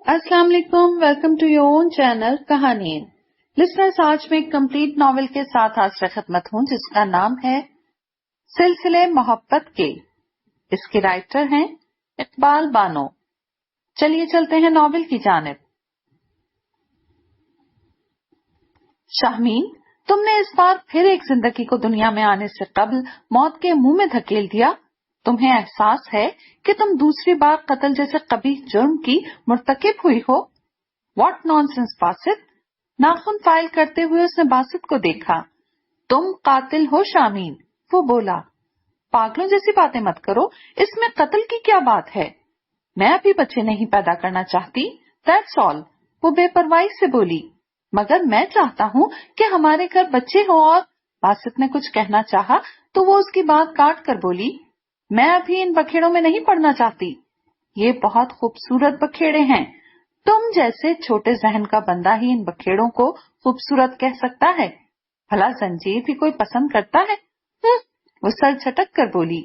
अस्सलाम वालेकुम, welcome to your own channel Kahani. Listeners, आज मैं एक कंप्लीट नॉवेल के साथ हाजिर खिदमत हूँ जिसका नाम है सिलसिले मोहब्बत के। इसके राइटर हैं इकबाल बानो। चलिए चलते हैं नॉवेल की जानिब। शाहमीन, तुमने इस बार फिर एक जिंदगी को दुनिया में आने से कबल मौत के मुंह में धकेल दिया। तुम्हें एहसास है कि तुम दूसरी बार कत्ल जैसे कबीह जुर्म की मुर्तकिब हुई हो। What nonsense Basit. नाखून फाइल करते हुए उसने बासित को देखा। तुम कातिल हो शामीन, वो बोला। पागलों जैसी बातें मत करो, इसमें कत्ल की क्या बात है। मैं अभी बच्चे नहीं पैदा करना चाहती, दैट्स ऑल, वो बेपरवाही से बोली। मगर मैं चाहता हूँ कि हमारे घर बच्चे हो। और बासित ने कुछ कहना चाहा तो वो उसकी बात काट कर बोली, मैं अभी इन बखेड़ों में नहीं पड़ना चाहती। ये बहुत खूबसूरत बखेड़े हैं। तुम जैसे छोटे जहन का बंदा ही इन बखेड़ों को खूबसूरत कह सकता है। भला जंजीर भी कोई पसंद करता है? वो सर झटक कर बोली,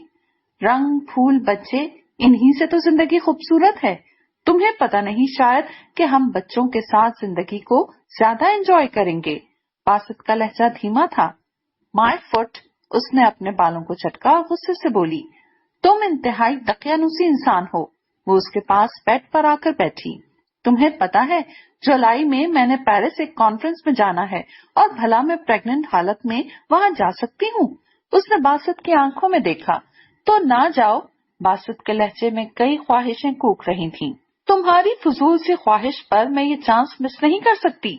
रंग फूल बच्चे, इन्हीं से तो जिंदगी खूबसूरत है। तुम्हें पता नहीं शायद कि हम बच्चों के साथ जिंदगी को ज्यादा एंजॉय करेंगे। बासित का लहजा धीमा था। माय फुट, उसने अपने बालों को चटका और गुस्से से बोली, तुम इंतहाई दकियानूसी इंसान हो। वो उसके पास बेड पर आकर बैठी। तुम्हें पता है, जुलाई में मैंने पेरिस एक कॉन्फ्रेंस में जाना है और भला मैं प्रेग्नेंट हालत में वहां जा सकती हूँ? उसने बासित की आंखों में देखा। तो ना जाओ। बासित के लहजे में कई ख्वाहिशें कूक रही थीं। तुम्हारी फजूल सी ख्वाहिश पर मैं ये चांस मिस नहीं कर सकती।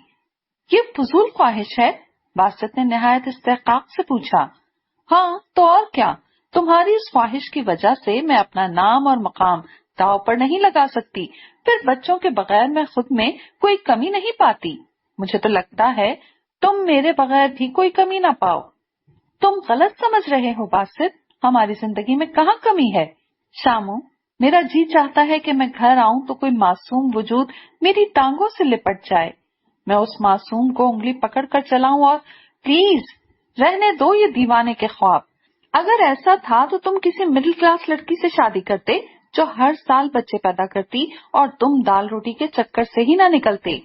ये फजूल ख्वाहिश है? बासित ने निहायत इस्तेहकाक से पूछा। हाँ तो और क्या। तुम्हारी इस ख्वाहिश की वजह से मैं अपना नाम और मकाम दांव पर नहीं लगा सकती। फिर बच्चों के बगैर मैं खुद में कोई कमी नहीं पाती। मुझे तो लगता है तुम मेरे बगैर भी कोई कमी ना पाओ। तुम गलत समझ रहे हो बासित, हमारी जिंदगी में कहाँ कमी है। शामू, मेरा जी चाहता है कि मैं घर आऊं तो कोई मासूम वजूद मेरी टांगों से लिपट जाए। मैं उस मासूम को उंगली पकड़ कर चलाऊं और प्लीज रहने दो ये दीवाने के ख्वाब। अगर ऐसा था तो तुम किसी मिडिल क्लास लड़की से शादी करते जो हर साल बच्चे पैदा करती और तुम दाल रोटी के चक्कर से ही ना निकलते।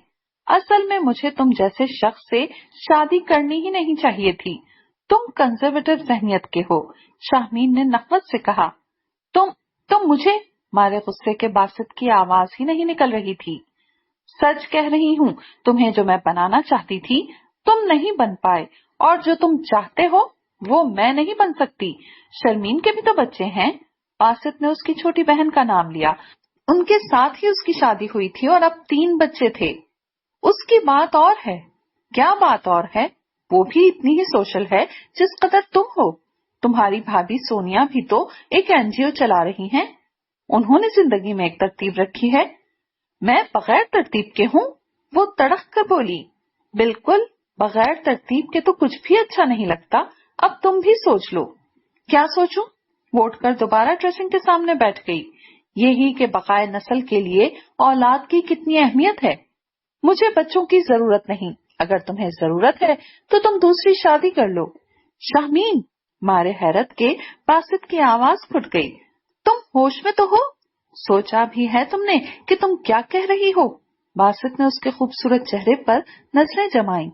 असल में मुझे तुम जैसे शख्स से शादी करनी ही नहीं चाहिए थी। तुम कंजर्वेटिव जहनियत के हो, शाहमीन ने नफरत से कहा। तुम मुझे, मारे गुस्से के बासित की आवाज ही नहीं निकल रही थी। सच कह रही हूँ, तुम्हें जो मैं बनाना चाहती थी तुम नहीं बन पाए, और जो तुम चाहते हो वो मैं नहीं बन सकती। शर्मीन के भी तो बच्चे हैं। बासित ने उसकी छोटी बहन का नाम लिया। उनके साथ ही उसकी शादी हुई थी और अब 3 बच्चे थे। उसकी बात और है। क्या बात और है? वो भी इतनी ही सोशल है जिस कदर तुम हो। तुम्हारी भाभी सोनिया भी तो एक एनजीओ चला रही हैं। उन्होंने जिंदगी में एक तरतीब रखी है। मैं बगैर तरतीब के हूँ, वो तड़क कर बोली। बिल्कुल, बगैर तरतीब के तो कुछ भी अच्छा नहीं लगता। अब तुम भी सोच लो। क्या सोचूं? वो उठकर दोबारा ड्रेसिंग के सामने बैठ गई। यही कि बकाए नस्ल के लिए औलाद की कितनी अहमियत है। मुझे बच्चों की जरूरत नहीं। अगर तुम्हें जरूरत है तो तुम दूसरी शादी कर लो। शाहमीन, मारे हैरत के बासित की आवाज फुट गई। तुम होश में तो हो? सोचा भी है तुमने कि तुम क्या कह रही हो? बासित ने उसके खूबसूरत चेहरे पर नजरें जमाई।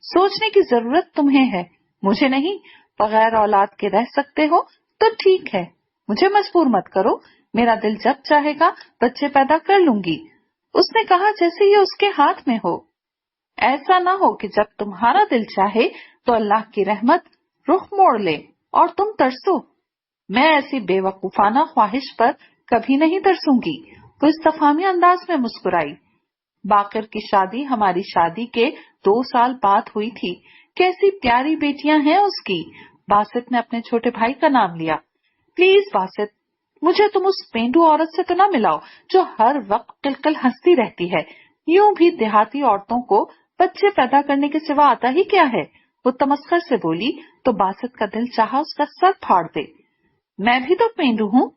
सोचने की जरूरत तुम्हें है, मुझे नहीं। बगैर औलाद के रह सकते हो तो ठीक है, मुझे मजबूर मत करो। मेरा दिल जब चाहेगा बच्चे पैदा कर लूंगी। उसने कहा जैसे ये उसके हाथ में हो। ऐसा ना हो कि जब तुम्हारा दिल चाहे तो अल्लाह की रहमत रुख मोड़ ले और तुम तरसो। मैं ऐसी बेवकूफाना ख्वाहिश पर कभी नहीं तरसूंगी। वो इस्तफामी अंदाज में मुस्कुराई। बाकिर की शादी हमारी शादी के 2 साल बाद हुई थी। कैसी प्यारी बेटियां हैं उसकी। बासित ने अपने छोटे भाई का नाम लिया। प्लीज बासित, मुझे तुम उस पेंडू औरत से तो ना मिलाओ जो हर वक्त किलकिल हंसती रहती है। यूं भी देहाती औरतों को बच्चे पैदा करने के सिवा आता ही क्या है। वो तमस्खर से बोली तो बासित का दिल चाहा उसका सर फाड़ दे। मैं भी तो पेंडू हूँ।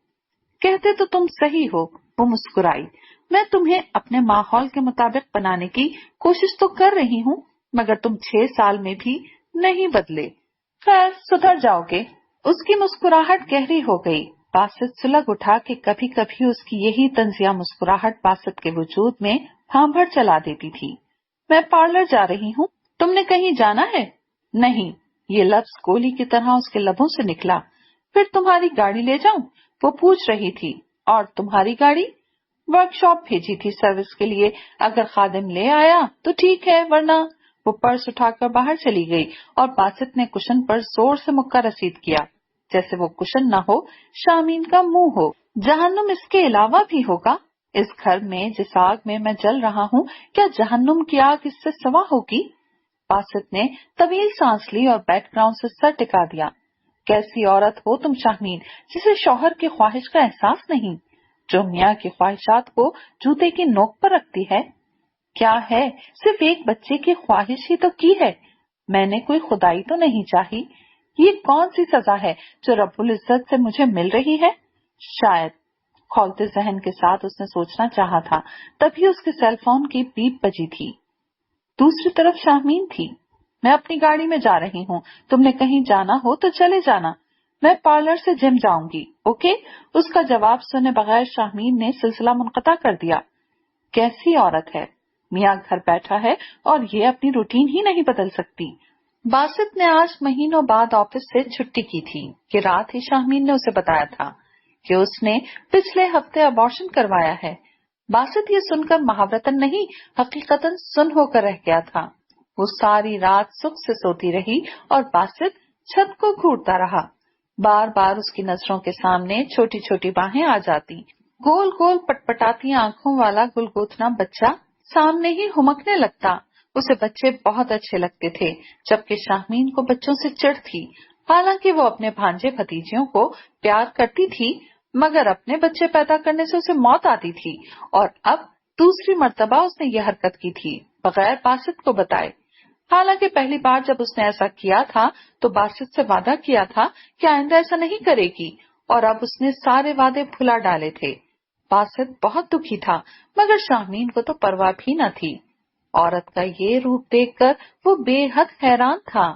कहते तो तुम सही हो, वो मुस्कुराई। मैं तुम्हें अपने माहौल के मुताबिक बनाने की कोशिश तो कर रही हूँ, मगर तुम 6 साल में भी नहीं बदले। खैर, सुधर जाओगे। उसकी मुस्कुराहट गहरी हो गई। बासित सुलग उठा कि कभी कभी उसकी यही तंजिया मुस्कुराहट बासित के वजूद में भांभर चला देती थी। मैं पार्लर जा रही हूँ, तुमने कहीं जाना है? नहीं, ये लफ्ज गोली की तरह उसके लबों से निकला। फिर तुम्हारी गाड़ी ले जाऊं? वो पूछ रही थी। और तुम्हारी गाड़ी? वर्कशॉप भेजी थी सर्विस के लिए, अगर खादिम ले आया तो ठीक है, वरना। वो पर्स उठाकर बाहर चली गई और बासित ने कुशन पर जोर से मुक्का रसीद किया, जैसे वो कुशन न हो, शामीन का मुंह हो। जहन्नुम इसके अलावा भी होगा। इस घर में जिस आग में मैं जल रहा हूँ, क्या जहन्नुम की आग इससे सिवा होगी? बासित ने तवील सांस ली और बैकग्राउंड से सर टिका दिया। कैसी औरत हो तुम शामीन, जिसे शौहर की ख्वाहिश का एहसास नहीं, जो मियाँ की ख्वाहिशात को जूते की नोक पर रखती है। क्या है, सिर्फ एक बच्चे की ख्वाहिश ही तो की है। मैंने कोई खुदाई तो नहीं चाही। ये कौन सी सजा है जो रब्बुल इज्जत से मुझे मिल रही है? शायद। खौलते जहन के साथ उसने सोचना चाहा था, तभी उसके सेल फोन की बीप बजी थी। दूसरी तरफ शामीन थी। मैं अपनी गाड़ी में जा रही हूँ, तुमने कहीं जाना हो तो चले जाना। मैं पार्लर से जिम जाऊंगी, ओके? उसका जवाब सुने बगैर शामीन ने सिलसिला मुनक़ता कर दिया। कैसी औरत है, मियाँ घर बैठा है और ये अपनी रूटीन ही नहीं बदल सकती। बासित ने आज महीनों बाद ऑफिस से छुट्टी की थी कि रात ही शामीन ने उसे बताया था कि उसने पिछले हफ्ते अबॉर्शन करवाया है। बासित ये सुनकर महाव्रतन नहीं, हकीकतन सुन होकर रह गया था। वो सारी रात सुख से सोती रही और बासित छत को घूरता रहा। बार बार उसकी नजरों के सामने छोटी छोटी बाहें आ जाती। गोल गोल पटपटाती आंखों वाला गुलगोथना बच्चा सामने ही हुमकने लगता। उसे बच्चे बहुत अच्छे लगते थे, जबकि शामीन को बच्चों से चिढ़ थी। हालांकि वो अपने भांजे भतीजियों को प्यार करती थी, मगर अपने बच्चे पैदा करने से उसे मौत आती थी। और अब दूसरी मर्तबा उसने यह हरकत की थी, बगैर बासित को बताए। हालांकि पहली बार जब उसने ऐसा किया था तो बासित से वादा किया था कि आइंदा ऐसा नहीं करेगी, और अब उसने सारे वादे भुला डाले थे। बासित बहुत दुखी था, मगर शामीन को तो परवाह भी न थी। औरत का ये रूप देखकर वो बेहद हैरान था।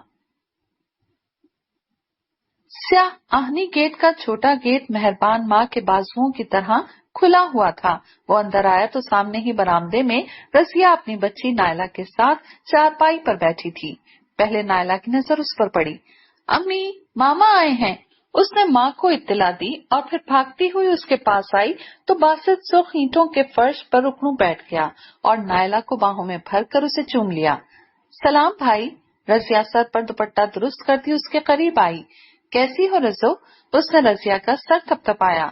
स्याह आहनी गेट का छोटा गेट मेहरबान माँ के बाजुओं की तरह खुला हुआ था। वो अंदर आया तो सामने ही बरामदे में रसिया अपनी बच्ची नायला के साथ चारपाई पर बैठी थी। पहले नायला की नजर उस पर पड़ी। अम्मी, मामा आए हैं। उसने माँ को इत्तला दी और फिर भागती हुई उसके पास आई तो बासित सुर्ख ईंटों के फर्श पर रुकनू बैठ गया और नायला को बाहों में भरकर उसे चूम लिया। सलाम भाई। रजिया सर पर दुपट्टा दुरुस्त करती उसके करीब आई। कैसी हो रजो? उसने रजिया का सर थपथपाया।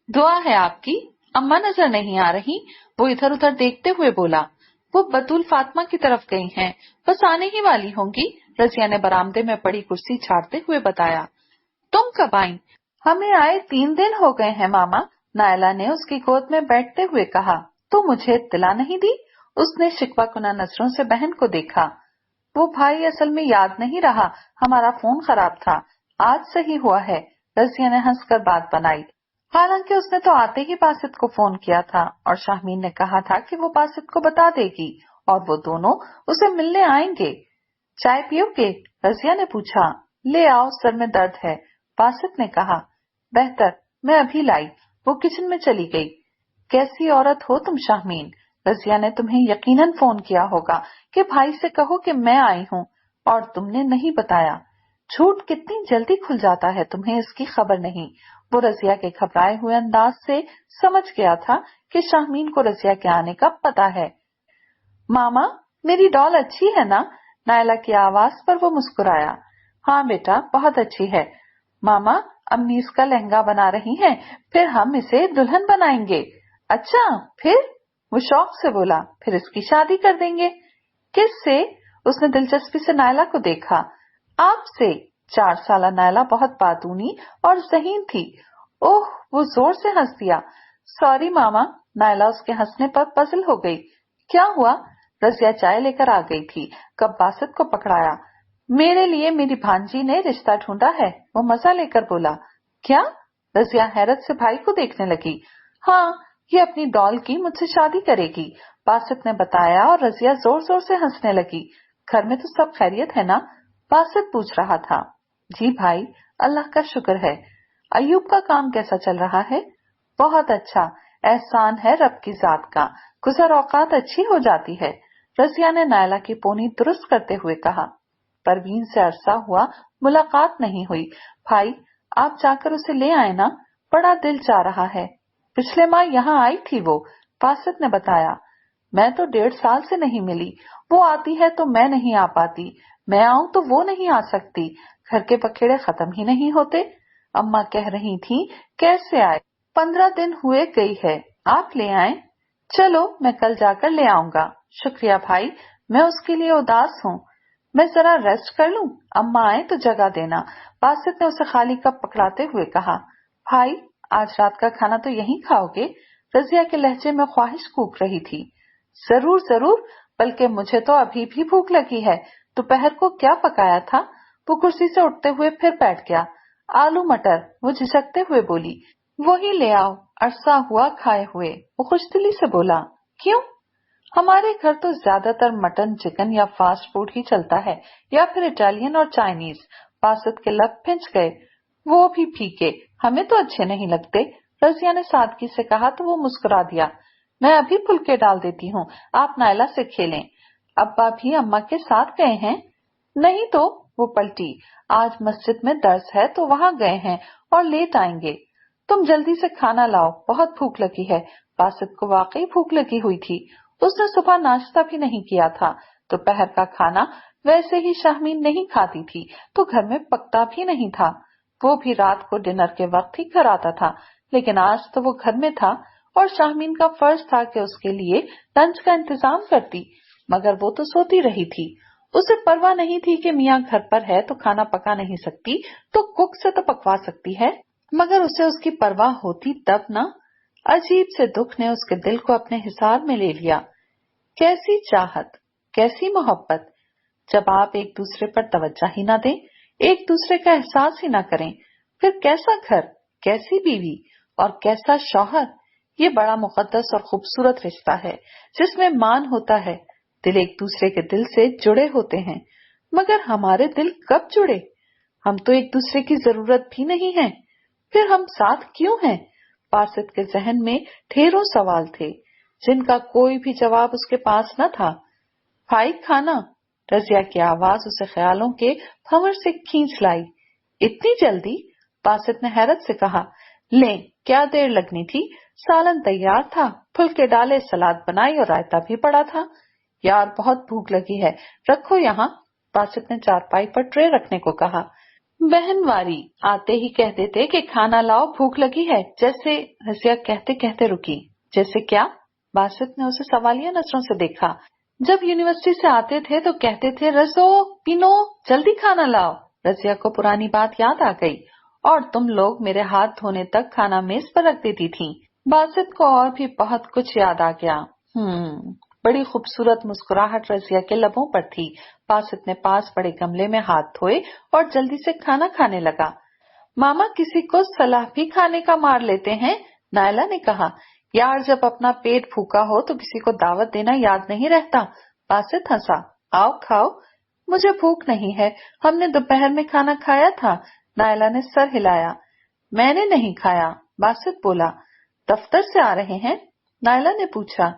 दुआ है आपकी। अम्मा नजर नहीं आ रही? वो इधर उधर देखते हुए बोला। वो बतूल फातिमा की तरफ गई हैं, बस आने ही वाली होंगी। रजिया ने बरामदे में पड़ी कुर्सी छाड़ते हुए बताया। तुम कब आई? हमें आए 3 दिन हो गए हैं मामा, नायला ने उसकी गोद में बैठते हुए कहा। तो मुझे इत्तला नहीं दी? उसने शिकवा कुना नजरों से बहन को देखा। वो भाई असल में याद नहीं रहा, हमारा फोन खराब था, आज सही हुआ है। रजिया ने हंसकर बात बनाई। हालांकि उसने तो आते ही बासित को फोन किया था और शाहमीन ने कहा था कि वो बासित को बता देगी और वो दोनों उसे मिलने आएंगे। चाय पियोगे? रजिया ने पूछा। ले आओ, सर में दर्द है, बासित ने कहा। बेहतर, मैं अभी लाई। वो किचन में चली गई। कैसी औरत हो तुम शाहमीन? रजिया ने तुम्हें यकीनन फोन किया होगा कि भाई से कहो कि मैं आई हूँ, और तुमने नहीं बताया। झूठ कितनी जल्दी खुल जाता है, तुम्हें इसकी खबर नहीं। वो रजिया के घबराए हुए अंदाज से समझ गया था कि शाहमीन को रजिया के आने का पता है। मामा, मेरी डॉल अच्छी है ना? नायला की आवाज पर वो मुस्कुराया। हाँ बेटा, बहुत अच्छी है। मामा, अम्मी इसका लहंगा बना रही हैं, फिर हम इसे दुल्हन बनाएंगे। अच्छा, फिर? वो शौक से बोला। फिर इसकी शादी कर देंगे। किससे? उसने दिलचस्पी से नायला को देखा। आपसे। 4 साल नायला बहुत बातूनी और ज़हीन थी। ओह, वो जोर से हंस दिया। सॉरी मामा। नायला उसके हंसने पर पजल हो गई। क्या हुआ? रजिया चाय लेकर आ गई थी, कब बासित को पकड़ाया। मेरे लिए मेरी भांजी ने रिश्ता ढूंढा है, वो मजा लेकर बोला। क्या? रजिया हैरत से भाई को देखने लगी। हाँ, ये अपनी डॉल की मुझसे शादी करेगी, बासित ने बताया और रजिया जोर जोर से हंसने लगी। घर में तो सब खैरियत है ना? बासित पूछ रहा था। जी भाई, अल्लाह का शुक्र है। अय्यूब का काम कैसा चल रहा है? बहुत अच्छा, एहसान है रब की जात का, गुजर औकात अच्छी हो जाती है, रजिया ने नायला की पोनी दुरुस्त करते हुए कहा। परवीन से अरसा हुआ मुलाकात नहीं हुई। भाई, आप जाकर उसे ले आए ना, बड़ा दिल चाह रहा है। पिछले माह यहाँ आई थी वो, बासित ने बताया। मैं तो 1.5 साल से नहीं मिली, वो आती है तो मैं नहीं आ पाती, मैं आऊं तो वो नहीं आ सकती, घर के बखेड़े खत्म ही नहीं होते। अम्मा कह रही थी कैसे आए, 15 दिन हुए गई है, आप ले आए। चलो मैं कल जाकर ले आऊंगा। शुक्रिया भाई, मैं उसके लिए उदास हूँ। मैं जरा रेस्ट कर लूं, अम्मा आए तो जगह देना, बासित ने उसे खाली कप पकड़ाते हुए कहा। भाई, आज रात का खाना तो यहीं खाओगे? रजिया के लहजे में ख्वाहिश कूक रही थी। जरूर जरूर, बल्कि मुझे तो अभी भी भूख लगी है। दोपहर को क्या पकाया था? वो कुर्सी से उठते हुए फिर बैठ गया। आलू मटर, वो झिझकते हुए बोली। वही ले आओ, अरसा हुआ खाए हुए, वो खुशदिली से बोला। क्यों? हमारे घर तो ज्यादातर मटन चिकन या फास्ट फूड ही चलता है, या फिर इटालियन और चाइनीज। बासित के लब फिंच गए। वो भी फीके, हमें तो अच्छे नहीं लगते। रजिया ने सादगी से कहा तो वो मुस्कुरा दिया। मैं अभी फुलके डाल देती हूँ, आप नायला से खेलें। अब्बा भी अम्मा के साथ गए हैं? नहीं तो, वो पलटी। आज मस्जिद में दर्स है तो वहाँ गए हैं और लेट आएंगे। तुम जल्दी से खाना लाओ, बहुत भूख लगी है। बासित को वाकई भूख लगी हुई थी। उसने सुबह नाश्ता भी नहीं किया था। दोपहर का खाना वैसे ही शाहमीन नहीं खाती थी तो घर में पकता भी नहीं था। वो भी रात को डिनर के वक्त ही घर आता था, लेकिन आज तो वो घर में था और शाहमीन का फर्ज था कि उसके लिए लंच का इंतजाम करती, मगर वो तो सोती रही थी। उसे परवाह नहीं थी कि मियाँ घर पर है तो खाना पका नहीं सकती तो कुक से तो पकवा सकती है, मगर उसे उसकी परवाह होती तब ना। अजीब से दुख ने उसके दिल को अपने हिसार में ले लिया। कैसी चाहत, कैसी मोहब्बत, जब आप एक दूसरे पर तवज्जो ही ना दें, एक दूसरे का एहसास ही ना करें, फिर कैसा घर, कैसी बीवी और कैसा शौहर। ये बड़ा मुकद्दस और खूबसूरत रिश्ता है जिसमें मान होता है, दिल एक दूसरे के दिल से जुड़े होते हैं। मगर हमारे दिल कब जुड़े? हम तो एक दूसरे की जरूरत भी नहीं है, फिर हम साथ क्यों हैं? बासित के जहन में ढेरों सवाल थे जिनका कोई भी जवाब उसके पास न था। भाई खाना, रजिया की आवाज उसे ख्यालों के भंवर से खींच लाई। इतनी जल्दी? बासित ने हैरत से कहा। ले, क्या देर लगनी थी, सालन तैयार था, फुलके डाले, सलाद बनाई और रायता भी पड़ा था। यार बहुत भूख लगी है, रखो यहाँ। बासित ने चारपाई पर ट्रे रखने को कहा। बहनवारी, आते ही कह देते कि खाना लाओ, भूख लगी है, जैसे। रजिया कहते कहते रुकी। जैसे क्या? बासित ने उसे सवालिया नजरों से देखा। जब यूनिवर्सिटी से आते थे तो कहते थे रसो पिनो, जल्दी खाना लाओ। रजिया को पुरानी बात याद आ गई। और तुम लोग मेरे हाथ धोने तक खाना मेज पर रख देती थी। बासित को और भी बहुत कुछ याद आ गया। बड़ी खूबसूरत मुस्कुराहट रजिया के लबों पर थी। बासित ने पास पड़े गमले में हाथ धोए और जल्दी से खाना खाने लगा। मामा किसी को सलाह भी खाने का मार लेते हैं, नायला ने कहा। यार, जब अपना पेट भूखा हो तो किसी को दावत देना याद नहीं रहता। बासित हंसा। आओ खाओ। मुझे भूख नहीं है, हमने दोपहर में खाना खाया था। नायला ने सर हिलाया। मैंने नहीं खाया, बासित बोला। दफ्तर से आ रहे हैं? नायला ने पूछा।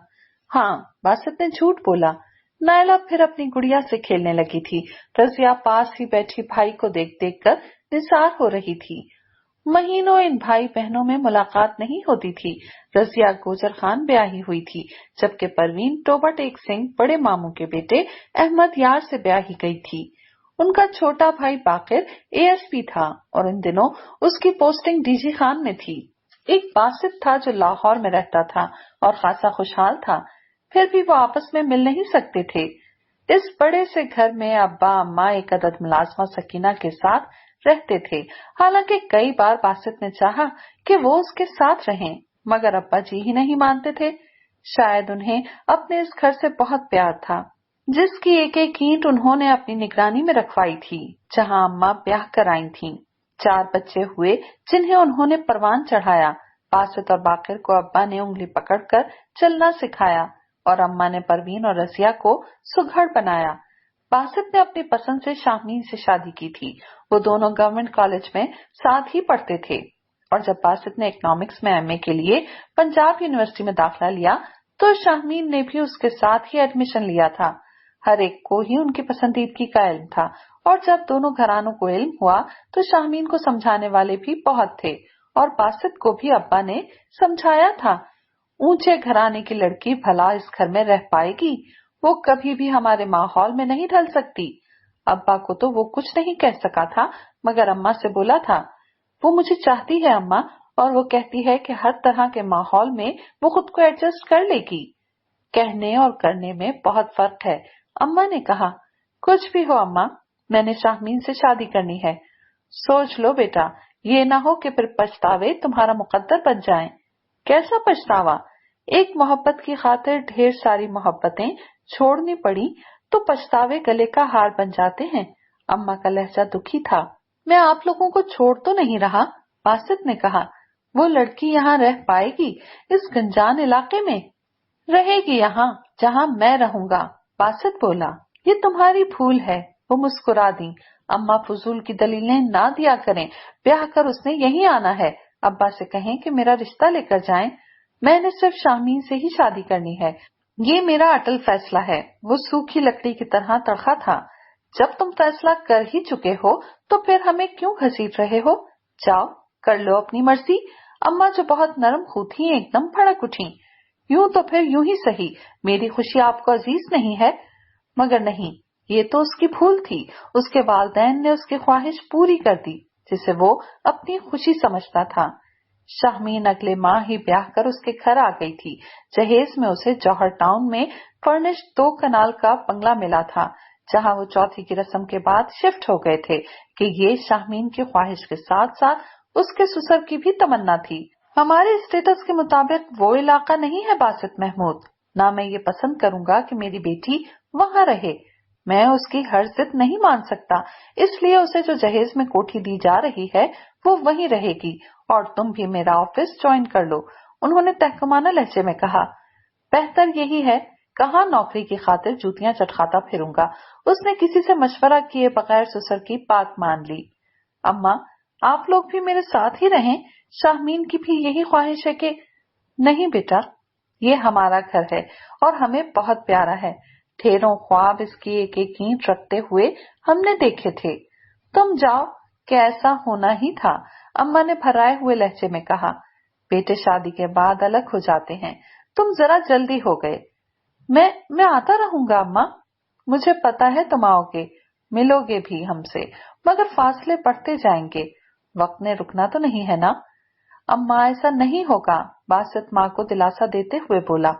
हाँ, बासित ने झूठ बोला। नायला फिर अपनी गुड़िया से खेलने लगी थी। रजिया पास ही बैठी भाई को देख देख कर निसार हो रही थी। महीनों इन भाई बहनों में मुलाकात नहीं होती थी। रजिया गोजर खान ब्याही हुई थी, जबकि परवीन टोबा टेक सिंह बड़े मामू के बेटे अहमद यार से ब्याही गई थी। उनका छोटा भाई बाकिर एएसपी था और इन दिनों उसकी पोस्टिंग डीजी खान में थी। एक बासित था जो लाहौर में रहता था और खासा खुशहाल था, फिर भी वो आपस में मिल नहीं सकते थे। इस बड़े से घर में अब्बा अम्मा एक अदद मुलाजमा सकीना के साथ रहते थे। हालांकि कई बार बासित ने चाहा कि वो उसके साथ रहें, मगर अब्बा जी ही नहीं मानते थे। शायद उन्हें अपने इस घर से बहुत प्यार था, जिसकी एक एक ईंट उन्होंने अपनी निगरानी में रखवाई थी, जहां अम्मा ब्याह कर आई थीं। 4 बच्चे हुए जिन्हें उन्होंने परवान चढ़ाया। बासित और बाकिर को अब्बा ने उंगली पकड़कर चलना सिखाया और अम्मा ने परवीन और रजिया को सुघड़ बनाया। बासित ने अपनी पसंद से शाहमीन से शादी की थी। वो दोनों गवर्नमेंट कॉलेज में साथ ही पढ़ते थे। اور جب باسط نے اکنامکس میں ایم اے کے لیے پنجاب یونیورسٹی میں داخلہ لیا تو شاہمین نے بھی اس کے ساتھ ہی ایڈمیشن لیا تھا۔ ہر ایک کو ہی ان کی پسندیدگی کا علم تھا، اور جب دونوں گھرانوں کو علم ہوا تو شاہمین کو سمجھانے والے بھی بہت تھے، اور باسط کو بھی ابا نے سمجھایا تھا۔ اونچے گھرانے کی لڑکی بھلا اس گھر میں رہ پائے گی؟ وہ کبھی بھی ہمارے ماحول میں نہیں ڈھل سکتی۔ ابا کو تو وہ کچھ نہیں کہہ سکا تھا، مگر اماں سے بولا تھا، وہ مجھے چاہتی ہے اماں، اور وہ کہتی ہے کہ ہر طرح کے ماحول میں وہ خود کو ایڈجسٹ کر لے گی۔ کہنے اور کرنے میں بہت فرق ہے، اماں نے کہا۔ کچھ بھی ہو اماں، میں نے شاہمین سے شادی کرنی ہے۔ سوچ لو بیٹا، یہ نہ ہو کہ پھر پچھتاوے تمہارا مقدر بن جائیں۔ کیسا پچھتاوا؟ ایک محبت کی خاطر ڈھیر ساری محبتیں چھوڑنی پڑی تو پچھتاوے گلے کا ہار بن جاتے ہیں۔ اماں کا لہجہ دکھی تھا۔ میں آپ لوگوں کو چھوڑ تو نہیں رہا، باسط نے کہا۔ وہ لڑکی یہاں رہ پائے گی اس گنجان علاقے میں؟ رہے گی یہاں جہاں میں رہوں گا، باسط بولا۔ یہ تمہاری بھول ہے، وہ مسکرا دی۔ اماں فضول کی دلیلیں نہ دیا کریں، بیاہ کر اس نے یہیں آنا ہے۔ ابا سے کہیں کہ میرا رشتہ لے کر جائیں، میں نے صرف شاہمین سے ہی شادی کرنی ہے، یہ میرا اٹل فیصلہ ہے۔ وہ سوکھی لکڑی کی طرح تڑخا تھا۔ جب تم فیصلہ کر ہی چکے ہو تو پھر ہمیں کیوں گھسیٹ رہے ہو؟ جاؤ کر لو اپنی مرضی۔ اماں جو بہت نرم خو تھیں ایک دم بھڑک اٹھیں۔ یوں تو پھر یوں ہی سہی، میری خوشی آپ کو عزیز نہیں ہے؟ مگر نہیں، یہ تو اس کی بھول تھی۔ اس کے والدین نے اس کی خواہش پوری کر دی جسے وہ اپنی خوشی سمجھتا تھا۔ شاہمین اگلے ماہ ہی بیاہ کر اس کے گھر آ گئی تھی۔ جہیز میں اسے جوہر ٹاؤن میں فرنشڈ 2 کنال کا بنگلہ ملا تھا، جہاں وہ چوتھی کی رسم کے بعد شفٹ ہو گئے تھے کہ یہ شاہمین کی خواہش کے ساتھ ساتھ اس کے سسر کی بھی تمنا تھی۔ ہمارے اسٹیٹس کے مطابق وہ علاقہ نہیں ہے باسط محمود، نہ میں یہ پسند کروں گا کہ میری بیٹی وہاں رہے۔ میں اس کی ہر ضد نہیں مان سکتا، اس لیے اسے جو جہیز میں کوٹھی دی جا رہی ہے وہ وہیں رہے گی، اور تم بھی میرا آفس جوائن کر لو، انہوں نے تحکمانہ لہجے میں کہا۔ بہتر یہی ہے، کہاں نوکری کی خاطر جوتیاں چٹکھاتا پھروں گا، اس نے کسی سے مشورہ کیے بغیر سسر کی بات مان لی۔ اماں، آپ لوگ بھی میرے ساتھ ہی رہیں، شاہمین کی بھی یہی خواہش ہے کہ… نہیں بیٹا، یہ ہمارا گھر ہے اور ہمیں بہت پیارا ہے، ڈھیروں خواب اس کی ایک ایک اینٹ رکھتے ہوئے ہم نے دیکھے تھے۔ تم جاؤ کہ ایسا ہونا ہی تھا، اماں نے بھرائے ہوئے لہجے میں کہا۔ بیٹے شادی کے بعد الگ ہو جاتے ہیں، تم ذرا جلدی ہو گئے۔ میں آتا رہوں گا اماں، مجھے پتا ہے تم آؤ گے، ملو گے بھی ہم سے، مگر فاصلے بڑھتے جائیں گے، وقت نے رکنا تو نہیں ہے نا؟ اماں ایسا نہیں ہوگا، باسط ماں کو دلاسا دیتے ہوئے بولا۔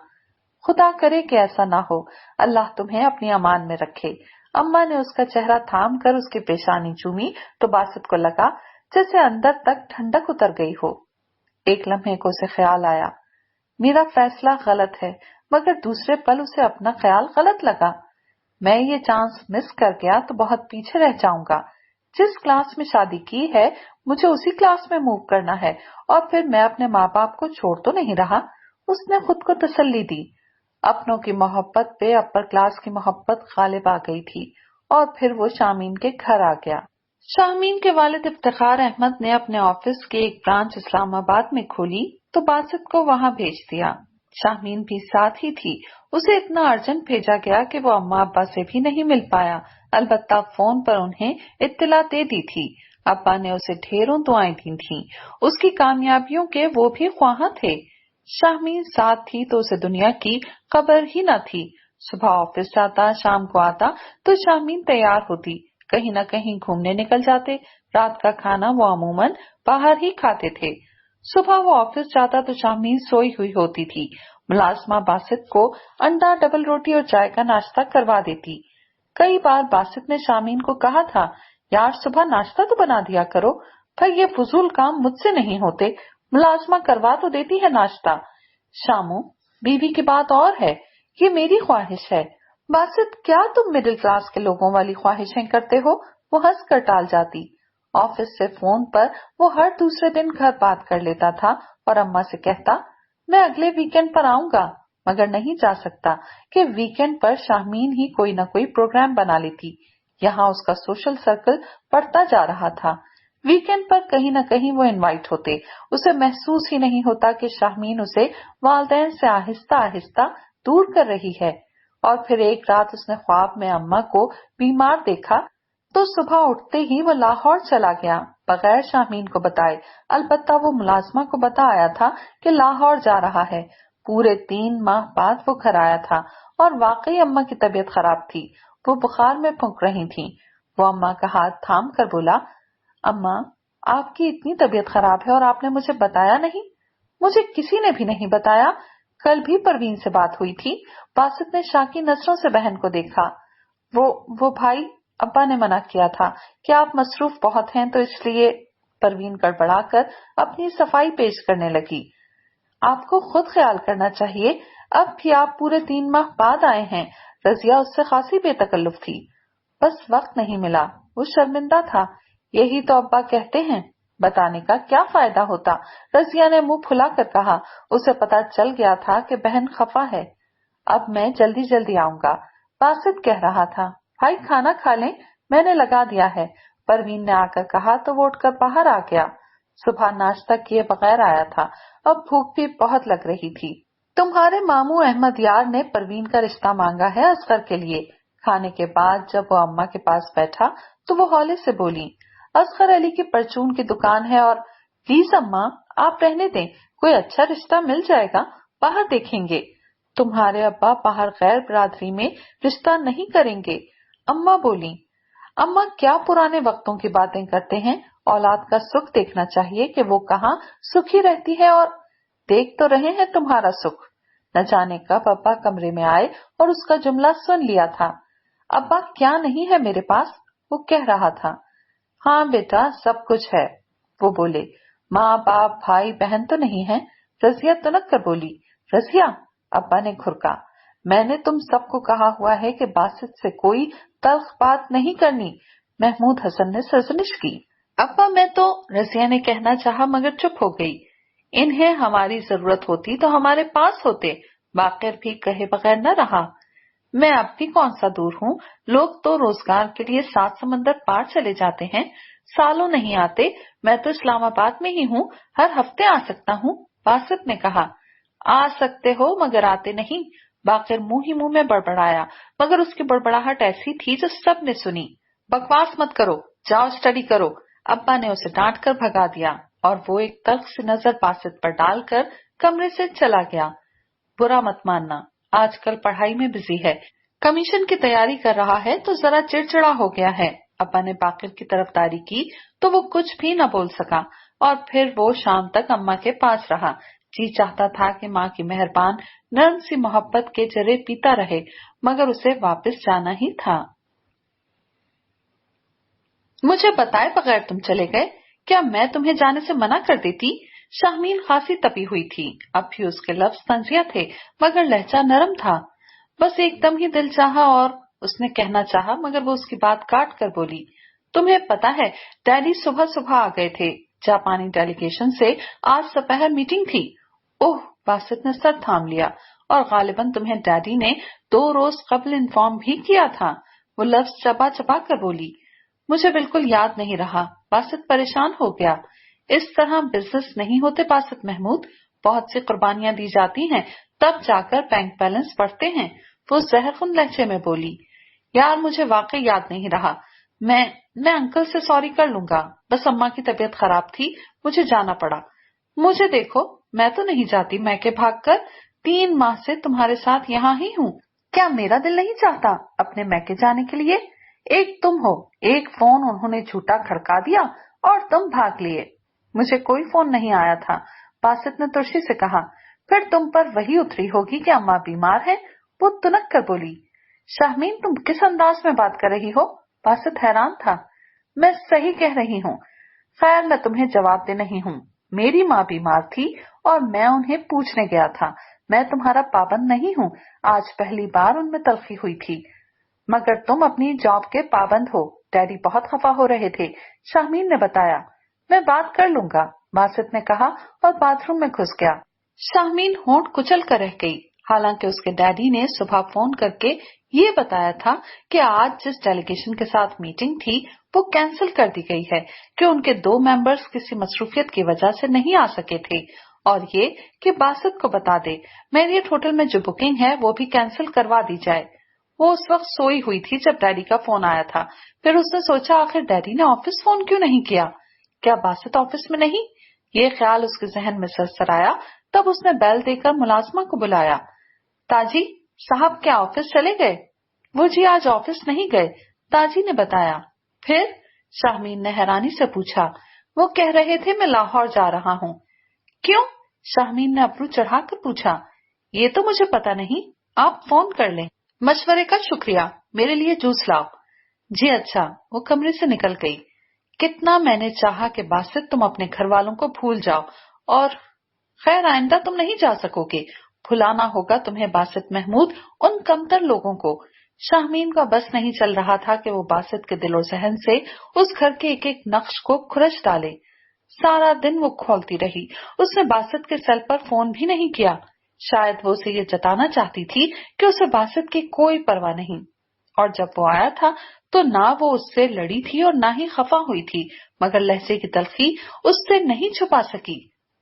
خدا کرے کہ ایسا نہ ہو، اللہ تمہیں اپنی امان میں رکھے۔ اماں نے اس کا چہرہ تھام کر اس کی پیشانی چومی تو باسط کو لگا جیسے اندر تک ٹھنڈک اتر گئی ہو۔ ایک لمحے کو اسے خیال آیا، میرا فیصلہ غلط ہے، مگر دوسرے پل اسے اپنا خیال غلط لگا۔ میں یہ چانس مس کر گیا تو بہت پیچھے رہ جاؤں گا۔ جس کلاس میں شادی کی ہے مجھے اسی کلاس میں موو کرنا ہے، اور پھر میں اپنے ماں باپ کو چھوڑ تو نہیں رہا۔ اس نے خود کو تسلی دی۔ اپنوں کی محبت پہ اپر کلاس کی محبت غالب آ گئی تھی، اور پھر وہ شاہمین کے گھر آ گیا۔ شاہمین کے والد افتخار احمد نے اپنے آفس کی ایک برانچ اسلام آباد میں کھولی تو باسط کو وہاں بھیج دیا۔ شاہمین بھی ساتھ ہی تھی۔ اسے اتنا ارجنٹ بھیجا گیا کہ وہ اماں ابا سے بھی نہیں مل پایا، البتہ فون پر انہیں اطلاع دے دی تھی۔ ابا نے اسے ڈھیروں دعائیں دی تھیں، اس کی کامیابیوں کے وہ بھی خواہاں تھے۔ شاہمین ساتھ تھی تو اسے دنیا کی خبر ہی نہ تھی۔ صبح آفس جاتا، شام کو آتا تو شاہمین تیار ہوتی، کہیں نہ کہیں گھومنے نکل جاتے۔ رات کا کھانا وہ عموماً باہر ہی کھاتے تھے۔ صبح وہ آفس جاتا تو شاہمین سوئی ہوئی ہوتی تھی۔ ملازمہ باسط کو انڈا، ڈبل روٹی اور چائے کا ناشتہ کروا دیتی۔ کئی بار باسط نے شاہمین کو کہا تھا، یار صبح ناشتہ تو بنا دیا کرو، بھائی یہ فضول کام مجھ سے نہیں ہوتے، ملازمہ کروا تو دیتی ہے ناشتہ۔ شامو، بیوی کی بات اور ہے، یہ میری خواہش ہے۔ باسط، کیا تم مڈل کلاس کے لوگوں والی خواہشیں کرتے ہو؟ وہ ہنس کر ٹال جاتی۔ آفس سے فون پر وہ ہر دوسرے دن گھر بات کر لیتا تھا اور اماں سے کہتا، میں اگلے ویکینڈ پر آؤں گا، مگر نہیں جا سکتا کہ ویکینڈ پر شاہمین ہی کوئی نہ کوئی پروگرام بنا لیتی۔ یہاں اس کا سوشل سرکل بڑھتا جا رہا تھا۔ वीकेंड पर कहीं न कहीं वो इनवाइट होते। उसे महसूस ही नहीं होता कि शाहमीन उसे वालिदैन से आहिस्ता आहिस्ता दूर कर रही है। और फिर एक रात उसने ख्वाब में अम्मा को बीमार देखा तो सुबह उठते ही वो लाहौर चला गया बगैर शाहमीन को बताए। अलबत्ता वो मुलाजमा को बता आया था कि लाहौर जा रहा है। पूरे 3 माह बाद वो घर आया था और वाकई अम्मा की तबीयत खराब थी। वो बुखार में फूंक रही थी। वो अम्मा का हाथ थाम कर बोला, अम्मा, आपकी इतनी तबीयत खराब है और आपने मुझे बताया नहीं? मुझे किसी ने भी नहीं बताया। कल भी परवीन से बात हुई थी। बासित ने शाकी नजरों से बहन को देखा। वो भाई, अब्बा ने मना किया था कि आप मसरूफ बहुत हैं तो इसलिए। परवीन गड़बड़ाकर अपनी सफाई पेश करने लगी। आपको खुद ख्याल करना चाहिए। अब भी आप पूरे 3 माह बाद आए हैं। रजिया उससे खासी बेतकल्लुफ थी। बस वक्त नहीं मिला। वो शर्मिंदा था। यही तो अब्बा कहते हैं। बताने का क्या फायदा होता? रजिया ने मुंह फुलाकर कहा। उसे पता चल गया था कि बहन खफा है। अब मैं जल्दी जल्दी आऊंगा, बासित कह रहा था। भाई खाना खा लें, मैंने लगा दिया है, परवीन ने आकर कहा तो वो उठकर बाहर आ गया। सुबह नाश्ता किए बगैर आया था। अब भूख भी बहुत लग रही थी। तुम्हारे मामू अहमद यार ने परवीन का रिश्ता मांगा है असगर के लिए। खाने के बाद जब वो अम्मा के पास बैठा तो वो हौले से बोली, असगर अली की परचून की दुकान है और प्लीज अम्मा आप रहने दें, कोई अच्छा रिश्ता मिल जाएगा, बाहर देखेंगे। तुम्हारे अब्बा बाहर गैर बिरादरी में रिश्ता नहीं करेंगे, अम्मा बोली। अम्मा क्या पुराने वक्तों की बातें करते हैं। औलाद का सुख देखना चाहिए कि वो कहाँ सुखी रहती है, और देख तो रहे हैं तुम्हारा सुख। न जाने कब अब्बा कमरे में आए और उसका जुमला सुन लिया था। अब्बा क्या नहीं है मेरे पास, वो कह रहा था। हाँ बेटा, सब कुछ है, वो बोले। माँ बाप भाई बहन तो नहीं है? रजिया तुनक कर बोली। रजिया, अब्बा ने घुरका। मैंने तुम सबको कहा हुआ है कि बासित से कोई तल्ख बात नहीं करनी। महमूद हसन ने सरजनिश की। अब्बा मैं तो, रजिया ने कहना चाहा मगर चुप हो गई। इन्हें हमारी जरूरत होती तो हमारे पास होते, बाकिर भी कहे बगैर न रहा। मैं अब भी कौन सा दूर हूँ, लोग तो रोजगार के लिए 7 समंदर पार चले जाते हैं, सालों नहीं आते। मैं तो इस्लामाबाद में ही हूँ, हर हफ्ते आ सकता हूँ, बासित ने कहा। आ सकते हो मगर आते नहीं, बाकिर मुंह ही मुंह में बड़बड़ाया, मगर उसकी बड़बड़ाहट ऐसी थी जो सब ने सुनी। बकवास मत करो, जाओ स्टडी करो, अब्बा ने उसे डांट कर भगा दिया और वो एक तल्ख से नजर बासित पर डालकर कमरे से चला गया। बुरा मत मानना, आजकल पढ़ाई में बिजी है, कमीशन की तैयारी कर रहा है तो जरा चिड़चिड़ा हो गया है। अब्बा ने बाकिर की तरफदारी की तो वो कुछ भी न बोल सका और फिर वो शाम तक अम्मा के पास रहा। जी चाहता था कि माँ की मेहरबान नर्म सी मोहब्बत के जरे पीता रहे, मगर उसे वापस जाना ही था। मुझे बताए बगैर तुम चले गए, क्या मैं तुम्हें जाने से मना कर देती? शाहमीन खासी तपी हुई थी। अब भी उसके लफ्ज तंजिया थे मगर लहजा नरम था। बस एकदम ही दिल चाहा और उसने कहना चाहा मगर वो उसकी बात काट कर बोली, तुम्हें पता है डैडी सुबह सुबह आ गए थे, जापानी डेलीगेशन से आज दोपहर मीटिंग थी। ओह, बासित ने सर थाम लिया। और गालिबन तुम्हें डैडी ने 2 रोज कबल इन्फॉर्म भी किया था, वो लफ्ज चबा चबा कर बोली। मुझे बिल्कुल याद नहीं रहा, बासित परेशान हो गया। इस तरह बिजनेस नहीं होते बासित महमूद, बहुत सी कुर्बानियां दी जाती हैं तब जाकर बैंक बैलेंस बढ़ते हैं, वो जहरखुन लहजे में बोली। यार मुझे वाकई याद नहीं रहा, मैं अंकल से सॉरी कर लूंगा, बस अम्मा की तबीयत खराब थी, मुझे जाना पड़ा। मुझे देखो, मैं तो नहीं जाती मैके भागकर, 3 माह से तुम्हारे साथ यहाँ ही हूँ। क्या मेरा दिल नहीं चाहता अपने मैके जाने के लिए? एक तुम हो, एक फोन उन्होंने झूठा खड़का दिया और तुम भाग लिए। मुझे कोई फोन नहीं आया था, बासित ने तुर्शी से कहा। फिर तुम पर वही उतरी होगी कि अम्मा बीमार है, वो तुनक कर बोली। शाहमीन तुम किस अंदाज में बात कर रही हो? बासित हैरान था। मैं सही कह रही हूँ। खैर मैं तुम्हें जवाब दे नहीं हूँ, मेरी माँ बीमार थी और मैं उन्हें पूछने गया था। मैं तुम्हारा पाबंद नहीं हूँ, आज पहली बार उनमें तलखी हुई थी, मगर तुम अपनी जॉब के पाबंद हो। डैडी बहुत खफा हो रहे थे, शाहमीन ने बताया। मैं बात कर लूंगा, बासित ने कहा और बाथरूम में घुस गया। शाहमीन होंठ कुचल कर रह गई। हालांकि उसके डैडी ने सुबह फोन करके ये बताया था कि आज जिस डेलीगेशन के साथ मीटिंग थी वो कैंसिल कर दी गई है कि उनके 2 मेंबर्स किसी मसरूफियत की वजह से नहीं आ सके थे, और ये कि बासित को बता दे मैरियट होटल में जो बुकिंग है वो भी कैंसिल करवा दी जाए। वो उस वक्त सोई हुई थी जब डैडी का फोन आया था। फिर उसने सोचा आखिर डैडी ने ऑफिस फोन क्यों नहीं किया, क्या बासित ऑफिस में नहीं? ये ख्याल उसके जहन में सरसराया। तब उसने बेल देकर मुलाजमा को बुलाया। ताजी साहब क्या ऑफिस चले गए? वो जी आज ऑफिस नहीं गए, ताजी ने बताया। फिर? शाहमीन ने हैरानी से पूछा। वो कह रहे थे मैं लाहौर जा रहा हूँ। क्यों? शाहमीन ने अबरू चढ़ाकर पूछा। ये तो मुझे पता नहीं, आप फोन कर लें। मशवरे का शुक्रिया, मेरे लिए जूस लाओ। जी अच्छा। वो कमरे से निकल गई। कितना मैंने चाहा कि बासित तुम अपने घर वालों को भूल जाओ, और खैर आइंदा तुम नहीं जा सकोगे, भुलाना होगा तुम्हें बासित महमूद, उन कमतर लोगों को। शाहमीन का बस नहीं चल रहा था कि वो बासित के दिलो जहन से उस घर के एक एक नक्श को खुरच डाले। सारा दिन वो खोलती रही। उसने बासित के सेल पर फोन भी नहीं किया। शायद वो उसे ये जताना चाहती थी कि उसे बासित की कोई परवाह नहीं। और जब वो आया था तो ना वो उससे लड़ी थी और ना ही खफा हुई थी, मगर लहजे की तलखी उससे नहीं छुपा सकी।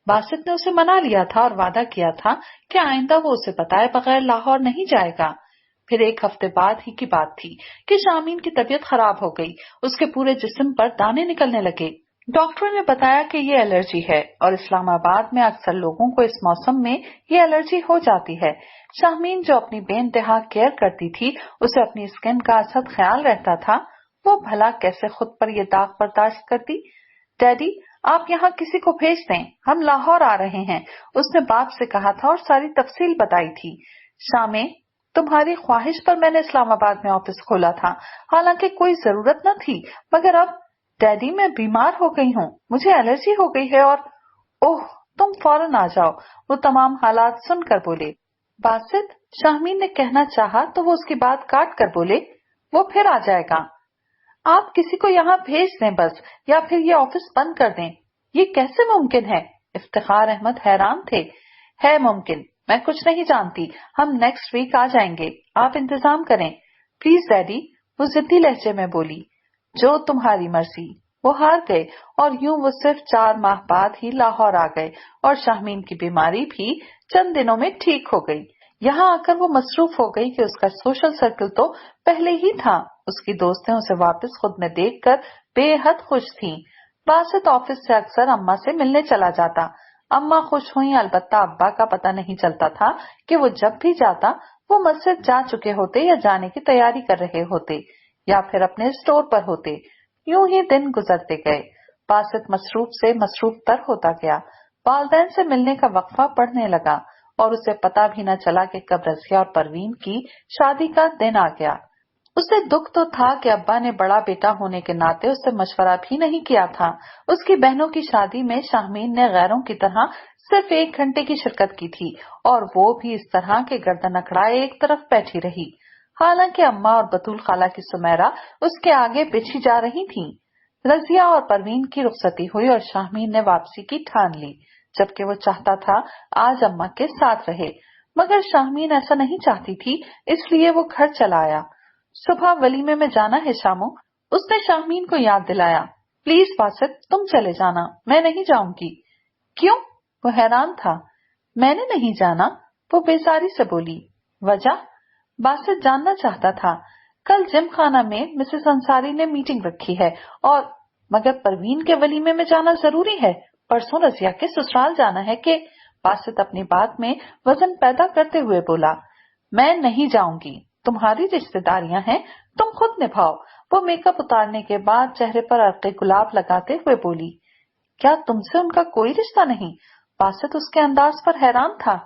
बासित ने उसे मना लिया था और वादा किया था कि आइंदा वो उसे बताए बगैर लाहौर नहीं जाएगा। फिर 1 हफ्ते बाद ही की बात थी कि शामीन की तबीयत खराब हो गई। उसके पूरे जिस्म पर दाने निकलने लगे। डॉक्टरों ने बताया कि ये एलर्जी है और इस्लामाबाद में अक्सर लोगों को इस मौसम में ये एलर्जी हो जाती है। शाहमीन जो अपनी बेइंतहा केयर करती थी, उसे अपनी स्किन का असद ख्याल रहता था, वो भला कैसे खुद पर ये दाग बर्दाश्त करती। डैडी आप यहाँ किसी को भेज दें, हम लाहौर आ रहे हैं, उसने बाप से कहा था और सारी तफसील बताई थी। शामे तुम्हारी ख्वाहिश पर मैंने इस्लामाबाद में ऑफिस खोला था, हालांकि कोई जरूरत न थी, मगर अब डैडी मैं बीमार हो गई हूँ, मुझे एलर्जी हो गई है और ओह तुम फौरन आ जाओ। वो तमाम हालात सुनकर बोले। बासित, शाहमीन ने कहना चाहा तो वो उसकी बात काट कर बोले, वो फिर आ जाएगा, आप किसी को यहाँ भेज दें बस, या फिर ये ऑफिस बंद कर दें। ये कैसे मुमकिन है? इफ्तिखार अहमद हैरान थे। है मुमकिन, मैं कुछ नहीं जानती, हम नेक्स्ट वीक आ जाएंगे, आप इंतजाम करें प्लीज डैडी, वो जिद्दी लहजे में बोली। जो तुम्हारी मर्जी। वो हार गए और यूं वो सिर्फ 4 माह बाद ही लाहौर आ गए और शाहमीन की बीमारी भी चंद दिनों में ठीक हो गई। यहाँ आकर वो मसरूफ हो गई कि उसका सोशल सर्कल तो पहले ही था। उसकी दोस्तें उसे वापस खुद में देखकर बेहद खुश थीं। बासित ऑफिस से अक्सर अम्मा से मिलने चला जाता। अम्मा खुश हुई, अलबत्ता अब्बा का पता नहीं चलता था कि वो जब भी जाता वो मस्जिद जा चुके होते या जाने की तैयारी कर रहे होते या फिर अपने स्टोर पर होते। यूं ही दिन गुजरते गए। बासित मसरूफ से मसरूफ तर होता गया। वालदैन से मिलने का वक्फा पड़ने लगा और उसे पता भी न चला कि कब रज़िया और परवीन की शादी का दिन आ गया। उसे दुख तो था कि अब्बा ने बड़ा बेटा होने के नाते उससे मशवरा भी नहीं किया था। उसकी बहनों की शादी में शाहमीन ने गैरों की तरह सिर्फ 1 घंटे की शिरकत की थी और वो भी इस तरह के गर्दन अकड़ाए एक तरफ बैठी रही। हालांकि अम्मा और बतूल खाला की सुमेरा उसके आगे पीछे जा रही थीं। रज़िया और परवीन की रुखसती हुई और शाहमीन ने वापसी की ठान ली, जबकि वो चाहता था आज अम्मा के साथ रहे, मगर शाहमीन ऐसा नहीं चाहती थी, इसलिए वो घर चला आया। सुबह वलीमे में जाना है शामू, उसने शाहमीन को याद दिलाया। प्लीज बासित तुम चले जाना, मैं नहीं जाऊंगी। क्यों? वो हैरान था। मैंने नहीं जाना, वो बेजारी से बोली। वजह? बासित जानना चाहता था। कल जिम खाना में मिसेस अंसारी ने मीटिंग रखी है और मगर परवीन के वलीमे में जाना जरूरी है, परसों रज़िया के ससुराल जाना है कि बासित अपनी बात में वजन पैदा करते हुए बोला। मैं नहीं जाऊंगी, तुम्हारी रिश्तेदारियां हैं, तुम खुद निभाओ। वो मेकअप उतारने के बाद चेहरे पर अर्के गुलाब लगाते हुए बोली। क्या तुमसे उनका कोई रिश्ता नहीं? बासित उसके अंदाज पर हैरान था।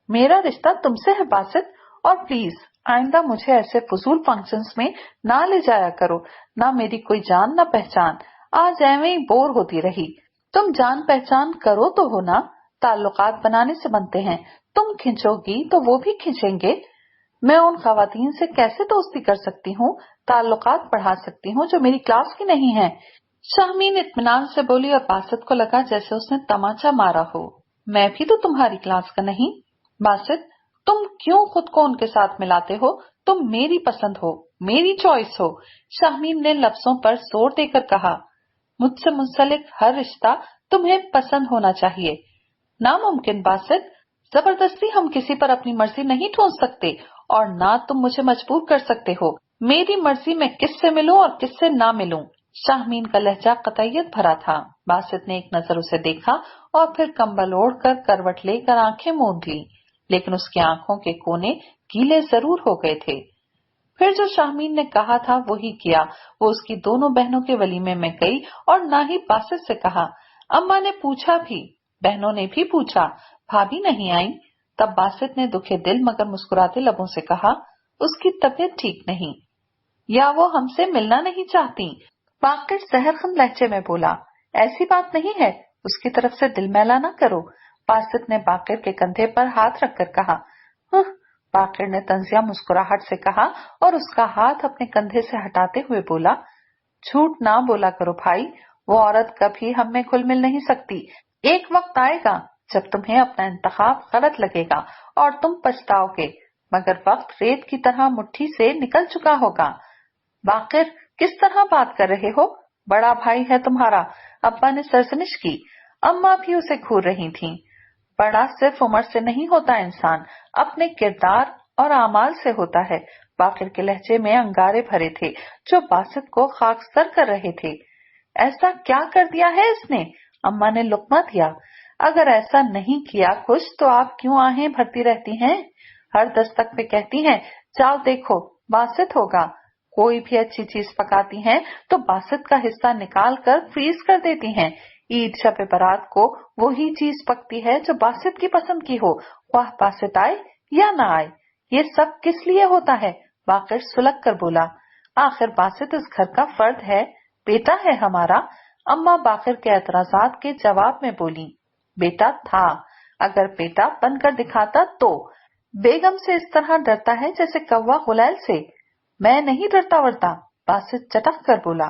मेरा रिश्ता तुमसे है बासित, और प्लीज आइंदा मुझे ऐसे फजूल फंक्शंस में ना ले जाया करो, ना मेरी कोई जान ना पहचान। आज एवं ही बोर होती रही। तुम जान पहचान करो तो हो ना, ताल्लुकात बनाने से बनते हैं, तुम खिंचोगी तो वो भी खिंचेंगे। मैं उन खवातीन से कैसे दोस्ती कर सकती हूँ, ताल्लुकात बढ़ा सकती हूँ जो मेरी क्लास की नहीं है। शाहमीन इत्मीनान से बोली और बासित को लगा जैसे उसने तमाचा मारा हो। मैं भी तो तुम्हारी क्लास का नहीं। बासित तुम क्यों खुद को उनके साथ मिलाते हो? तुम मेरी पसंद हो, मेरी चॉइस हो। शाहमीन ने लफ्जों पर जोर देकर कहा, मुझसे मुंसलिक हर रिश्ता तुम्हें पसंद होना चाहिए। नामुमकिन बासित, जबरदस्ती हम किसी पर अपनी मर्जी नहीं थोप सकते और ना तुम मुझे मजबूर कर सकते हो। मेरी मर्जी मैं किससे मिलूं और किससे ना मिलूं। शाहमीन का लहजा कतईयत भरा था। बासित ने एक नजर उसे देखा और फिर कंबल ओढ़कर करवट लेकर आंखें मूंद ली, लेकिन उसकी आंखों के कोने गीले जरूर हो गए थे। फिर जो शाहमीन ने कहा था वही किया। वो उसकी दोनों बहनों के वलीमे में गई और ना ही बासित से कहा। अम्मा ने पूछा भी, बहनों ने भी पूछा, भाभी नहीं आई? तब बासित ने दुखे दिल मगर मुस्कुराते लबों से कहा, उसकी तबीयत ठीक नहीं, या वो हमसे मिलना नहीं चाहती। बाकिर जहरखन लहजे में बोला, ऐसी बात नहीं है, उसकी तरफ से दिल मैला न करो। बासित ने बाकिर के कंधे पर हाथ रखकर कहा। बाकिर ने तंजिया मुस्कुराहट से कहा और उसका हाथ अपने कंधे से हटाते हुए बोला, झूठ ना बोला करो भाई, वो औरत कभी हम में घुल मिल नहीं सकती। एक वक्त आएगा जब तुम्हें अपना इंतखाब गलत लगेगा और तुम पछताओगे, मगर वक्त रेत की तरह मुट्ठी से निकल चुका होगा। बाकिर, किस तरह बात कर रहे हो? बड़ा भाई है तुम्हारा, अब्बा ने सरजमिश की। अम्मा भी उसे घूर रही थीं। बड़ा सिर्फ उम्र से नहीं होता इंसान, अपने किरदार और आमाल से होता है। बाकिर के लहजे में अंगारे भरे थे जो बासित को खाकसर कर रहे थे। ऐसा क्या कर दिया है इसने? अम्मा ने लुकमा दिया। अगर ऐसा नहीं किया कुछ तो आप क्यों आहें भरती रहती हैं? हर दस्तक पे कहती हैं, जाओ देखो बासित होगा। कोई भी अच्छी चीज पकाती हैं तो बासित का हिस्सा निकाल कर फ्रीज कर देती हैं। ईद शब बारात को वही चीज पकती है जो बासित की पसंद की हो, वाह बासित आए या ना आए। ये सब किस लिए होता है? बाकिर सुलग कर बोला, आखिर बासित इस घर का फर्द है, बेटा है हमारा। अम्मा बाकिर के एतराजात के जवाब में बोली, बेटा था, अगर बेटा बनकर दिखाता तो। बेगम से इस तरह डरता है जैसे कौवा गुलैल से। मैं नहीं डरता वरता, बासित चटक कर बोला।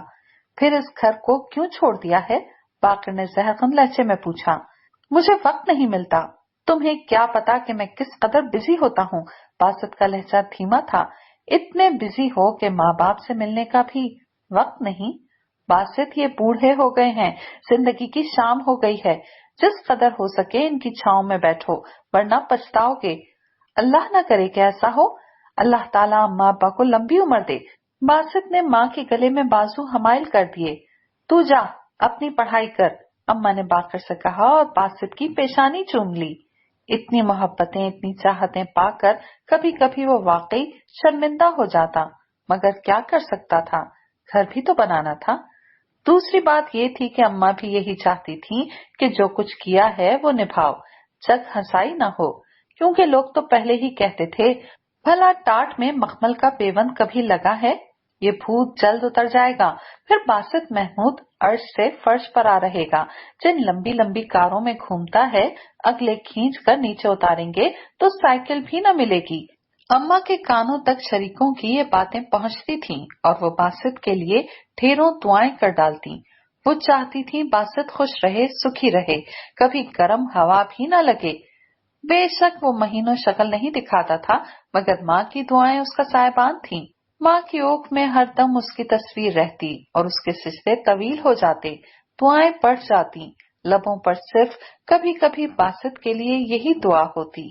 फिर इस घर को क्यों छोड़ दिया है? बाकिर ने जहरखन लहजे में पूछा। मुझे वक्त नहीं मिलता। तुम्हें क्या पता कि मैं किस कदर बिजी होता हूँ। बासित का लहजा धीमा था। इतने बिजी हो कि माँ बाप से मिलने का भी वक्त नहीं। बासित, ये बूढ़े हो गए हैं, जिंदगी की शाम हो गई है। जिस कदर हो सके इनकी छांव में बैठो, वरना पछताओगे। अल्लाह न करे कि ऐसा हो। अल्लाह ताला अम्मा अब्बा को लंबी उम्र दे। बासित ने माँ के गले में बाजू हमाइल कर दिए। तू जा अपनी पढ़ाई कर, अम्मा ने बाकिर से कहा और बासित की पेशानी चूम ली। इतनी मोहब्बतें, इतनी चाहतें पाकर कभी कभी वो वाकई शर्मिंदा हो जाता, मगर क्या कर सकता था, घर भी तो बनाना था। दूसरी बात ये थी कि अम्मा भी यही चाहती थी कि जो कुछ किया है वो निभाओ, जग हंसाई न हो, क्योंकि लोग तो पहले ही कहते थे, भला टाट में मखमल का पेवंद कभी लगा है? ये भूत जल्द उतर जाएगा। फिर बासित महमूद अर्श से फर्श पर आ रहेगा। जिन लंबी लंबी कारों में घूमता है, अगले खींच कर नीचे उतारेंगे तो साइकिल भी न मिलेगी। अम्मा के कानों तक शरीकों की ये बातें पहुंचती थीं और वो बासित के लिए ढेरों दुआएं कर डालती। वो चाहती थी बासित खुश रहे, सुखी रहे, कभी गर्म हवा भी न लगे। बेशक वो महीनों शक्ल नहीं दिखाता था, मगर माँ की दुआएं उसका साहिबान थीं। माँ की ओख में हरदम उसकी तस्वीर रहती और उसके सिजदे तवील हो जाते, दुआएं बढ़ जाती, लबों पर सिर्फ कभी कभी बासित के लिए यही दुआ होती।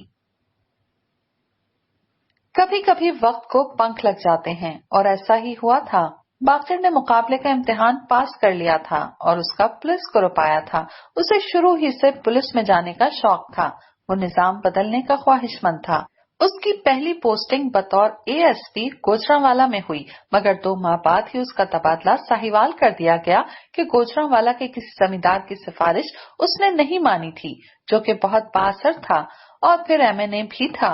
कभी कभी वक्त को पंख लग जाते हैं और ऐसा ही हुआ था। बाकिर ने मुकाबले का इम्तिहान पास कर लिया था और उसका पुलिस को रुपाया था। उसे शुरू ही से पुलिस में जाने का शौक था। वो निजाम बदलने का ख्वाहिशमंद था। उसकी पहली पोस्टिंग बतौर एएसपी गोजरावाला में हुई, मगर 2 माह बाद ही उसका तबादला साहिवाल कर दिया गया कि गोजरावाला के किसी जमींदार की सिफारिश उसने नहीं मानी थी, जो कि बहुत बाअसर था, और फिर एमएनए भी था।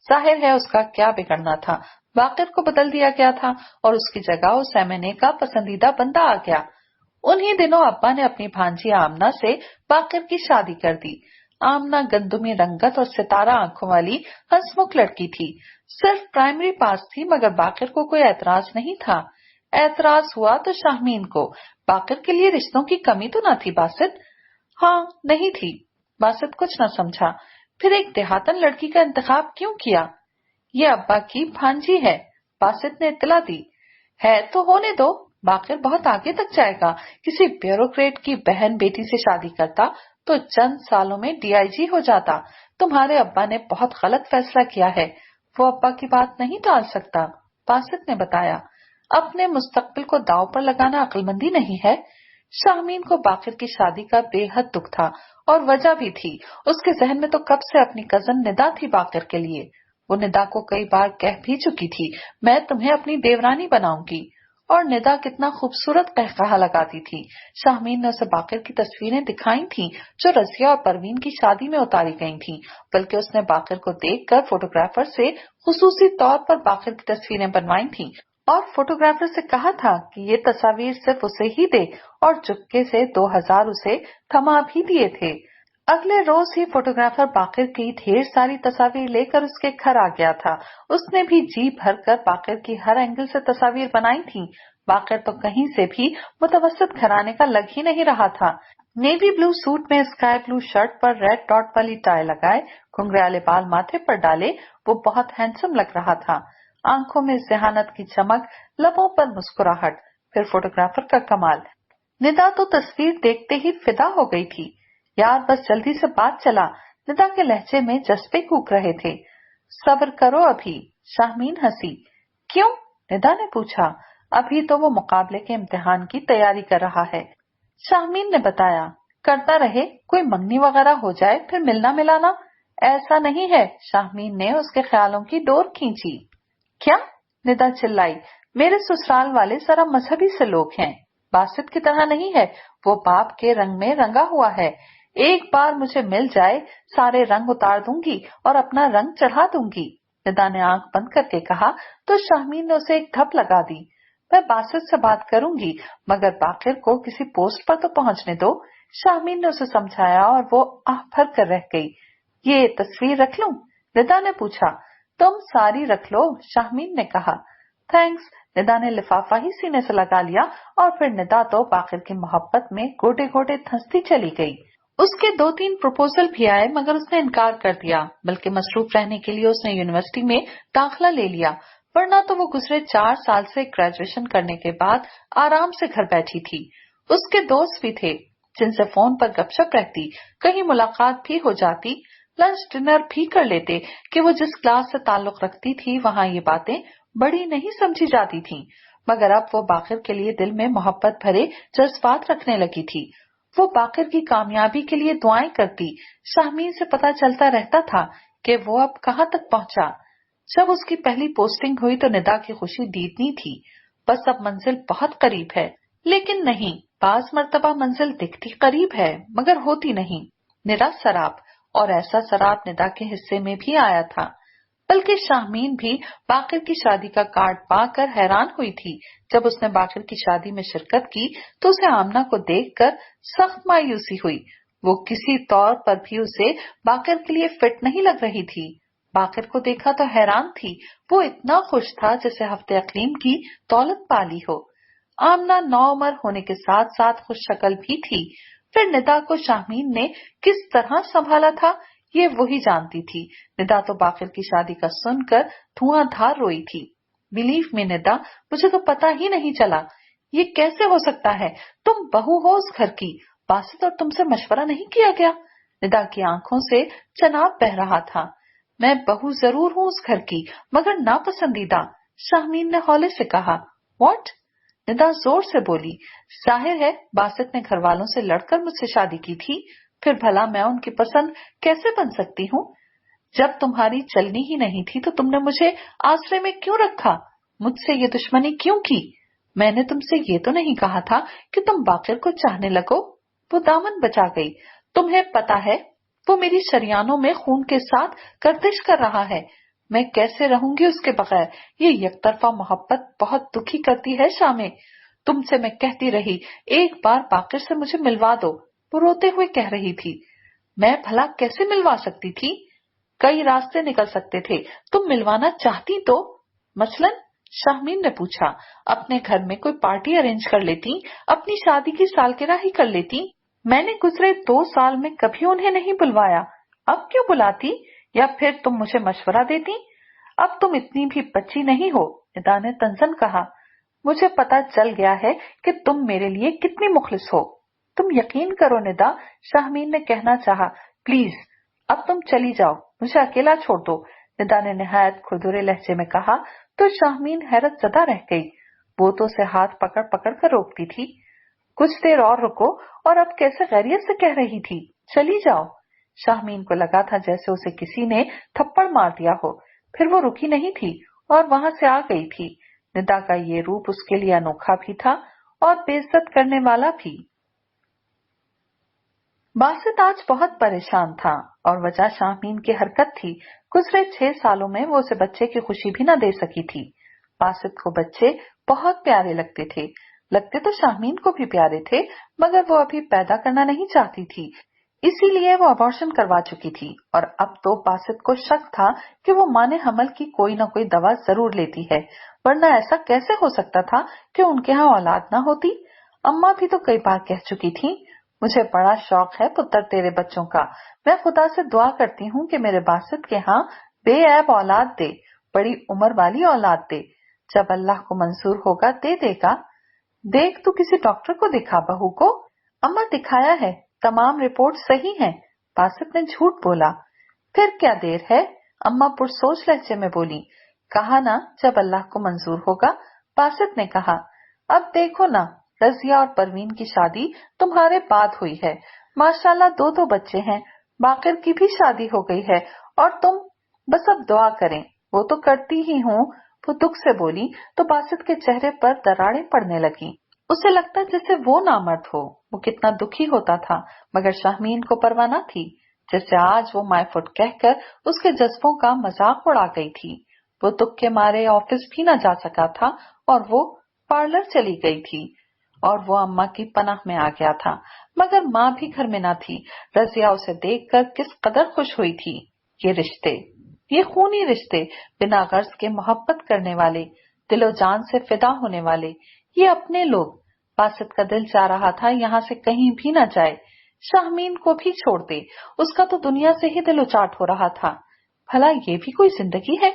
जाहिर है उसका क्या बिगड़ना था। बाकिर को बदल दिया गया था और उसकी जगह उस एमएनए का पसंदीदा बंदा आ गया। उन्हीं दिनों अब्बा ने अपनी भांजी आमना से बाकिर की शादी कर दी। आमना गंदुमी रंगत और सितारा आंखों वाली हंसमुख लड़की थी। सिर्फ प्राइमरी पास थी, मगर बाकिर को कोई एतराज नहीं था। एतराज हुआ तो शाहमीन को। बाकिर के लिए रिश्तों की कमी तो न थी बासित? हाँ, नहीं थी। बासित कुछ न समझा। फिर एक देहातन लड़की का इंतखाब क्यों किया? ये अब्बा की भांजी है, बासित ने इत्तला दी। है तो होने दो, बाकिर बहुत आगे तक जाएगा। किसी ब्यूरोक्रेट की बहन बेटी से शादी करता तो चंद सालों में डीआईजी हो जाता। तुम्हारे अब्बा ने बहुत गलत फैसला किया है। वो अब्बा की बात नहीं टाल सकता, बासित ने बताया। अपने मुस्तकबिल को दांव पर लगाना अक्लमंदी नहीं है। शाहमीन को बाकिर की शादी का बेहद दुख था, और वजह भी थी। उसके जहन में तो कब से अपनी कजन निदा थी बाकिर के लिए। वो निदा को कई बार कह भी चुकी थी, मैं तुम्हें अपनी देवरानी बनाऊंगी। और निदा कितना खूबसूरत कहकहा लगाती थी। शाहमीन ने उसे बाकिर की तस्वीरें दिखाई थी जो रजिया और परवीन की शादी में उतारी गई थी। बल्कि उसने बाकिर को देखकर फोटोग्राफर से खुसूसी तौर पर बाकिर की तस्वीरें बनवाई थी और फोटोग्राफर से कहा था कि ये तस्वीर सिर्फ उसे ही दे, और चुपके से 2000 उसे थमा भी दिए थे। अगले रोज ही फोटोग्राफर बाकिर की ढेर सारी तस्वीर लेकर उसके घर आ गया था। उसने भी जी भरकर बाकिर की हर एंगल से तस्वीर बनाई थी। बाकिर तो कहीं से भी मुतवस्सित घराने का लग ही नहीं रहा था। नेवी ब्लू सूट में स्काई ब्लू शर्ट पर रेड डॉट वाली टाई लगाए, घुंघराले बाल माथे पर डाले, वो बहुत हैंडसम लग रहा था। आंखों में जहानत की चमक, लबों पर मुस्कुराहट, फिर फोटोग्राफर का कमाल। निदा तो तस्वीर देखते ही फिदा हो गई थी। यार बस जल्दी से बात चला, निदा के लहजे में जज्बे कूक रहे थे। सब्र करो अभी, शाहमीन हंसी। क्यों? निदा ने पूछा। अभी तो वो मुकाबले के इम्तिहान की तैयारी कर रहा है, शाहमीन ने बताया। करता रहे, कोई मंगनी वगैरह हो जाए फिर मिलना मिलाना। ऐसा नहीं है, शाहमीन ने उसके ख्यालों की डोर खींची। क्या? निदा चिल्लाई। मेरे ससुराल वाले जरा मजहबी से लोग हैं, बासित की तरह नहीं है। वो बाप के रंग में रंगा हुआ है। एक बार मुझे मिल जाए, सारे रंग उतार दूंगी और अपना रंग चढ़ा दूंगी। निदा ने आंख बंद करके कहा तो शाहमीन ने उसे एक धप लगा दी। मैं बासित से बात करूंगी, मगर बाकिर को किसी पोस्ट पर तो पहुंचने दो, शाहमीन ने उसे समझाया, और वो आह भर कर रह गई। ये तस्वीर रख लूं? निदा ने पूछा। तुम सारी रख लो, शाहमीन ने कहा। थैंक्स, निदा ने लिफाफा ही सीने से लगा लिया, और फिर निदा तो बाकिर की मोहब्बत में गोटे गोटे धंसती चली गई। उसके 2-3 प्रपोजल भी आए, मगर उसने इनकार कर दिया। बल्कि मसरूफ रहने के लिए उसने यूनिवर्सिटी में दाखिला ले लिया, वरना तो वो गुजरे 4 साल से ग्रेजुएशन करने के बाद आराम से घर बैठी थी। उसके दोस्त भी थे जिनसे फोन पर गपशप रहती, कहीं मुलाकात भी हो जाती, लंच डिनर भी कर लेते कि वो जिस क्लास से ताल्लुक रखती थी वहां ये बातें बड़ी नहीं समझी जाती थीं। मगर अब वो बाकिर के लिए दिल में मोहब्बत भरे जज्बात रखने लगी थी। वो बाकिर की कामयाबी के लिए दुआएं करती। शाहमीन से पता चलता रहता था कि वो अब कहाँ तक पहुंचा। जब उसकी पहली पोस्टिंग हुई तो निदा की खुशी दीदनी थी। बस अब मंजिल बहुत करीब है। लेकिन नहीं, बाज मर्तबा मंजिल दिखती करीब है मगर होती नहीं। निरा सराब, और ऐसा सराब निदा के हिस्से में भी आया था। बल्कि शाहमीन भी बाकिर की शादी का कार्ड पाकर हैरान हुई थी। जब उसने बाकिर की शादी में शिरकत की तो उसे आमना को देखकर सख्त मायूसी हुई। वो किसी तौर पर भी उसे बाकिर के लिए फिट नहीं लग रही थी। बाकिर को देखा तो हैरान थी। वो इतना खुश था जैसे हफ्ते अकलीम की दौलत पाली हो। आमना नौउम्र होने के साथ साथ खुश शक्ल भी थी। फिर निदा को शाहमीन ने किस तरह संभाला था ये वही जानती थी। निदा तो बाकिर की शादी का सुनकर धुआंधार रोई थी। बिलीव मी निदा, मुझे तो पता ही नहीं चला। ये कैसे हो सकता है? तुम बहू हो उस घर की, बासित और तुमसे मशवरा नहीं किया गया? निदा की आंखों से चनाब बह रहा था। मैं बहू जरूर हूँ उस घर की, मगर नापसंदीदा, शाहमीन ने हौले से कहा। व्हाट? निदा जोर से बोली। जाहिर है बासित ने घर वालों से लड़कर मुझसे शादी की थी, फिर भला मैं उनकी पसंद कैसे बन सकती हूँ? जब तुम्हारी चलनी ही नहीं थी तो तुमने मुझे आश्रय में क्यों रखा? मुझसे ये दुश्मनी क्यों की? मैंने तुमसे ये तो नहीं कहा था कि तुम बाकिर को चाहने लगो। वो दामन बचा गई। तुम्हें पता है वो मेरी शरियानों में खून के साथ गर्दिश कर रहा है। मैं कैसे रहूंगी उसके बगैर? ये एकतरफा मोहब्बत बहुत दुखी करती है शामे। तुमसे मैं कहती रही, एक बार बाकिर से मुझे मिलवा दो। वो रोते हुए कह रही थी। मैं भला कैसे मिलवा सकती थी? कई रास्ते निकल सकते थे, तुम मिलवाना चाहती तो। मसलन? शाहमीन ने पूछा। अपने घर में कोई पार्टी अरेंज कर लेती, अपनी शादी की सालगिरह ही कर लेती। मैंने गुजरे 2 साल में कभी उन्हें नहीं बुलवाया। अब क्यों बुलाती, या फिर तुम मुझे मशवरा देती? अब तुम इतनी भी बच्ची नहीं हो, निदा ने तंजन कहा। मुझे पता चल गया है कि तुम मेरे लिए कितनी मुखलिस हो। तुम यकीन करो निदा, शाहमीन ने कहना चाहा। प्लीज अब तुम चली जाओ, मुझे अकेला छोड़ दो, निदा ने निहायत खुरदुरे लहजे में कहा। तो शाहमीन हैरत ज़दा रह गई। वो तो उसे हाथ पकड़ पकड़ कर रोकती थी। कुछ देर और रुको, और अब कैसे गैरियत से कह रही थी चली जाओ। शाहमीन को लगा था जैसे उसे किसी ने थप्पड़ मार दिया हो। फिर वो रुकी नहीं थी और वहां से आ गई थी। निदा का ये रूप उसके लिए अनोखा भी था और बेइज्जत करने वाला भी। बासित आज बहुत परेशान था और वजह शाहमीन की हरकत थी। गुजरे 6 सालों में वो उसे बच्चे की खुशी भी न दे सकी थी। बासित को बच्चे बहुत प्यारे लगते तो शाहमीन को भी प्यारे थे, मगर वो अभी पैदा करना नहीं चाहती थी, इसीलिए वो अबॉर्शन करवा चुकी थी। और अब तो बासित को शक था कि वो माने हमल की कोई न कोई दवा जरूर लेती है, वरना ऐसा कैसे हो सकता था कि उनके यहाँ औलाद न होती। अम्मा भी तो कई बार कह चुकी थी, मुझे बड़ा शौक है पुत्र तेरे बच्चों का। मैं खुदा से दुआ करती हूँ कि मेरे बासित के यहाँ बेऐब औलाद दे, बड़ी उम्र वाली औलाद दे। जब अल्लाह को मंजूर होगा दे देगा। देख तू किसी डॉक्टर को दिखा बहू को। अम्मा दिखाया है, तमाम रिपोर्ट सही हैं। बासित ने झूठ बोला। फिर क्या देर है, अम्मा पुरसोच लहजे में बोली। कहा ना जब अल्लाह को मंजूर होगा, बासित ने कहा। अब देखो ना, रजिया और परवीन की शादी तुम्हारे बाद हुई है। माशाल्लाह 2 बच्चे हैं। बाकिर की भी शादी हो गई है और तुम बस अब दुआ करें। वो तो करती ही हूँ, वो दुख से बोली तो बासित के चेहरे पर दरारें पड़ने लगी। उसे लगता जैसे वो नामर्द हो। वो कितना दुखी होता था, मगर शाहमीन को परवाह न थी। जैसे आज वो माय फुट कहकर उसके जज्बों का मजाक उड़ा गई थी। वो दुख के मारे ऑफिस भी न जा सका था और वो पार्लर चली गई थी और वो अम्मा की पनाह में आ गया था, मगर माँ भी घर में न थी। रजिया उसे देखकर किस कदर खुश हुई थी। ये खूनी रिश्ते, बिना गर्ज के मोहब्बत करने वाले, दिलो जान से फिदा होने वाले, ये अपने लोग। बासित का दिल चाह रहा था यहाँ से कहीं भी न जाए, शाहमीन को भी छोड़ दे। उसका तो दुनिया से ही दिल उचाट हो रहा था। भला ये भी कोई जिंदगी है?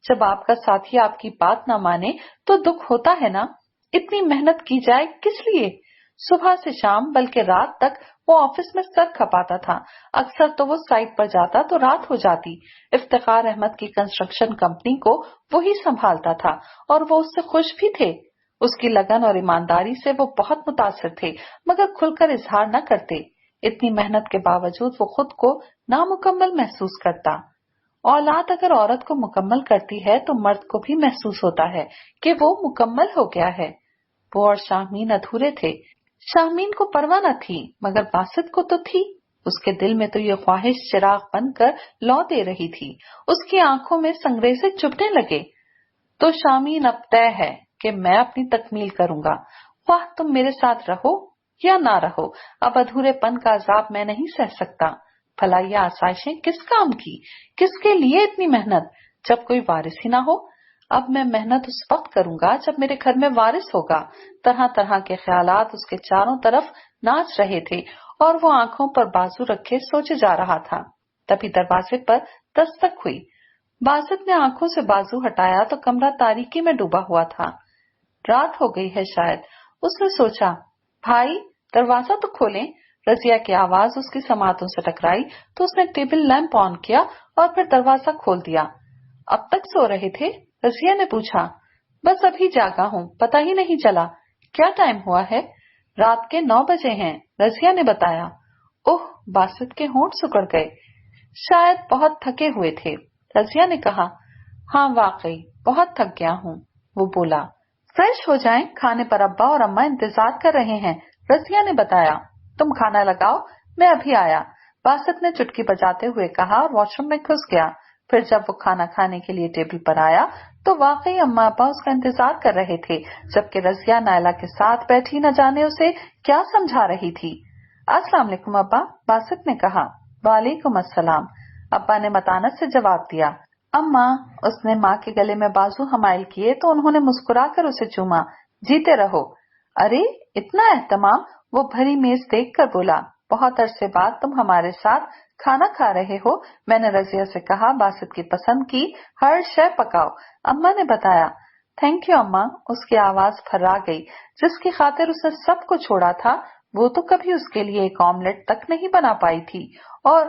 जब आपका साथी आपकी बात न माने तो दुख होता है ना। इतनी मेहनत की जाए किस लिए? सुबह से शाम बल्कि रात तक वो ऑफिस में सर खपाता था। अक्सर तो वो साइट पर जाता तो रात हो जाती। इफ्तिखार अहमद की कंस्ट्रक्शन कंपनी को वही संभालता था और वो उससे खुश भी थे। उसकी लगन और ईमानदारी से वो बहुत मुतासिर थे, मगर खुलकर इजहार न करते। इतनी मेहनत के बावजूद वो खुद को नामुकम्मल महसूस करता। औलाद अगर औरत को मुकम्मल करती है तो मर्द को भी महसूस होता है कि वो मुकम्मल हो गया है। वो और शाहमीन अधूरे थे। शाहमीन को परवाह न थी, मगर बासित को तो थी। उसके दिल में तो ये ख्वाहिश चिराग बनकर लौ दे रही थी। उसकी आंखों में संगरेजे चुभने लगे। तो शामीन अब तय है कि मैं अपनी तकमील करूंगा, ख्वाह तुम मेरे साथ रहो या ना रहो। अब अधूरेपन का अजाब मैं नहीं सह सकता। भला ये आसाइशें किस काम की, किसके लिए इतनी मेहनत, जब कोई वारिस ही ना हो। अब मैं मेहनत उस वक्त करूंगा जब मेरे घर में वारिस होगा। तरह तरह के ख्यालात उसके चारों तरफ नाच रहे थे और वो आंखों पर बाजू रखे सोचे जा रहा था। तभी दरवाजे पर दस्तक हुई। बासित ने आंखों से बाजू हटाया तो कमरा तारीकी में डूबा हुआ था। रात हो गई है शायद, उसने सोचा। भाई दरवाजा तो खोलें। रजिया की आवाज उसकी समातों से टकराई तो उसने टेबल लैंप ऑन किया और फिर दरवाजा खोल दिया। अब तक सो रहे थे? रजिया ने पूछा। बस अभी जागा हूँ, पता ही नहीं चला। क्या टाइम हुआ है? रात के 9 बजे हैं, रजिया ने बताया। ओह, बासित के होंठ सिकुड़ गए। शायद बहुत थके हुए थे, रजिया ने कहा। हाँ वाकई बहुत थक गया हूँ, वो बोला। फ्रेश हो जाएं, खाने पर अब्बा और अम्मा इंतजार कर रहे हैं, रजिया ने बताया। तुम खाना लगाओ, मैं अभी आया, बासित ने चुटकी बजाते हुए कहा और वॉशरूम में घुस गया। फिर जब वो खाना खाने के लिए टेबल पर आया तो वाकई अम्मा अब्बा उसका इंतजार कर रहे थे, जबकि रजिया नायला के साथ बैठी न जाने उसे क्या समझा रही थी। अस्सलाम वालेकुम अब्बा, बासित ने कहा। वालेकुम अस्सलाम, अब्बा ने मतानत से जवाब दिया। अम्मा, उसने माँ के गले में बाजू हमाइल किए तो उन्होंने मुस्कुराकर उसे चूमा। जीते रहो। अरे इतना एहतमाम, वो भरी मेज देख कर बोला। बहुत अरसे बाद तुम हमारे साथ खाना खा रहे हो? मैंने रजिया से कहा। बासित की पसंद की हर शय पकाओ। अम्मा ने बताया। थैंक यू अम्मा। उसकी आवाज फर्रा गई। जिसकी खातिर उसने सब कुछ छोड़ा था वो तो कभी उसके लिए एक ऑमलेट तक नहीं बना पाई थी। और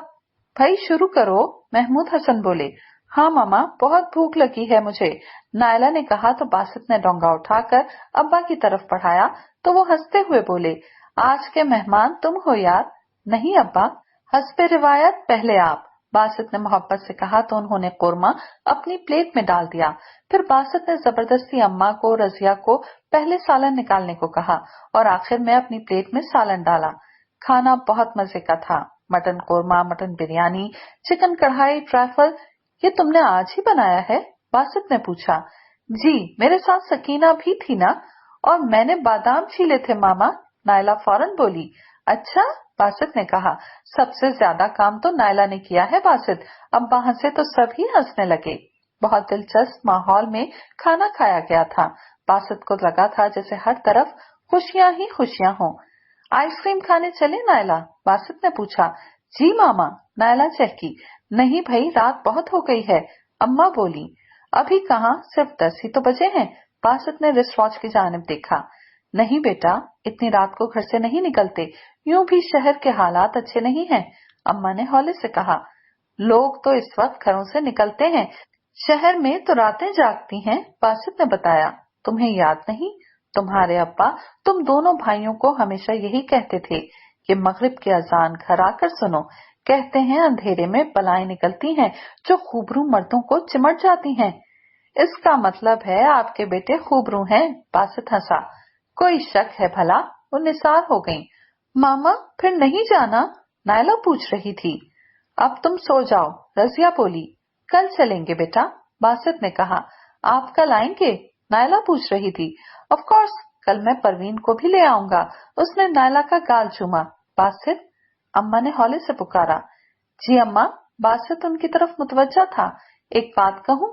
भाई शुरू करो, महमूद हसन बोले। हाँ मामा, बहुत भूख लगी है मुझे, नायला ने कहा तो बासित ने डोंगा उठाकर अब्बा की तरफ बढ़ाया तो वो हंसते हुए बोले, आज के मेहमान तुम हो यार। नहीं अब्बा, हस्बे रिवायत पहले आप, बासित ने मोहब्बत से कहा तो उन्होंने कोरमा अपनी प्लेट में डाल दिया। फिर बासित ने जबरदस्ती अम्मा को, रजिया को पहले सालन निकालने को कहा और आखिर में अपनी प्लेट में सालन डाला। खाना बहुत मजे का था। Mutton korma, mutton biryani, chicken कढ़ाई, ट्रैफल, ये तुमने आज ही बनाया है? बासित ने पूछा। जी, मेरे साथ सकीना भी थी ना, और मैंने बादाम छीले थे मामा, नायला फौरन बोली। अच्छा, बासित ने कहा। सबसे ज्यादा काम तो नायला ने किया है बासित। अब्बा हंसे तो सभी हंसने लगे। बहुत दिलचस्प माहौल में खाना खाया गया था। बासित को लगा था जैसे हर तरफ खुशियां ही खुशियां हों। आइसक्रीम खाने चले नायला? बासित ने पूछा। जी मामा, नायला चहकी। नहीं भाई, रात बहुत हो गई है, अम्मा बोली। अभी कहाँ, सिर्फ 10 ही तो बजे हैं। बासित ने रिस्ट वॉच की जानिब देखा। नहीं बेटा, इतनी रात को घर से नहीं निकलते, यूं भी शहर के हालात अच्छे नहीं हैं, अम्मा ने हौले से कहा। लोग तो इस वक्त घरों से निकलते हैं, शहर में तो रातें जागती हैं, बासित ने बताया। तुम्हें याद नहीं, तुम्हारे अब्बा तुम दोनों भाइयों को हमेशा यही कहते थे कि मगरिब की अजान घर आकर सुनो। कहते हैं अंधेरे में बलाएं निकलती हैं जो खूबरू मर्दों को चिमट जाती हैं। इसका मतलब है आपके बेटे खूबरू हैं, बासित हंसा। कोई शक है भला? वो निसार हो गईं। मामा फिर नहीं जाना? नायला पूछ रही थी। अब तुम सो जाओ, रजिया बोली। कल चलेंगे बेटा, बासित ने कहा। आप कल आएंगे? नायला पूछ रही थी। ऑफ कोर्स, कल मैं परवीन को भी ले आऊंगा, उसने नायला का गाल चूमा। बासित, अम्मा ने हौले से पुकारा। जी अम्मा, बासित उनकी तरफ मुतवज्जा था। एक बात कहूं?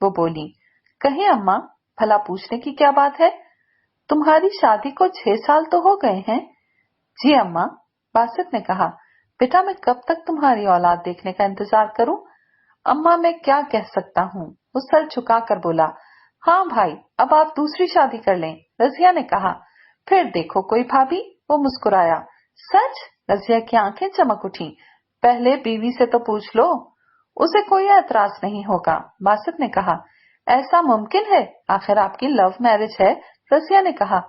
वो बोली। कहे अम्मा, भला पूछने की क्या बात है? तुम्हारी शादी को 6 साल तो हो गए हैं। जी अम्मा, बासित ने कहा। बेटा मैं कब तक तुम्हारी औलाद देखने का इंतजार करूं? अम्मा मैं क्या कह सकता हूँ, वो सर झुकाकर बोला। हाँ भाई, अब आप दूसरी शादी कर लें, रजिया ने कहा। फिर देखो कोई भाभी, वो मुस्कुराया। सच? रजिया की आंखें चमक उठी। पहले बीवी से तो पूछ लो, उसे कोई एतराज नहीं होगा, बासित ने कहा। ऐसा मुमकिन है? आखिर आपकी लव मैरिज है, रजिया ने कहा।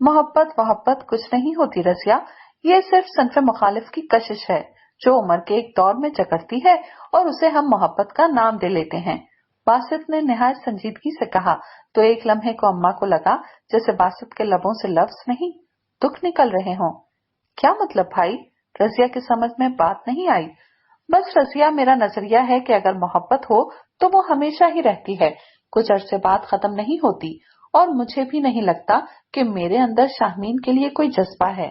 मोहब्बत कुछ नहीं होती रजिया, ये सिर्फ सन्फ मुखालिफ की कशिश है जो उम्र के एक दौर में जकड़ती है और उसे हम मोहब्बत का नाम दे लेते हैं, बासित ने निहायत संजीदगी से कहा। तो एक लम्हे को अम्मा को लगा जैसे बासित के लबों से लफ्ज नहीं, दुख निकल रहे हों। क्या मतलब भाई? रजिया की समझ में बात नहीं आई। बस रजिया, मेरा नजरिया है कि अगर मोहब्बत हो तो वो हमेशा ही रहती है, कुछ अरसे बाद खत्म नहीं होती, और मुझे भी नहीं लगता कि मेरे अंदर शाहमीन के लिए कोई जज्बा है।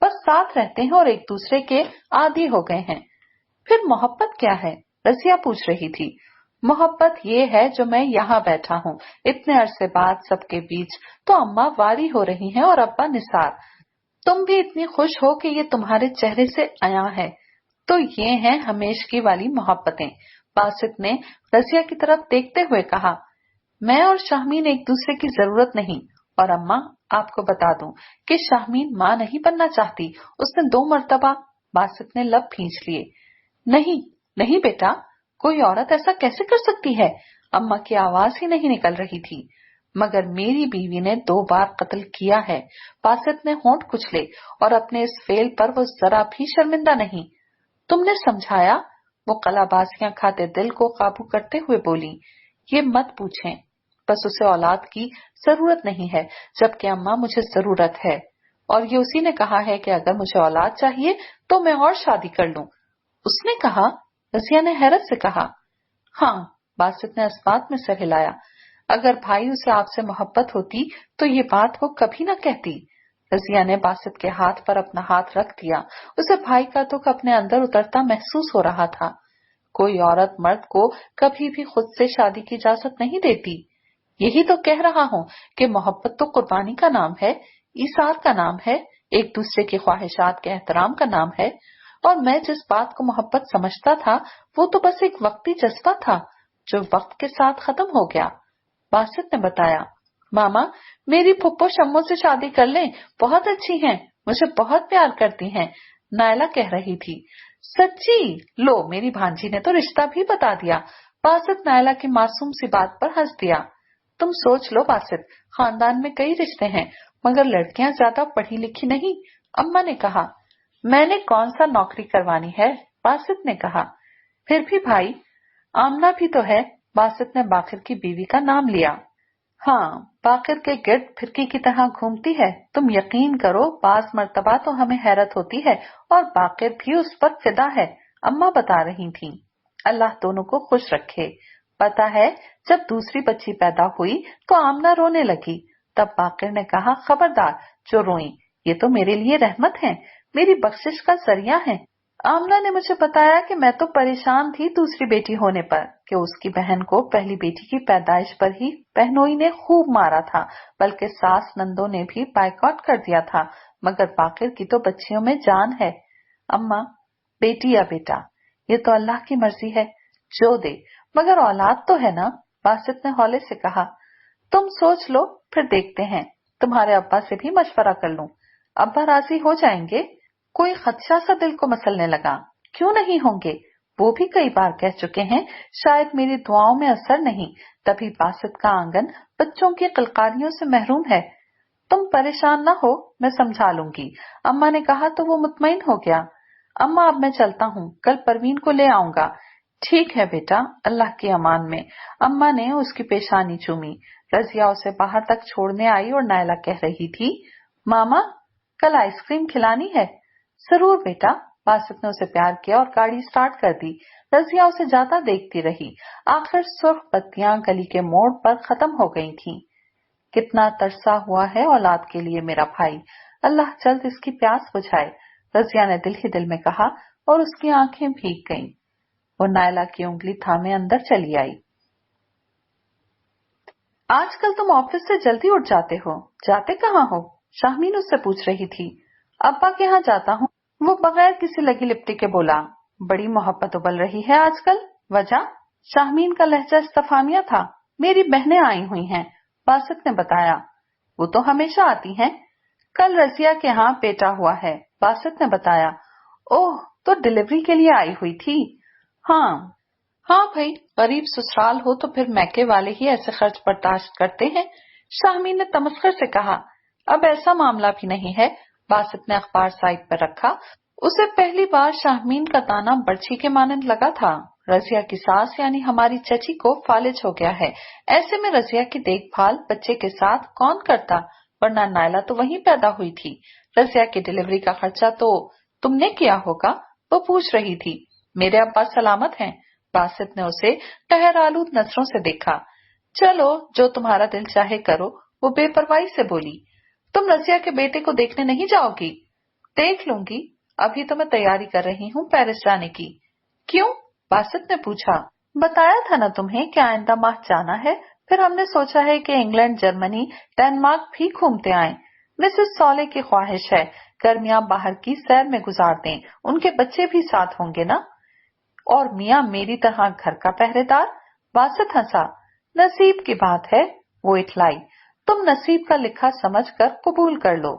बस साथ रहते हैं और एक दूसरे के आदी हो गए हैं। फिर मोहब्बत क्या है? रजिया पूछ रही थी। मोहब्बत ये है जो मैं यहाँ बैठा हूँ इतने अरसे बाद सबके बीच, तो अम्मा वारी हो रही हैं और अब्बा निसार। तुम भी इतनी खुश हो कि ये तुम्हारे चेहरे से आया है। तो ये हैं हमेशगी वाली मोहब्बतें, बासित ने रजिया की तरफ देखते हुए कहा। मैं और शाहमीन एक दूसरे की जरूरत नहीं, और अम्मा आपको बता दूं कि शाहमीन माँ नहीं बनना चाहती, उसने 2 मर्तबा, बासित ने लब खींच लिए। नहीं नहीं बेटा, कोई औरत ऐसा कैसे कर सकती है? अम्मा की आवाज ही नहीं निकल रही थी। मगर मेरी बीवी ने 2 बार कत्ल किया है, बासित ने होंठ कुचले, और अपने इस फेल पर वो जरा भी शर्मिंदा नहीं। तुमने समझाया? वो कलाबाजियां खाते दिल को काबू करते हुए बोली। ये मत पूछें, बस उसे औलाद की जरूरत नहीं है, जबकि अम्मा मुझे जरूरत है, और ये उसी ने कहा है कि अगर मुझे औलाद चाहिए तो मैं और शादी कर लूं। उसने कहा? रजिया ने हैरत से कहा। हाँ, बासित ने इस्बात में सर हिलाया। अगर भाई उसे आपसे मोहब्बत होती तो ये बात वो कभी न कहती। रजिया ने बासित के हाथ पर अपना हाथ रख दिया। उसे भाई का दुख अपने अंदर उतरता महसूस हो रहा था। कोई औरत मर्द को कभी भी खुद से शादी की इजाजत नहीं देती। यही तो कह रहा हूँ कि मोहब्बत तो कुर्बानी का नाम है, ईसार का नाम है, एक दूसरे की ख्वाहिशात के एहतराम का नाम है। और मैं जिस बात को मोहब्बत समझता था वो तो बस एक वक्ती जज्बा था जो वक्त के साथ खत्म हो गया। बासित ने बताया, मामा मेरी फुप्पो शम्मो से शादी कर लें, बहुत अच्छी हैं, मुझे बहुत प्यार करती हैं, नायला कह रही थी। सच्ची? लो मेरी भांजी ने तो रिश्ता भी बता दिया। बासित नायला की मासूम सी बात पर हंस दिया। तुम सोच लो बासित, खानदान में कई रिश्ते हैं मगर लड़कियां ज्यादा पढ़ी लिखी नहीं, अम्मा ने कहा। मैंने कौन सा नौकरी करवानी है, बासित ने कहा। फिर भी भाई, आमना भी तो है, बासित ने बाकिर की बीवी का नाम लिया। हाँ, बाकिर के गिर्द फिरकी की तरह घूमती है, तुम यकीन करो बाज मर्तबा तो हमें हैरत होती है और बाकिर भी उस पर फिदा है, अम्मा बता रही थीं। अल्लाह दोनों को खुश रखे। पता है जब दूसरी बच्ची पैदा हुई तो आमना रोने लगी, तब बाकिर ने कहा, खबरदार जो रोई, ये तो मेरे लिए रहमत है, मेरी बख्शिश का जरिया है। आमना ने मुझे बताया कि मैं तो परेशान थी दूसरी बेटी होने पर कि उसकी बहन को पहली बेटी की पैदाइश पर ही बहनोई ने खूब मारा था, बल्कि सास नंदों ने भी बाइकआउट कर दिया था, मगर बाकिर की तो बच्चियों में जान है। अम्मा, बेटी या बेटा ये तो अल्लाह की मर्जी है, जो दे, मगर औलाद तो है ना, बासित ने हौले से कहा। तुम सोच लो फिर देखते हैं, तुम्हारे अब्बा से भी मशवरा कर लूं, अब्बा राजी हो जाएंगे। कोई खदशा सा दिल को मसलने लगा। क्यों नहीं होंगे, वो भी कई बार कह चुके हैं, शायद मेरी दुआओं में असर नहीं, तभी बासित का आंगन बच्चों की किलकारियों से महरूम है। तुम परेशान न हो, मैं समझा लूंगी, अम्मा ने कहा तो वो मुतमईन हो गया। अम्मा अब मैं चलता हूँ, कल परवीन को ले आऊंगा। ठीक है बेटा, अल्लाह की अमान में। अम्मा ने उसकी पेशानी चूमी। रजिया उसे बाहर तक छोड़ने आई और नायला कह रही थी, मामा कल आइसक्रीम खिलानी है। जरूर बेटा, बासित ने उसे प्यार किया और गाड़ी स्टार्ट कर दी। रजिया उसे जाता देखती रही। आखिर सुर्ख बत्तियां गली के मोड़ पर खत्म हो गई थीं। कितना तरसा हुआ है औलाद के लिए मेरा भाई, अल्लाह जल्द इसकी प्यास बुझाए, रजिया ने दिल ही दिल में कहा और उसकी आंखें भीग गईं। वो नायला की उंगली थामे अंदर चली आई। आजकल तुम ऑफिस से जल्दी उठ जाते हो, जाते कहाँ हो? शाहमीन उससे पूछ रही थी। अब्बा के यहाँ जाता हूँ, वो बगैर किसी लगी लिपटी के बोला। बड़ी मोहब्बत उबल रही है आजकल, वजह? शाहमीन का लहजा इस्तफामिया था। मेरी बहनें आई हुई हैं, बासित ने बताया। वो तो हमेशा आती हैं। कल रजिया के यहाँ पेटा हुआ है, बासित ने बताया। ओह, तो डिलीवरी के लिए आई हुई थी। हाँ हाँ भाई, गरीब ससुराल हो तो फिर मैके वाले ही ऐसे खर्च बर्दाश्त करते हैं, शाहमीन ने तमस्खुर से कहा। अब ऐसा मामला भी नहीं है, बासित ने अखबार साइड पर रखा। उसे पहली बार शाहमीन का ताना बर्छी के मानंद लगा था। रजिया की सास यानी हमारी चची को फालिज हो गया है, ऐसे में रजिया की देखभाल बच्चे के साथ कौन करता, वरना नायला तो वहीं पैदा हुई थी। रजिया की डिलीवरी का खर्चा तो तुमने किया होगा, वो पूछ रही थी। मेरे अब्बा सलामत हैं, बासित ने उसे कहर आलूद नजरों से देखा। चलो जो तुम्हारा दिल चाहे करो, वो बेपरवाही से बोली। तुम रजिया के बेटे को देखने नहीं जाओगी? देख लूंगी, अभी तो मैं तैयारी कर रही हूँ पेरिस जाने की। क्यों? बासित ने पूछा। बताया था ना तुम्हें कि आइंदा माह जाना है, फिर हमने सोचा है कि इंग्लैंड, जर्मनी, डेनमार्क भी घूमते आएं। मिसेस सॉले की ख्वाहिश है गर्मियां बाहर की सैर में गुजार दें, उनके बच्चे भी साथ होंगे ना। और मियाँ मेरी तरह घर का पहरेदार, बासित हंसा। नसीब की बात है, वो इठलाई। तुम नसीब का लिखा समझकर कबूल कर लो।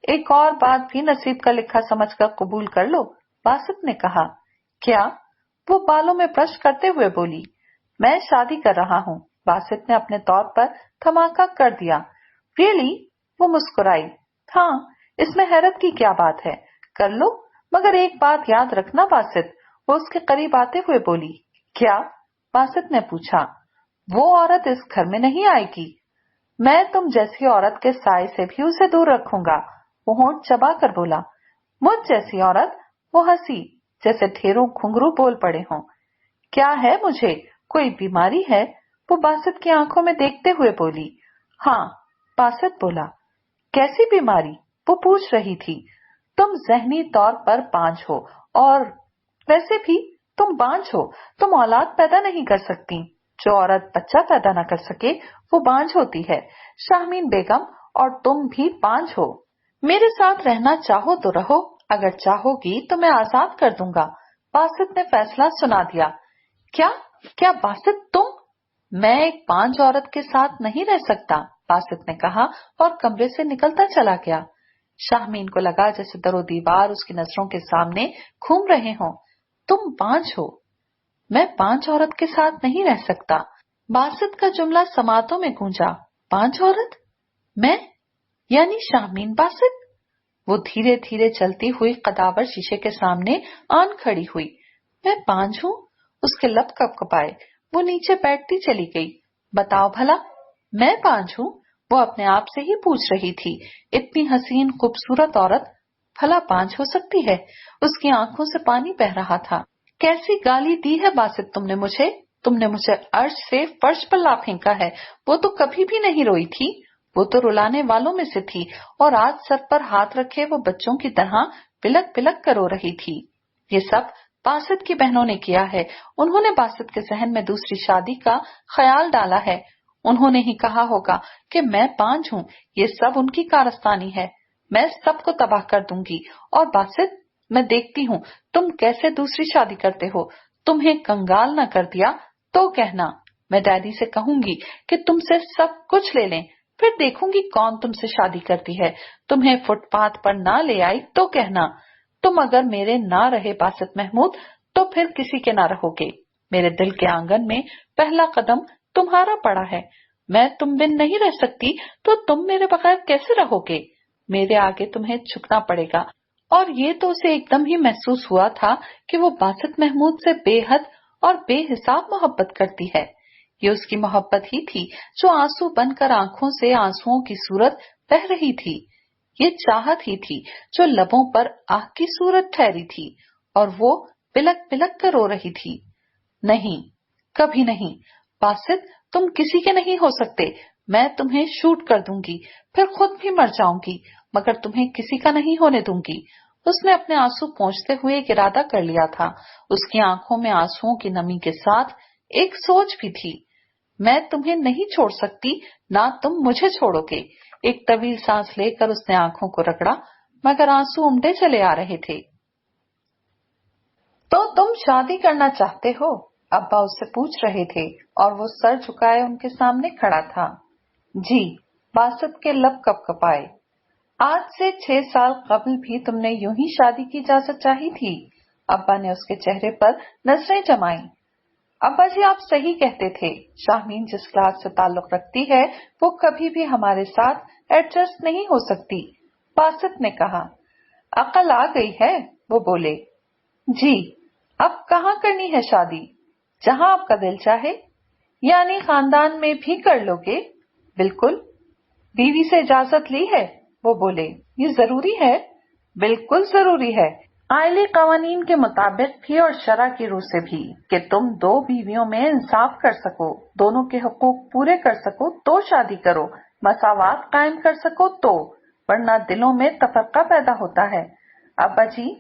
एक और बात भी नसीब का लिखा समझकर कबूल कर लो, बासित ने कहा। क्या? वो बालों में ब्रश करते हुए बोली। मैं शादी कर रहा हूँ, बासित ने अपने तौर पर धमाका कर दिया। रियली? वो मुस्कुराई। हाँ, इसमें हैरत की क्या बात है, कर लो, मगर एक बात याद रखना बासित, वो उसके करीब आते हुए बोली। क्या? बासित ने पूछा। वो औरत इस घर में नहीं आएगी। मैं तुम जैसी औरत के साए से भी उसे दूर रखूंगा, वो होंठ चबा कर बोला। मुझ जैसी औरत? वो हंसी, जैसे ढेरों घुंघरू बोल पड़े हों। क्या है मुझे, कोई बीमारी है? वो बासित की आंखों में देखते हुए बोली। हाँ, बासित बोला। कैसी बीमारी? वो पूछ रही थी। तुम जहनी तौर पर बांझ हो, और वैसे भी तुम बांझ हो, तुम औलाद पैदा नहीं कर सकती। जो औरत बच्चा पैदा न कर सके वो बांझ होती है। शाहमीन बेगम, और तुम भी बांझ हो। मेरे साथ रहना चाहो तो रहो, अगर चाहोगी तो मैं आजाद कर दूंगा। बासित ने फैसला सुना दिया। क्या क्या बासित तुम? मैं एक बांझ औरत के साथ नहीं रह सकता, बासित ने कहा और कमरे से निकलता चला गया। शाहमीन को लगा जैसे दरो दीवार उसकी नजरों के सामने घूम रहे हों। तुम बांझ हो? मैं बांझ औरत के साथ नहीं रह सकता। बासित का जुमला समातों में गूंजा। बांझ औरत? मैं? यानी शाहमीन बासित? वो धीरे धीरे चलती हुई कदावर शीशे के सामने आन खड़ी हुई। मैं बांझ हूँ? उसके लब कपकपाए। वो नीचे बैठती चली गई। बताओ भला, मैं बांझ हूँ? वो अपने आप से ही पूछ रही थी। इतनी हसीन खूबसूरत औरत भला बांझ हो सकती है? उसकी आंखों से पानी बह रहा था। कैसी गाली दी है बासित तुमने मुझे? तुमने मुझे अर्श से फर्श पर ला फेंका है। वो तो कभी भी नहीं रोई थी। वो तो रुलाने वालों में से थी और आज सर पर हाथ रखे वो बच्चों की तरह बिलक बिलक कर रो रही थी। ये सब बासित की बहनों ने किया है। उन्होंने बासित के जहन में दूसरी शादी का ख्याल डाला है। उन्होंने ही कहा होगा कि मैं बांझ हूँ। ये सब उनकी कारस्तानी है। मैं सबको तबाह कर दूंगी। और बासित, मैं देखती हूँ तुम कैसे दूसरी शादी करते हो। तुम्हें कंगाल न कर दिया तो कहना। मैं डैडी से कहूंगी कि तुमसे सब कुछ ले लें। फिर देखूंगी कौन तुमसे शादी करती है। तुम्हें फुटपाथ पर ना ले आई तो कहना। तुम अगर मेरे ना रहे बासित महमूद तो फिर किसी के ना रहोगे। मेरे दिल के आंगन में पहला कदम तुम्हारा पड़ा है। मैं तुम बिन नहीं रह सकती तो तुम मेरे बगैर कैसे रहोगे? मेरे आगे तुम्हें झुकना पड़ेगा। और ये तो उसे एकदम ही महसूस हुआ था कि वो बासित महमूद से बेहद और बेहिसाब मोहब्बत करती है। ये उसकी मोहब्बत ही थी जो आंसू बनकर आंखों से आंसुओं की सूरत बह रही थी। ये चाहत ही थी जो लबों पर आह की सूरत ठहरी थी और वो बिलक बिलक कर रो रही थी। नहीं, कभी नहीं बासित, तुम किसी के नहीं हो सकते। मैं तुम्हें शूट कर दूंगी, फिर खुद भी मर जाऊंगी, मगर तुम्हें किसी का नहीं होने दूंगी। उसने अपने आंसू पोंछते हुए एक इरादा कर लिया था। उसकी आंखों में आंसुओं की नमी के साथ एक सोच भी थी। मैं तुम्हें नहीं छोड़ सकती, ना तुम मुझे छोड़ोगे। एक तवील सांस लेकर उसने आंखों को रगड़ा, मगर आंसू उमड़े चले आ रहे थे। तो तुम शादी करना चाहते हो? अब्बा उससे पूछ रहे थे और वो सर झुकाए उनके सामने खड़ा था। जी, बासित के लब कपकपाए। आज से 6 साल कबल भी तुमने यूं ही शादी की इजाजत चाही थी। अब्बा ने उसके चेहरे पर नजरें जमाई। अब्बा जी, आप सही कहते थे। शाहमीन जिस क्लास से ताल्लुक रखती है वो कभी भी हमारे साथ एडजस्ट नहीं हो सकती, बासित ने कहा। अकल आ गई है, वो बोले। जी, अब कहाँ करनी है शादी? जहाँ आपका दिल चाहे। यानी खानदान में भी कर लोगे? बिल्कुल। बीवी से इजाजत ली है? वो बोले। ये जरूरी है? बिल्कुल जरूरी है। आइली कवानीन के मुताबिक भी और शरा की रूह से भी, कि तुम दो बीवियों में इंसाफ कर सको, दोनों के हकूक पूरे कर सको तो शादी करो, मसावात कायम कर सको तो, वरना दिलों में तफरका पैदा होता है। अब्बा जी,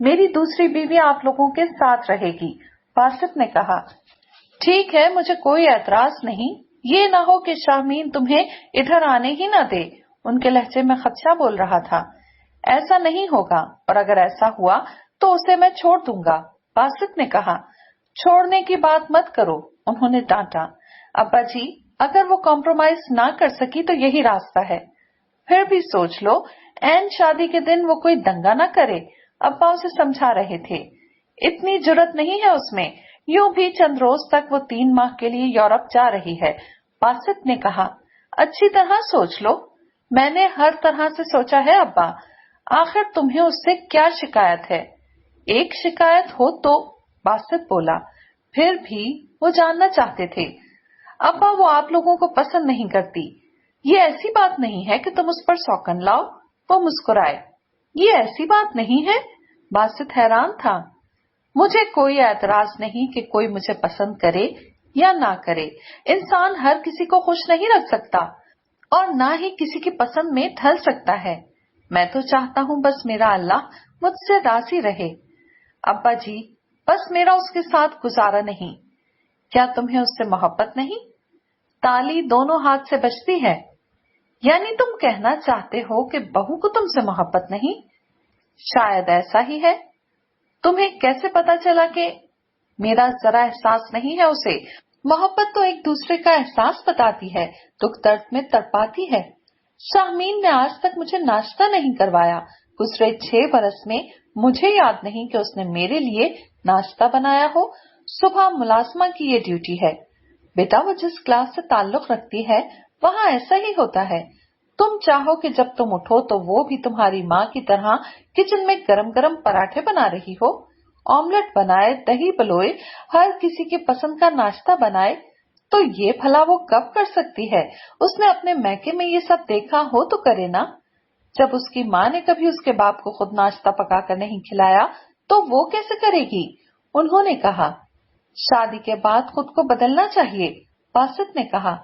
मेरी दूसरी बीवी आप लोगों के साथ रहेगी, बासित ने कहा। ठीक है, मुझे कोई एतराज नहीं। ये ना हो कि शाहमीन तुम्हें इधर आने ही ना दे। उनके लहजे में खदशा बोल रहा था। ऐसा नहीं होगा, और अगर ऐसा हुआ तो उसे मैं छोड़ दूंगा, बासित ने कहा। छोड़ने की बात मत करो, उन्होंने डांटा। अब्बा जी, अगर वो कॉम्प्रोमाइज ना कर सकी तो यही रास्ता है। फिर भी सोच लो, ऐन शादी के दिन वो कोई दंगा ना करे, अब्बा उसे समझा रहे थे। इतनी जुर्रत नहीं है उसमें। यूं भी चंद रोज तक वो 3 माह के लिए यूरोप जा रही है, बासित ने कहा। अच्छी तरह सोच लो। मैंने हर तरह से सोचा है अब्बा। आखिर तुम्हें उससे क्या शिकायत है? एक शिकायत हो तो, बासित बोला। फिर भी वो जानना चाहते थे। अब्बा, वो आप लोगों को पसंद नहीं करती। ये ऐसी बात नहीं है कि तुम उस पर सौकन लाओ। वो मुस्कुराए। ये ऐसी बात नहीं है? बासित हैरान था। मुझे कोई एतराज नहीं कि कोई मुझे पसंद करे या ना करे। इंसान हर किसी को खुश नहीं रख सकता और ना ही किसी की पसंद में ढल सकता है। मैं तो चाहता हूँ बस मेरा अल्लाह मुझसे राजी रहे। अब्बा जी, बस मेरा उसके साथ गुजारा नहीं। क्या तुम्हें उससे मोहब्बत नहीं? ताली दोनों हाथ से बजती है। यानी तुम कहना चाहते हो कि बहू को तुमसे मोहब्बत नहीं? शायद ऐसा ही है। तुम्हें कैसे पता चला कि मेरा जरा एहसास नहीं है उसे? मोहब्बत तो एक दूसरे का एहसास बताती है, दुख दर्द में तड़पाती है। शाहमीन ने आज तक मुझे नाश्ता नहीं करवाया। गुजरे 6 बरस में मुझे याद नहीं कि उसने मेरे लिए नाश्ता बनाया हो। सुबह मुलाजमा की ये ड्यूटी है। बेटा, वो जिस क्लास से ताल्लुक रखती है वहाँ ऐसा ही होता है। तुम चाहो कि जब तुम उठो तो वो भी तुम्हारी माँ की तरह किचन में गरम गरम पराठे बना रही हो, ऑमलेट बनाए, दही बलोए, हर किसी की पसंद का नाश्ता बनाए। तो ये भला वो कब कर सकती है? उसने अपने मैके में ये सब देखा हो तो करे ना। जब उसकी माँ ने कभी उसके बाप को खुद नाश्ता पकाकर नहीं खिलाया तो वो कैसे करेगी? उन्होंने कहा, शादी के बाद खुद को बदलना चाहिए। बासित ने कहा,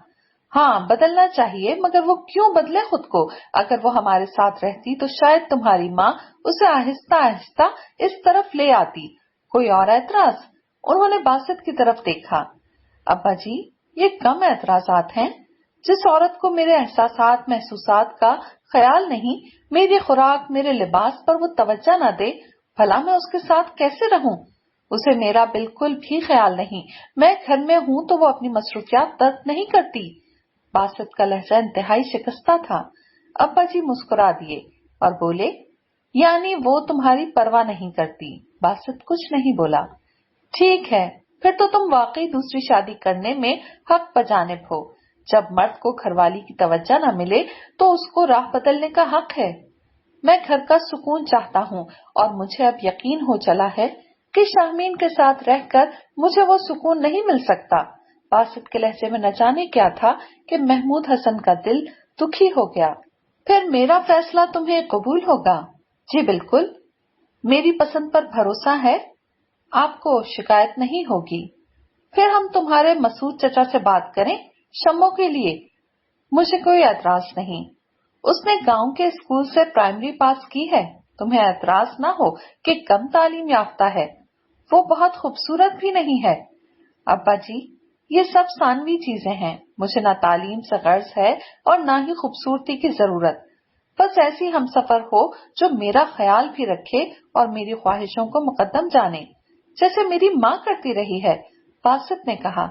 हाँ बदलना चाहिए, मगर वो क्यों बदले खुद को? अगर वो हमारे साथ रहती तो शायद तुम्हारी माँ उसे आहिस्ता आहिस्ता इस तरफ ले आती। कोई और एतराज? उन्होंने बासित की तरफ देखा। अब्बा जी, ये कम एतराजात हैं। जिस औरत को मेरे एहसासात महसूसात का ख्याल नहीं, मेरी खुराक मेरे लिबास पर वो तवज्जो न दे, भला मैं उसके साथ कैसे रहूं? उसे मेरा बिल्कुल भी ख्याल नहीं। मैं घर में हूँ तो वो अपनी मसरूफियात तर्क नहीं करती। बासित का लहजा इंतहाई शिकस्ता था। अब्बा जी मुस्कुरा दिए और बोले, यानी वो तुम्हारी परवाह नहीं करती? बासित कुछ नहीं बोला। ठीक है, फिर तो तुम वाकई दूसरी शादी करने में हक बजानिब हो। जब मर्द को घरवाली की तवज्जो न मिले तो उसको राह बदलने का हक है। मैं घर का सुकून चाहता हूँ और मुझे अब यकीन हो चला है कि शाहमीन के साथ रहकर मुझे वो सुकून नहीं मिल सकता। बासित के लहजे में न जाने क्या था कि महमूद हसन का दिल दुखी हो गया। फिर मेरा फैसला तुम्हें कबूल होगा? जी बिल्कुल, मेरी पसंद पर भरोसा है, आपको शिकायत नहीं होगी। फिर हम तुम्हारे मसूद चचा से बात करें शम्मो के लिए। मुझे कोई एतराज नहीं। उसने गांव के स्कूल से प्राइमरी पास की है। तुम्हें एतराज ना हो कि कम तालीम याफ्ता है। वो बहुत खूबसूरत भी नहीं है। अब्बा जी, ये सब सानवी चीजें हैं। मुझे ना तालीम से गर्ज है और ना ही खूबसूरती की जरूरत। बस ऐसी हमसफर हो जो मेरा ख्याल भी रखे और मेरी ख्वाहिशों को मुकद्दम जाने, जैसे मेरी माँ करती रही है। बासित ने कहा,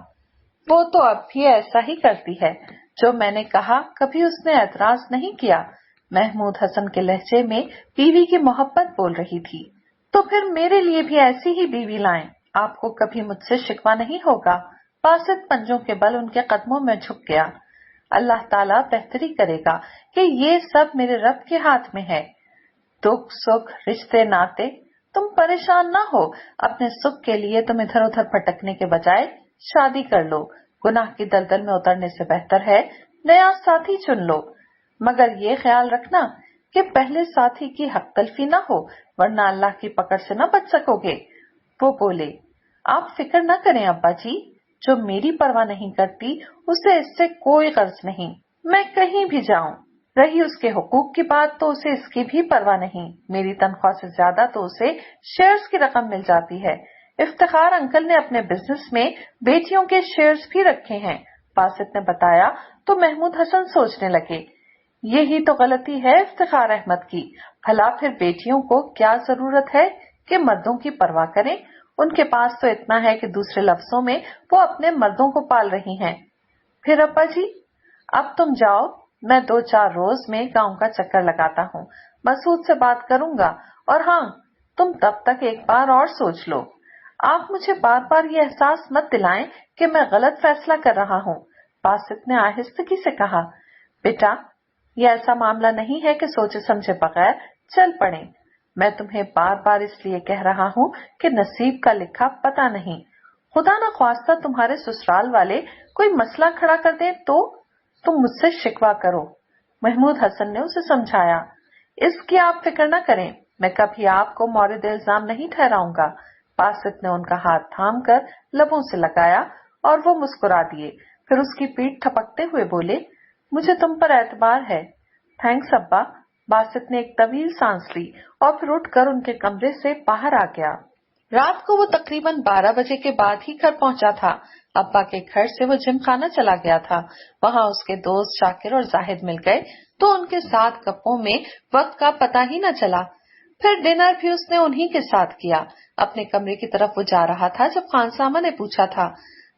वो तो अब भी ऐसा ही करती है। जो मैंने कहा कभी उसने एतराज नहीं किया। महमूद हसन के लहजे में बीवी की मोहब्बत बोल रही थी। तो फिर मेरे लिए भी ऐसी ही बीवी लाएं, आपको कभी मुझसे शिकवा नहीं होगा। बासित पंजों के बल उनके कदमों में झुक गया। अल्लाह ताला बेहतरी करेगा कि ये सब मेरे रब के हाथ में है। दुख सुख रिश्ते नाते, तुम परेशान ना हो। अपने सुख के लिए तुम इधर उधर भटकने के बजाय शादी कर लो। गुनाह की दलदल में उतरने से बेहतर है नया साथी चुन लो। मगर ये ख्याल रखना कि पहले साथी की हक तलफी ना हो, वरना अल्लाह की पकड़ से न बच सकोगे। वो बोले, आप फिक्र न करें अब्बा जी, जो मेरी परवाह नहीं करती उसे इससे कोई गर्ज नहीं। मैं कहीं भी जाऊं, रही उसके हुकूक की बात तो उसे इसकी भी परवाह नहीं। मेरी तनख्वाह से ज्यादा तो उसे शेयर्स की रकम मिल जाती है। इफ्तिखार अंकल ने अपने बिजनेस में बेटियों के शेयर्स भी रखे हैं। बासित ने बताया तो महमूद हसन सोचने लगे, यही तो गलती है इफ्तिखार अहमद की। भला फिर बेटियों को क्या जरूरत है कि मर्दों की परवाह करें? उनके पास तो इतना है कि दूसरे लफ्जों में वो अपने मर्दों को पाल रही हैं। फिर अब्बा जी, अब तुम जाओ, मैं 2-4 रोज में गांव का चक्कर लगाता हूँ। मसूद से बात करूंगा। और हाँ, तुम तब तक एक बार और सोच लो। आप मुझे बार बार ये एहसास मत दिलाएं कि मैं गलत फैसला कर रहा हूँ। बासित ने आहिस्तगी से कहा, बेटा, ये ऐसा मामला नहीं है कि सोचे समझे बगैर चल पड़े। मैं तुम्हें बार बार इसलिए कह रहा हूँ कि नसीब का लिखा पता नहीं। खुदा न ख्वास्ता तुम्हारे ससुराल वाले कोई मसला खड़ा कर दे तो तुम मुझसे शिकवा करो। महमूद हसन ने उसे समझाया, इसकी आप फिक्र न करें, मैं कभी आपको मौरिद इल्जाम नहीं ठहराऊंगा। बासित ने उनका हाथ थाम कर लबों से लगाया और वो मुस्कुरा दिए। फिर उसकी पीठ थपकते हुए बोले, मुझे तुम पर एतबार है। थैंक्स अब्बा। बासित ने एक तवील सांस ली और फिर उठकर उनके कमरे से बाहर आ गया। रात को वो तकरीबन 12 बजे के बाद ही घर पहुंचा था। अब्बा के घर से वो जिम खाना चला गया था। वहां उसके दोस्त शाकिर और जाहिद मिल गए तो उनके साथ गप्पों में वक्त का पता ही न चला। फिर डिनर भी उसने उन्हीं के साथ किया। अपने कमरे की तरफ वो जा रहा था जब खानसामा ने पूछा था,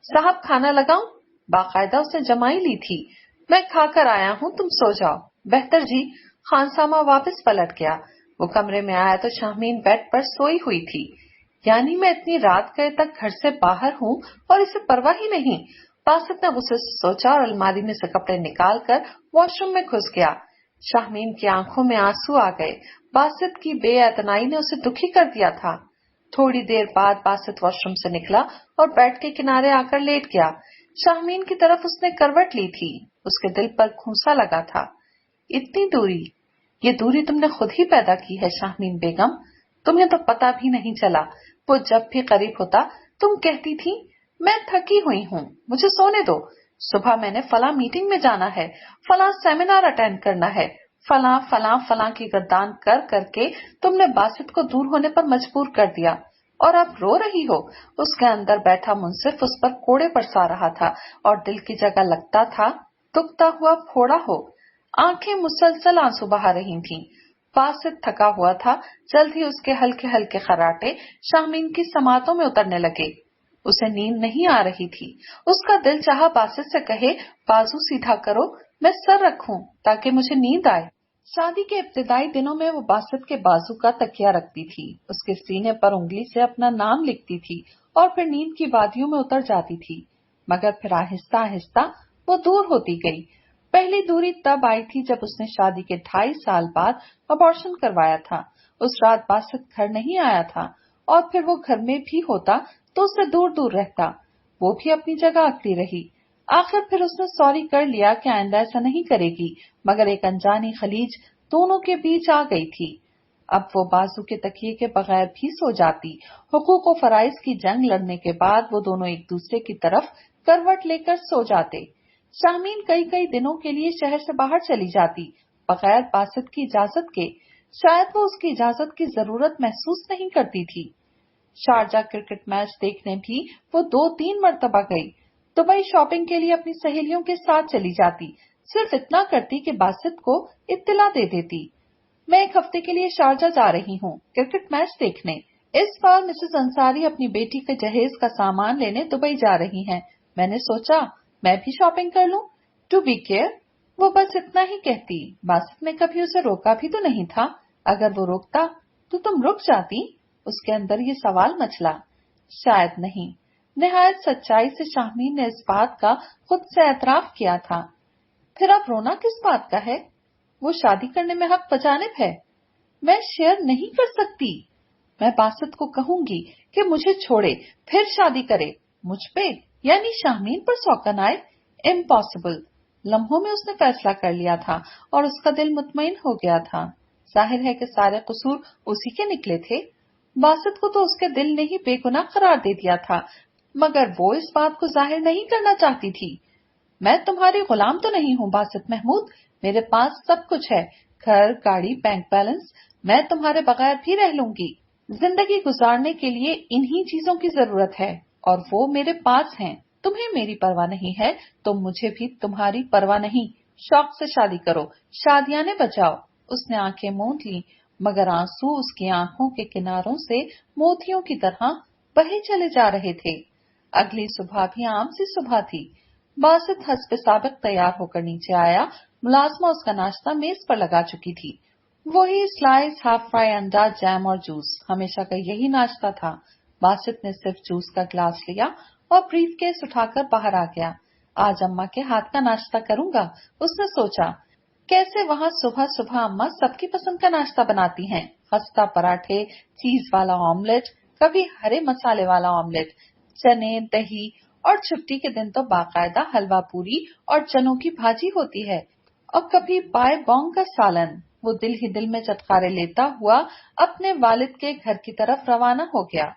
साहब खाना लगाऊं? बाकायदा उसने जमाई ली थी। मैं खाकर आया हूँ, तुम सो जाओ। बेहतर जी। खानसामा वापस पलट गया। वो कमरे में आया तो शाहमीन बेड पर सोई हुई थी। यानी मैं इतनी रात गए तक घर से बाहर हूँ और इसे परवाह ही नहीं। बासित ने गुस्से से सोचा और अलमारी में से कपड़े निकाल कर वॉशरूम में घुस गया। शाहमीन की आंखों में आंसू आ गए। बासित की बेअतनाई ने उसे दुखी कर दिया था। थोड़ी देर बाद बासित वॉशरूम से निकला और बेड के किनारे आकर लेट गया। शाहमीन की तरफ उसने करवट ली थी। उसके दिल पर खूंसा लगा था। इतनी दूरी, ये दूरी तुमने खुद ही पैदा की है शाहमीन बेगम। तुम्हें तो पता भी नहीं चला। वो जब भी करीब होता तुम कहती थी, मैं थकी हुई हूँ, मुझे सोने दो। सुबह मैंने फला मीटिंग में जाना है, फला सेमिनार अटेंड करना है, फला फला फला की गर्दान कर करके तुमने बासित को दूर होने पर मजबूर कर दिया। और अब रो रही हो। उसके अंदर बैठा मुंसिफ उस पर कोड़े बरसा रहा था और दिल की जगह लगता था दुखता हुआ फोड़ा हो। आंखें मुसलसल आंसू बहा रही थीं। बासित थका हुआ था। जल्द ही उसके हल्के हल्के खर्राटे शाहमीन की समातों में उतरने लगे। उसे नींद नहीं आ रही थी। उसका दिल चाहा बासित से कहे, बाजू सीधा करो, मैं सर रखूं ताकि मुझे नींद आए। शादी के इब्तिदाई दिनों में वो बासित के बाजू का तकिया रखती थी, उसके सीने पर उंगली से अपना नाम लिखती थी और फिर नींद की वादियों में उतर जाती थी। मगर फिर आहिस्ता आहिस्ता वो दूर होती गई। पहली दूरी तब आई थी जब उसने शादी के 2.5 साल बाद अबॉर्शन करवाया था। उस रात बासित घर नहीं आया था और फिर वो घर में भी होता तो उससे दूर दूर रहता। वो भी अपनी जगह अकड़ी रही। आखिर फिर उसने सॉरी कर लिया कि आइंदा ऐसा नहीं करेगी, मगर एक अनजानी खलीज दोनों के बीच आ गई थी। अब वो बाजू के तकिए के बगैर भी सो जाती। हुकूक और फराइज की जंग लड़ने के बाद वो दोनों एक दूसरे की तरफ करवट लेकर सो जाते। शाहमीन कई कई दिनों के लिए शहर से बाहर चली जाती, बगैर बासित की इजाजत के। शायद वो उसकी इजाजत की जरूरत महसूस नहीं करती थी। शारजा क्रिकेट मैच देखने भी वो 2-3 मरतबा गई। दुबई शॉपिंग के लिए अपनी सहेलियों के साथ चली जाती। सिर्फ इतना करती कि बासित को इत्तला दे देती, मैं एक हफ्ते के लिए शारजा जा रही हूँ क्रिकेट मैच देखने। इस बार मिसेस अंसारी अपनी बेटी के जहेज का सामान लेने दुबई जा रही हैं। मैंने सोचा मैं भी शॉपिंग कर लूं। To be care. वो बस इतना ही कहती। बासित ने कभी उसे रोका भी तो नहीं था। अगर वो रोकता तो तुम रुक जाती। उसके अंदर ये सवाल मचला। शायद नहीं। निहायत सच्चाई से शाहमीन ने इस बात का खुद से एतराफ किया था। फिर अब रोना किस बात का है? वो शादी करने में हक बजानिब है। मैं शेयर नहीं कर सकती। मैं बासित को कहूंगी कि मुझे छोड़े फिर शादी करे। मुझ पे यानी शाहमीन पर सौकन आए। इम्पॉसिबल। लम्हों में उसने फैसला कर लिया था और उसका दिल मुतमईन हो गया था। जाहिर है कि सारे कसूर उसी के निकले थे। बासित को तो उसके दिल ने ही बेगुनाह करार दे दिया था, मगर वो इस बात को जाहिर नहीं करना चाहती थी। मैं तुम्हारी गुलाम तो नहीं हूँ बासित महमूद। मेरे पास सब कुछ है, घर, गाड़ी, बैंक बैलेंस। मैं तुम्हारे बगैर भी रह लूंगी। जिंदगी गुजारने के लिए इन्हीं चीजों की जरूरत है और वो मेरे पास हैं। तुम्हें मेरी परवाह नहीं है तो मुझे भी तुम्हारी परवाह नहीं। शौक से शादी करो, शादियाने बचाओ। उसने आंखें मूंद ली, मगर आंसू उसकी आंखों के किनारों से मोतियों की तरह बहे चले जा रहे थे। अगली सुबह भी आम सी सुबह थी। बासित हस्ब साबिक तैयार होकर नीचे आया। मुलाजमा उसका नाश्ता मेज पर लगा चुकी थी। वही स्लाइस, हाफ फ्राई अंडा, जैम और जूस। हमेशा का यही नाश्ता था। बासित ने सिर्फ जूस का ग्लास लिया और ब्रीफकेस उठाकर बाहर आ गया। आज अम्मा के हाथ का नाश्ता करूंगा, उसने सोचा। कैसे वहाँ सुबह सुबह अम्मा सबकी पसंद का नाश्ता बनाती हैं। खस्ता पराठे, चीज वाला ऑमलेट, कभी हरे मसाले वाला ऑमलेट, चने, दही और छुट्टी के दिन तो बाकायदा हलवा पूरी और चनों की भाजी होती है और कभी बाय बोंग का सालन। वो दिल ही दिल में चटखारे लेता हुआ अपने वालिद के घर की तरफ रवाना हो गया।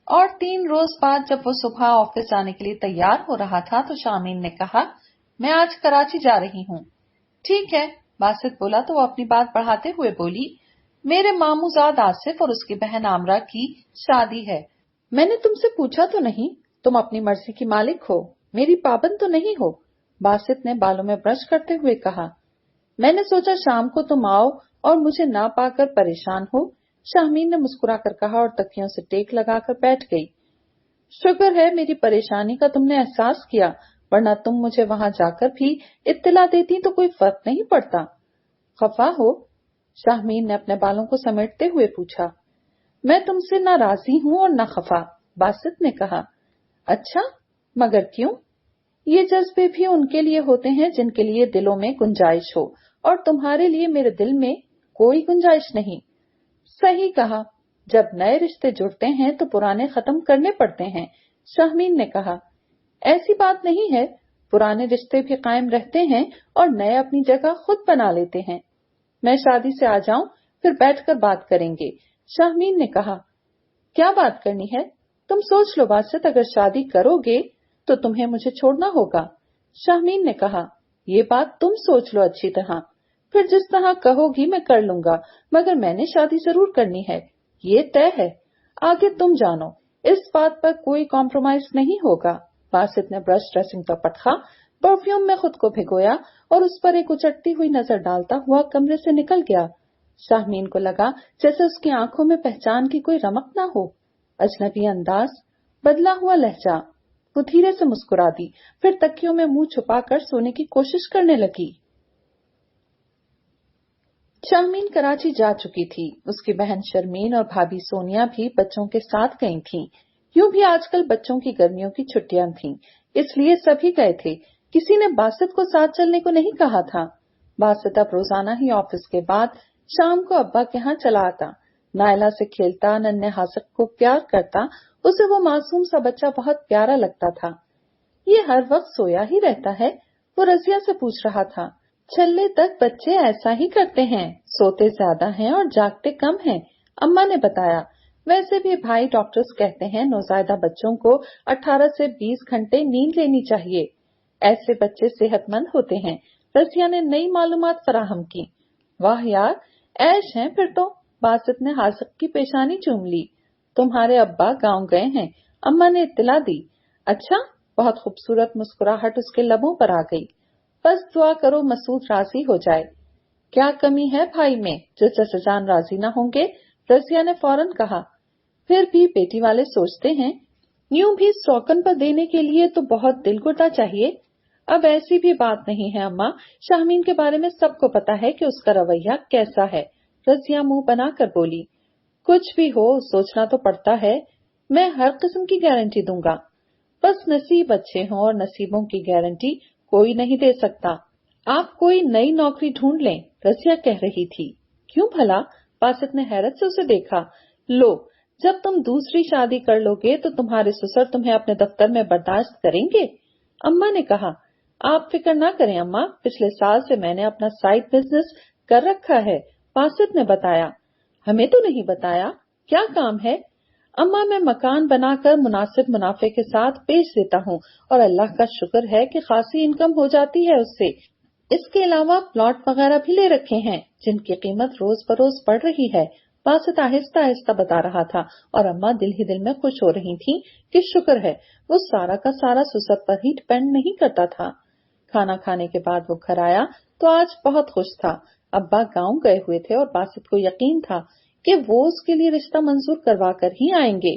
और 3 रोज बाद जब वो सुबह ऑफिस जाने के लिए तैयार हो रहा था तो शामीन ने कहा, मैं आज कराची जा रही हूँ। ठीक है, बासित बोला तो वो अपनी बात बढ़ाते हुए बोली, मेरे मामूजाद आसिफ और उसकी बहन आमरा की शादी है। मैंने तुमसे पूछा तो नहीं, तुम अपनी मर्जी की मालिक हो, मेरी पाबंद तो नहीं हो। बासित ने बालों में ब्रश करते हुए कहा, मैंने सोचा शाम को तुम आओ और मुझे ना पाकर परेशान हो? शाहमीन ने मुस्कुरा कर कहा और तकियों से टेक लगाकर बैठ गई। शुक्र है मेरी परेशानी का तुमने एहसास किया, वरना तुम मुझे वहां जाकर भी इत्तला देती तो कोई फर्क नहीं पड़ता। खफा हो? शाहमीन ने अपने बालों को समेटते हुए पूछा। मैं तुमसे ना राजी हूँ और ना खफा, बासित ने कहा। अच्छा, मगर क्यों? ये जज्बे भी उनके लिए होते हैं जिनके लिए दिलों में गुंजाइश हो, और तुम्हारे लिए मेरे दिल में कोई गुंजाइश नहीं। सही कहा, जब नए रिश्ते जुड़ते हैं तो पुराने खत्म करने पड़ते हैं, शाहमीन ने कहा। ऐसी बात नहीं है, पुराने रिश्ते भी कायम रहते हैं और नए अपनी जगह खुद बना लेते हैं। मैं शादी से आ जाऊं, फिर बैठकर बात करेंगे, शाहमीन ने कहा। क्या बात करनी है? तुम सोच लो बासित, अगर शादी करोगे तो तुम्हें मुझे छोड़ना होगा, शाहमीन ने कहा। ये बात तुम सोच लो अच्छी तरह, फिर जिस तरह कहोगी मैं कर लूंगा, मगर मैंने शादी जरूर करनी है, ये तय है। आगे तुम जानो, इस बात पर कोई कॉम्प्रोमाइज नहीं होगा। बासित ने ब्रश ड्रेसिंग पर पटका, परफ्यूम में खुद को भिगोया और उस पर एक उचटती हुई नजर डालता हुआ कमरे से निकल गया। शाहमीन को लगा जैसे उसकी आंखों में पहचान की कोई रमक ना हो। अजनबी अंदाज, बदला हुआ लहजा। वो धीरे से मुस्कुरा दी, फिर तकियों में मुंह छुपाकर सोने की कोशिश करने लगी। शाहमीन कराची जा चुकी थी। उसकी बहन शर्मीन और भाभी सोनिया भी बच्चों के साथ गई थीं। यूं भी आजकल बच्चों की गर्मियों की छुट्टियां थीं, इसलिए सभी गए थे। किसी ने बासित को साथ चलने को नहीं कहा था। बासित अब रोजाना ही ऑफिस के बाद शाम को अब्बा के यहाँ चला आता। नायला से खेलता, नन्हे हासिक को प्यार करता। उसे वो मासूम सा बच्चा बहुत प्यारा लगता था। ये हर वक्त सोया ही रहता है? वो रजिया से पूछ रहा था। छल्ले तक बच्चे ऐसा ही करते हैं, सोते ज्यादा हैं और जागते कम हैं, अम्मा ने बताया। वैसे भी भाई डॉक्टर्स कहते हैं नौज़ायदा बच्चों को 18 से 20 घंटे नींद लेनी चाहिए। ऐसे बच्चे सेहतमंद होते हैं, रजिया ने नई मालूमात फराहम की। वाह यार, ऐश है फिर तो, बासित ने हासिक की पेशानी चूम ली। तुम्हारे अब्बा गांव गए हैं, अम्मा ने इत्तला दी। अच्छा, बहुत खूबसूरत मुस्कुराहट उसके लबों पर आ गई। बस दुआ करो मसूद राजी हो जाए। क्या कमी है भाई में जो चचाजान राजी न होंगे, रजिया ने फौरन कहा। फिर भी बेटी वाले सोचते हैं, यूं भी सौकन पर देने के लिए तो बहुत दिलगुर्दा चाहिए। अब ऐसी भी बात नहीं है अम्मा, शाहमीन के बारे में सबको पता है कि उसका रवैया कैसा है, रजिया मुंह बनाकर बोली। कुछ भी हो, सोचना तो पड़ता है। मैं हर किस्म की गारंटी दूंगा, बस नसीब अच्छे हों, और नसीबों की गारंटी कोई नहीं दे सकता। आप कोई नई नौकरी ढूंढ लें, रजिया कह रही थी। क्यों भला? बासित ने हैरत से उसे देखा। लो, जब तुम दूसरी शादी कर लोगे तो तुम्हारे ससुर तुम्हें अपने दफ्तर में बर्दाश्त करेंगे, अम्मा ने कहा। आप फिक्र ना करें अम्मा, पिछले साल से मैंने अपना साइड बिजनेस कर रखा है, बासित ने बताया। हमें तो नहीं बताया, क्या काम है? अम्मा, मैं मकान बनाकर मुनासिब मुनाफे के साथ बेच देता हूँ और अल्लाह का शुक्र है कि खासी इनकम हो जाती है उससे। इसके अलावा प्लॉट वगैरह भी ले रखे हैं जिनकी कीमत रोज बरोज बढ़ रही है, बासित आहिस्ता आहिस्ता बता रहा था। और अम्मा दिल ही दिल में खुश हो रही थी कि शुक्र है वो सारा का सारा ससुर पर ही डिपेंड नहीं करता था। खाना खाने के बाद वो घर आया तो आज बहुत खुश था। अब्बा गांव गए हुए थे और बासित को यकीन था कि वो उसके लिए रिश्ता मंजूर करवा कर ही आएंगे।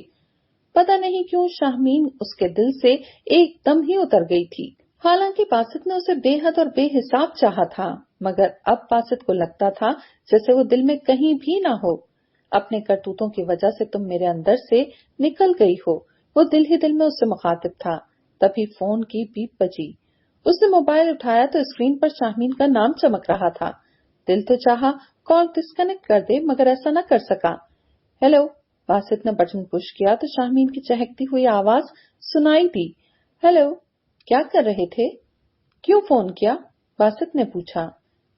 पता नहीं क्यों शाहमीन उसके दिल से एकदम ही उतर गई थी। हालांकि बासित ने उसे बेहद और बेहिसाब चाहा था, मगर अब बासित को लगता था जैसे वो दिल में कहीं भी ना हो। अपने करतूतों की वजह से तुम मेरे अंदर से निकल गई हो, वो दिल ही दिल में उससे मुखातिब था। तभी फोन की बीप बजी। उसने मोबाइल उठाया तो स्क्रीन पर शाहमीन का नाम चमक रहा था। दिल तो चाहा कॉल डिस्कनेक्ट कर दे, मगर ऐसा न कर सका। हेलो, बासित ने बटन पुश किया तो शाहमीन की चहकती हुई आवाज सुनाई दी। हेलो, क्या कर रहे थे? क्यों फोन किया? बासित ने पूछा।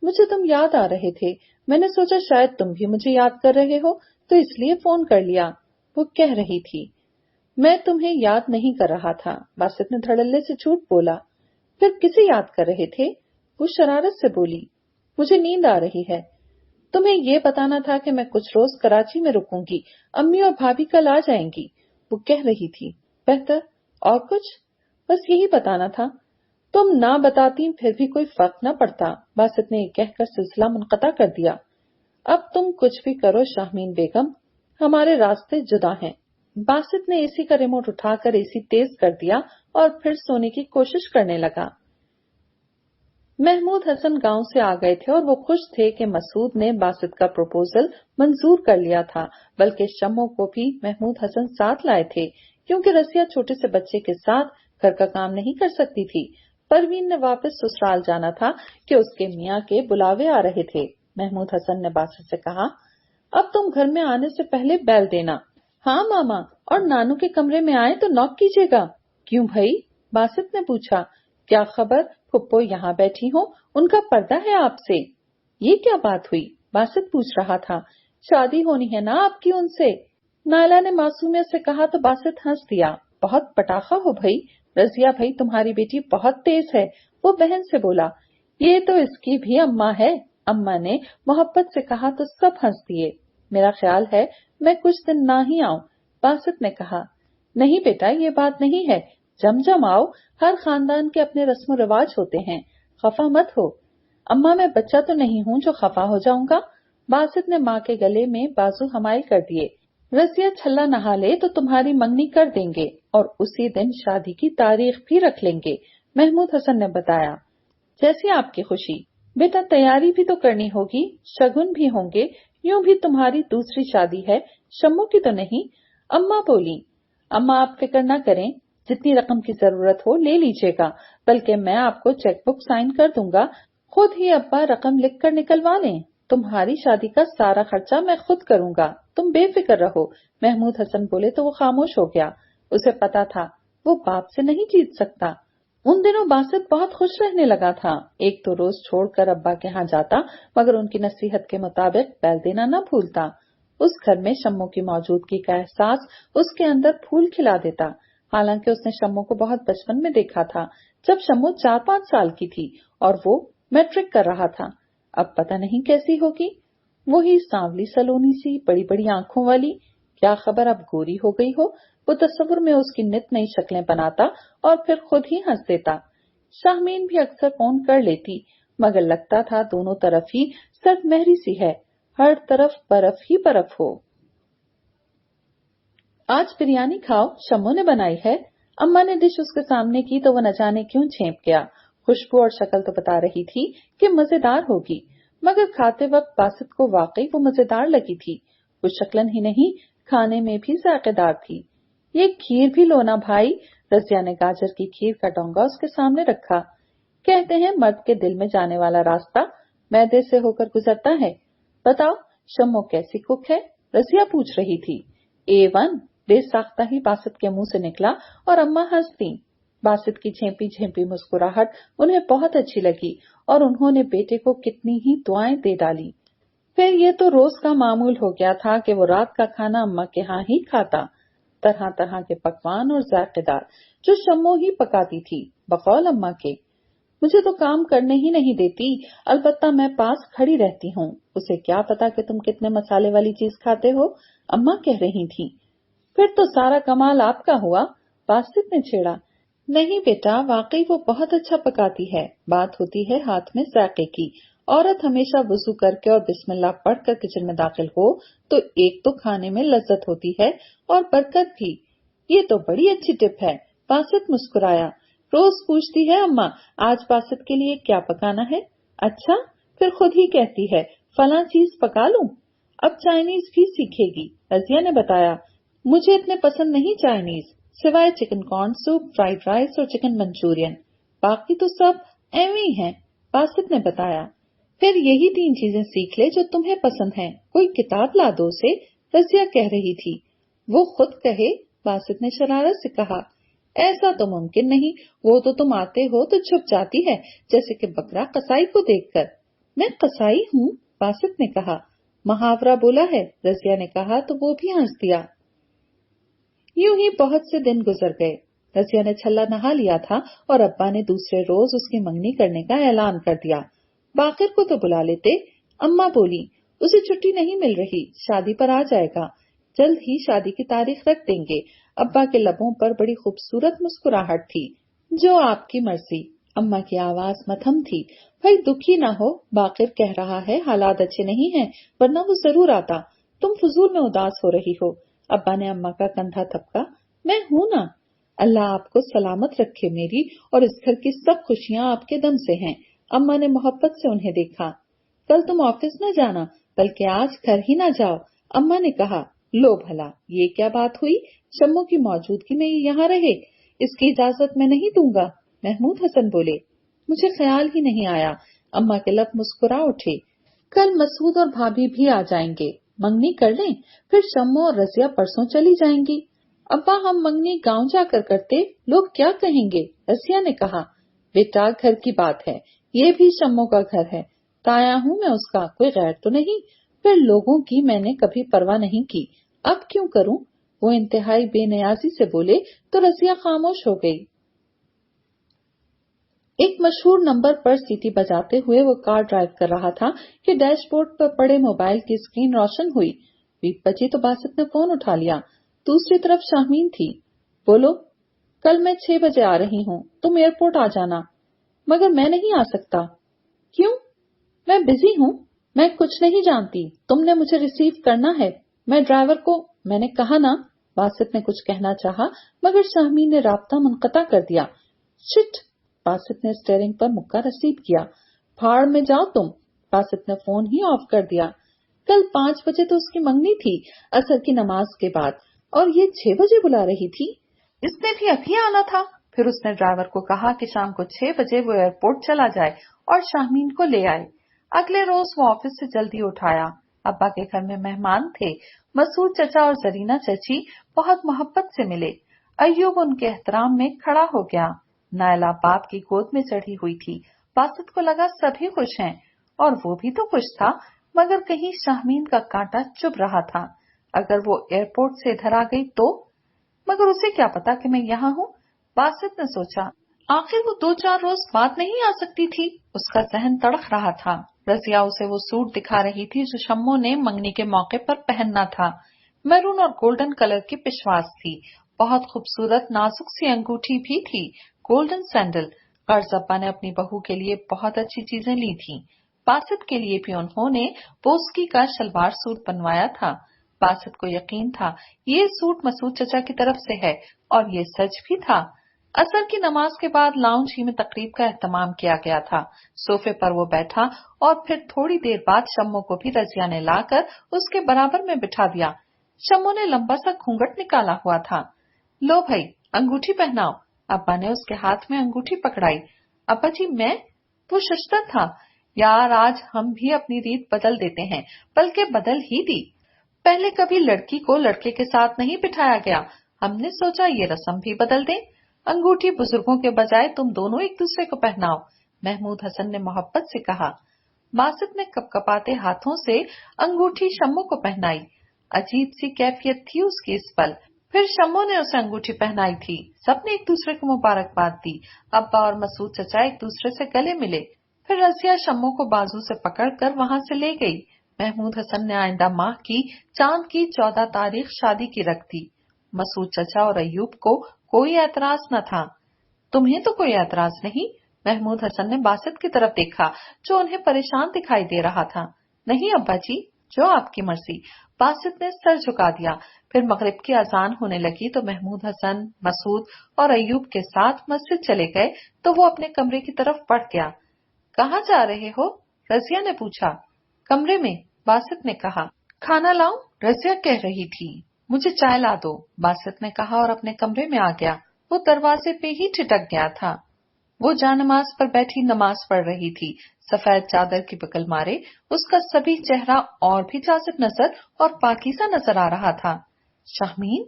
मुझे तुम याद आ रहे थे, मैंने सोचा शायद तुम भी मुझे याद कर रहे हो तो इसलिए फोन कर लिया, वो कह रही थी। मैं तुम्हें याद नहीं कर रहा था, बासित ने धड़ल्ले से झूठ बोला। फिर किसे याद कर रहे थे? वो शरारत से बोली। मुझे नींद आ रही है। तुम्हें ये बताना था कि मैं कुछ रोज कराची में रुकूंगी, अम्मी और भाभी कल आ जाएंगी, वो कह रही थी। बेहतर, और कुछ? बस यही बताना था। तुम ना बताती फिर भी कोई फर्क न पड़ता, बासित ने कहकर सिलसिला मुनक़ता कर दिया। اب तुम कुछ भी करो शाहमीन बेगम, हमारे रास्ते जुदा हैं। बासित ने एसी का रिमोट उठाकर एसी तेज कर दिया और फिर सोने की कोशिश करने लगा। महमूद हसन गांव से आ गए थे और वो खुश थे कि मसूद ने बासित का प्रपोजल मंजूर कर लिया था, बल्कि शम्मो को भी महमूद हसन साथ लाए थे, क्योंकि रसिया छोटे से बच्चे के साथ घर का काम नहीं कर सकती थी। परवीन ने वापस ससुराल जाना था कि उसके मियाँ के बुलावे आ रहे थे। महमूद हसन ने बासित से कहा, अब तुम घर में आने से पहले बेल देना। हाँ मामा, और नानू के कमरे में आए तो नॉक कीजिएगा। क्यों भाई? बासित ने पूछा। क्या खबर, फुप्पो यहाँ बैठी हो, उनका पर्दा है आपसे। ये क्या बात हुई? बासित पूछ रहा था। शादी होनी है ना आपकी उनसे। नायला ने मासूमियत से कहा तो बासित हंस दिया। बहुत पटाखा हो भाई, रजिया भाई तुम्हारी बेटी बहुत तेज है। वो बहन से बोला। ये तो इसकी भी अम्मा है। अम्मा ने मोहब्बत से कहा तो सब हंस दिए। मेरा ख्याल है मैं कुछ दिन ना ही आऊं, बासित ने कहा। नहीं बेटा, ये बात नहीं है, जमजम आओ, हर खानदान के अपने रस्म रिवाज होते हैं, खफा मत हो। अम्मा मैं बच्चा तो नहीं हूँ जो खफा हो जाऊंगा। बासित ने माँ के गले में बाजू हमायल कर दिए। रसिया छल्ला नहा ले तो तुम्हारी मंगनी कर देंगे और उसी दिन शादी की तारीख भी रख लेंगे, महमूद हसन ने बताया। जैसी आपकी खुशी। बेटा तैयारी भी तो करनी होगी, शगुन भी होंगे, यूं भी तुम्हारी दूसरी शादी है, शम्मू की तो नहीं। अम्मा बोली। अम्मा आप फिक्र न करें, जितनी रकम की जरूरत हो ले लीजिएगा, बल्कि मैं आपको चेक बुक साइन कर दूंगा, खुद ही अब्बा रकम लिख कर निकलवा लें। तुम्हारी शादी का सारा खर्चा मैं खुद करूंगा, तुम बेफिक्र रहो। महमूद हसन बोले तो वो खामोश हो गया। उसे पता था वो बाप से नहीं जीत सकता। उन दिनों बासित बहुत खुश रहने लगा था। एक तो रोज छोड़कर अब्बा के यहाँ जाता, मगर उनकी नसीहत के मुताबिक बैल देना न भूलता। उस घर में शम्मो की मौजूदगी का एहसास उसके अंदर फूल खिला देता। हालांकि उसने शम्मो को बहुत बचपन में देखा था, जब शम्मो 4-5 साल की थी और वो मैट्रिक कर रहा था। अब पता नहीं कैसी होगी। वही सांवली सलोनी सी, बड़ी बड़ी आंखों वाली। क्या खबर अब गोरी हो गई हो। वो तस्वुर में उसकी नित नई शक्लें बनाता और फिर खुद ही हंस देता। शाहमीन भी अक्सर फोन कर लेती, मगर लगता था दोनों तरफ ही सर्द महरी सी है, हर तरफ बर्फ ही बर्फ हो। आज बिरयानी खाओ, शम्मो ने बनाई है। अम्मा ने डिश उसके सामने की तो वो न जाने क्यों झेंप गया। खुशबू और शक्ल तो बता रही थी कि मजेदार होगी, मगर खाते वक्त बासित को वाकई वो मजेदार लगी थी। वो शक्लन ही नहीं, खाने में भी जायकेदार थी। ये खीर भी लो ना भाई। रजिया ने गाजर की खीर का डोंगा उसके सामने रखा। कहते हैं मर्द के दिल में जाने वाला रास्ता मैदे से होकर गुजरता है। बताओ शम्मो कैसी कुक है? रजिया पूछ रही थी। A1, बेसाख्ता ही बासित के मुंह से निकला और अम्मा हंस दी। बासित की झेंपी झेंपी मुस्कुराहट उन्हें बहुत अच्छी लगी और उन्होंने बेटे को कितनी ही दुआएं दे डाली। फिर ये तो रोज का मामूल हो गया था कि वो रात का खाना अम्मा के यहाँ ही खाता। तरह तरह के पकवान और जायकेदार जो शम्मो ही पकाती थी, बकौल अम्मा के। मुझे तो काम करने ही नहीं देती, अलबत्ता मैं पास खड़ी रहती हूँ। उसे क्या पता कि तुम कितने मसाले वाली चीज खाते हो, अम्मा कह रही थी। फिर तो सारा कमाल आपका हुआ, बासित ने छेड़ा। नहीं बेटा, वाकई वो बहुत अच्छा पकाती है। बात होती है हाथ में जायके की। औरत हमेशा वुजू करके और बिस्मिल्लाह पढ़कर किचन में दाखिल हो तो एक तो खाने में लज्जत होती है और बरकत भी। ये तो बड़ी अच्छी टिप है। बासित मुस्कुराया। रोज पूछती है अम्मा, आज बासित के लिए क्या पकाना है। अच्छा, फिर खुद ही कहती है फला चीज पका लूं। अब चाइनीज भी सीखेगी, रजिया ने बताया। मुझे इतने पसंद नहीं चाइनीज, सिवाय chicken corn soup, fried rice और चिकन मंचूरियन। बाकी तो सब एवं ही है, बासित ने बताया। फिर यही 3 चीजें सीख ले जो तुम्हें पसंद हैं। कोई किताब ला दो उसे, रजिया कह रही थी। वो खुद कहे, बासित ने शरारत से कहा। ऐसा तो मुमकिन नहीं, वो तो तुम आते हो तो छुप जाती है, जैसे कि बकरा कसाई को देखकर। मैं कसाई हूँ, बासित ने कहा। मुहावरा बोला है, रजिया ने कहा तो वो भी हंस दिया। यूं ही बहुत से दिन गुजर गए। रजिया ने छल्ला नहा लिया था और अब्बा ने दूसरे रोज उसकी मंगनी करने का ऐलान कर दिया। बाकिर को तो बुला लेते। अम्मा बोली, उसे छुट्टी नहीं मिल रही, शादी पर आ जाएगा, जल्द ही शादी की तारीख रख देंगे। अब्बा के लबों पर बड़ी खूबसूरत मुस्कुराहट थी। जो आपकी मर्जी, अम्मा की आवाज मथम थी। भाई दुखी ना हो, बाकिर कह रहा है हालात अच्छे नहीं हैं, वरना वो जरूर आता। तुम फजूल में उदास हो रही हो। अब्बा ने अम्मा का कंधा थपका। मैं हूं ना। अल्लाह आपको सलामत रखे मेरी, और इस घर की सब खुशियां आपके दम से हैं। अम्मा ने मोहब्बत से उन्हें देखा। कल तुम ऑफिस न जाना, बल्कि आज घर ही ना जाओ। अम्मा ने कहा। लो भला, ये क्या बात हुई? शम्मो की मौजूदगी में ये यहाँ रहे, इसकी इजाजत मैं नहीं दूंगा। महमूद हसन बोले। मुझे ख्याल ही नहीं आया। अम्मा के लब मुस्कुरा उठे। कल मसूद और भाभी भी आ जाएंगे, मंगनी कर लें, फिर शम्मो और रजिया परसों चली जाएंगी। अब्बा हम मंगनी गांव जाकर करते, लोग क्या कहेंगे? रजिया ने कहा। बेटा घर की बात है, ये भी शम्मो का घर है, ताया हूँ मैं उसका, कोई गैर तो नहीं। फिर लोगों की मैंने कभी परवाह नहीं की, अब क्यों करूं? वो इंतहाई बेनियाजी से बोले तो रजिया खामोश हो गई। एक मशहूर नंबर पर सीटी बजाते हुए वो कार ड्राइव कर रहा था कि डैशबोर्ड पर पड़े मोबाइल की स्क्रीन रोशन हुई। 20 बजे तो बासित ने फोन उठा लिया। दूसरी तरफ शाहमीन थी। बोलो, कल मैं 6 बजे आ रही हूँ, तुम एयरपोर्ट आ जाना। मगर मैं नहीं आ सकता। क्यों? मैं बिजी हूँ। मैं कुछ नहीं जानती, तुमने मुझे रिसीव करना है, मैं ड्राइवर को। मैंने कहा ना। बासित ने कुछ कहना चाहा, मगर शाहमीन ने राब्ता मुनक़ता कर दिया। शिट! बासित ने स्टीयरिंग पर मुक्का रसीद किया। भाड़ में जाओ तुम। बासित ने फोन ही ऑफ कर दिया। कल 5 बजे तो उसकी मंगनी थी, असर की नमाज के बाद, और ये 6 बजे बुला रही थी। इसने भी अभी आना था। फिर उसने ड्राइवर को कहा कि शाम को 6 बजे वो एयरपोर्ट चला जाए और शाहमीन को ले आए। अगले रोज वो ऑफिस से जल्दी उठाया। अब्बा के घर में मेहमान थे। मसूद चचा और जरीना चची बहुत मोहब्बत से मिले। अय्यूब उनके एहतराम में खड़ा हो गया। नायला बाप की गोद में चढ़ी हुई थी। बासित को लगा सभी खुश हैं, और वो भी तो खुश था, मगर कहीं शाहमीन का कांटा चुभ रहा था। अगर वो एयरपोर्ट से इधर आ गई तो? मगर उसे क्या पता कि मैं यहाँ हूँ? बासित ने सोचा। आखिर वो 2-4 रोज बाद नहीं आ सकती थी। उसका जहन तड़क रहा था। रजिया उसे वो सूट दिखा रही थी जो शम्मो ने मंगनी के मौके पर पहनना था। मैरून और गोल्डन कलर की पिशवास थी। बहुत खूबसूरत नाजुक सी अंगूठी भी थी। Golden sandal. कर्ज अब्बा ने अपनी बहू के लिए बहुत अच्छी चीजें ली थी। बासित के लिए भी उन्होंने बोस्की का शलवार सूट बनवाया था। बासित को यकीन था ये सूट मसूद चचा की तरफ से है, और ये सच भी था। असर की नमाज के बाद लाउंज ही में तकरीब का एहतमाम किया गया था। सोफे पर वो बैठा, और फिर थोड़ी देर बाद शम्मो को भी रजिया ने लाकर उसके बराबर में बिठा दिया। शम्मो ने लंबा सा घूंघट निकाला हुआ था। लो भाई, अंगूठी पहनाओ। अब्बा ने उसके हाथ में अंगूठी पकड़ाई। अब्बा जी मैं? वो शशतर था। यार आज हम भी अपनी रीत बदल देते हैं, बल्कि बदल ही दी। पहले कभी लड़की को लड़के के साथ नहीं बिठाया गया, हमने सोचा ये रस्म भी बदल दें। अंगूठी बुजुर्गों के बजाय तुम दोनों एक दूसरे को पहनाओ, महमूद हसन ने मोहब्बत से कहा। बासित ने कपकपाते हाथों से अंगूठी शम्मो को पहनाई। अजीब सी कैफियत थी उसकी इस पल। फिर शम्मो ने उसे अंगूठी पहनाई थी। सबने एक दूसरे को मुबारकबाद दी। अब्बा और मसूद चचा एक दूसरे से गले मिले। फिर रजिया शम्मो को बाजू से पकड़कर वहां से ले गई। महमूद हसन ने आइंदा माह की चांद की 14 तारीख शादी की रख दी। मसूद चचा और अय्यूब को कोई एतराज न था। तुम्हें तो कोई एतराज नहीं? महमूद हसन ने बासित की तरफ देखा, जो उन्हें परेशान दिखाई दे रहा था। नहीं अब्बा जी, जो आपकी मर्जी। बासित ने सर झुका दिया। फिर मगरिब की अजान होने लगी तो महमूद हसन, मसूद और अय्यूब के साथ मस्जिद चले गए तो वो अपने कमरे की तरफ बढ़ गया। कहाँ जा रहे हो? रजिया ने पूछा। कमरे में, बासित ने कहा। खाना लाऊं? रजिया कह रही थी। मुझे चाय ला दो, बासित ने कहा और अपने कमरे में आ गया। वो दरवाजे पे ही ठिठक गया था। वो जानमाज पर बैठी नमाज पढ़ रही थी। सफेद चादर की बगल मारे उसका सभी चेहरा और भी जाजिब नजर और पाकीज़ा नजर आ रहा था। शाहमीन?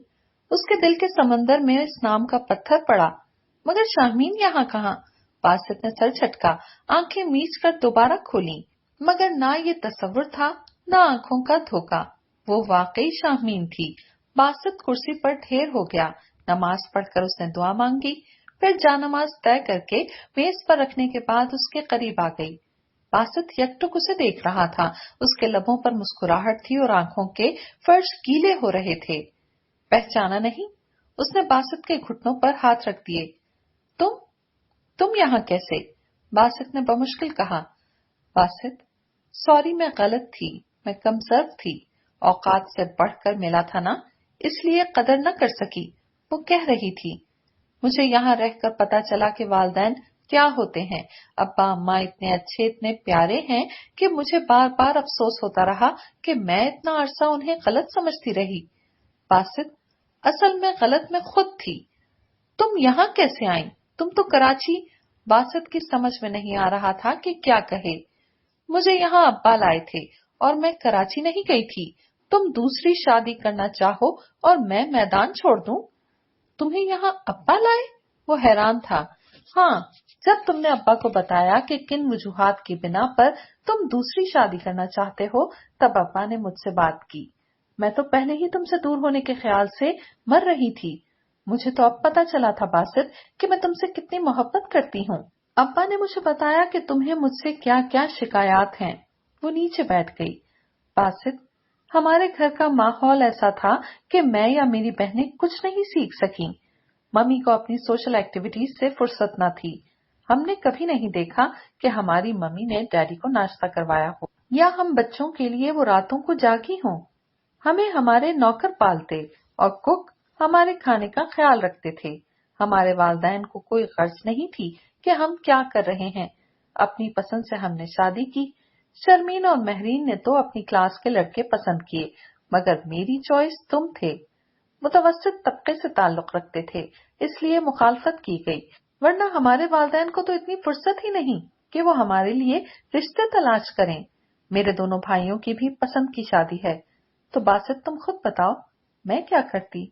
उसके दिल के समंदर में इस नाम का पत्थर पड़ा। मगर शाहमीन यहाँ कहाँ? बासित ने सर झटका, आंखें मीच कर दोबारा खोली। मगर ना ये तस्वुर था, ना आंखों का धोखा। वो वाकई शाहमीन थी। बासित कुर्सी पर ढेर हो गया। नमाज पढ़कर उसने दुआ मांगी। फिर जानमाज तय करके मेज पर रखने के बाद उसके करीब आ गई। बासित यकटुक उसे देख रहा था। उसके लबों पर मुस्कुराहट थी और आंखों के फर्श गीले हो रहे थे। पहचाना नहीं? उसने बासित के घुटनों पर हाथ रख दिए। तुम? तुम यहाँ कैसे? बासित ने बमुश्किल कहा। बासित, सॉरी, मैं गलत थी, मैं कमजोर थी, औकात से बढ़कर मिला था ना, इसलिए कदर न कर सकी, वो कह रही थी। मुझे यहाँ रहकर पता चला कि वालिदैन क्या होते हैं। अब्बा अम्मा इतने अच्छे, इतने प्यारे हैं कि मुझे बार बार अफसोस होता रहा कि मैं इतना अरसा उन्हें गलत समझती रही। बासित, असल में गलत मैं खुद थी। तुम यहाँ कैसे आई? तुम तो कराची। बासित की समझ में नहीं आ रहा था कि क्या कहे। मुझे यहाँ अब्बा लाए थे और मैं कराची नहीं गई थी। तुम दूसरी शादी करना चाहो और मैं मैदान छोड़ दूं? तुम्हें यहाँ अब्बा लाए? वो हैरान था। हाँ, जब तुमने अब्बा को बताया कि किन वजूहात की बिना पर तुम दूसरी शादी करना चाहते हो, तब अब्बा ने मुझसे बात की। मैं तो पहले ही तुमसे दूर होने के ख्याल से मर रही थी। मुझे तो अब पता चला था बासित कि मैं तुमसे कितनी मोहब्बत करती हूँ। अब्बा ने मुझे बताया कि तुम्हें मुझसे क्या क्या शिकायत हैं। वो नीचे बैठ गई। बासित, हमारे घर का माहौल ऐसा था कि मैं या मेरी बहनें कुछ नहीं सीख सकी। मम्मी को अपनी सोशल एक्टिविटीज से फुर्सत न थी। हमने कभी नहीं देखा कि हमारी मम्मी ने डैडी को नाश्ता करवाया हो या हम बच्चों के लिए वो रातों को जागी हों। हमें हमारे नौकर पालते और कुक हमारे खाने का ख्याल रखते थे। हमारे वालिदैन को कोई गर्ज नहीं थी कि हम क्या कर रहे हैं। अपनी पसंद से हमने शादी की। शर्मीन और महरीन ने तो अपनी क्लास के लड़के पसंद किए, मगर मेरी चॉइस तुम थे। मुतवस्सित तबके से ताल्लुक रखते थे, इसलिए मुखालफत की गई, वरना हमारे वालिदैन को तो इतनी फुर्सत ही नहीं कि वो हमारे लिए रिश्ते तलाश करें। मेरे दोनों भाइयों की भी पसंद की शादी है। तो बासित, तुम खुद बताओ, मैं क्या करती?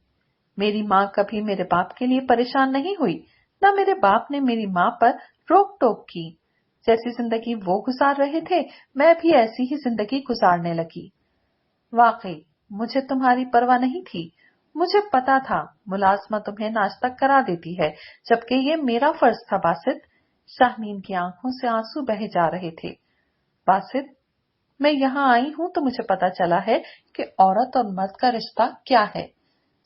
मेरी माँ कभी मेरे बाप के लिए परेशान नहीं हुई, न मेरे बाप ने मेरी माँ पर रोक टोक की। जैसी जिंदगी वो गुजार रहे थे, मैं भी ऐसी ही जिंदगी गुजारने लगी। वाकई मुझे तुम्हारी परवाह नहीं थी। मुझे पता था मुलाजमा तुम्हें नाश्ता करा देती है, जबकि ये मेरा फर्ज था। बासित, शाहनीन की आंखों से आंसू बहे जा रहे थे। बासित, मैं यहाँ आई हूँ तो मुझे पता चला है कि औरत और मर्द का रिश्ता क्या है।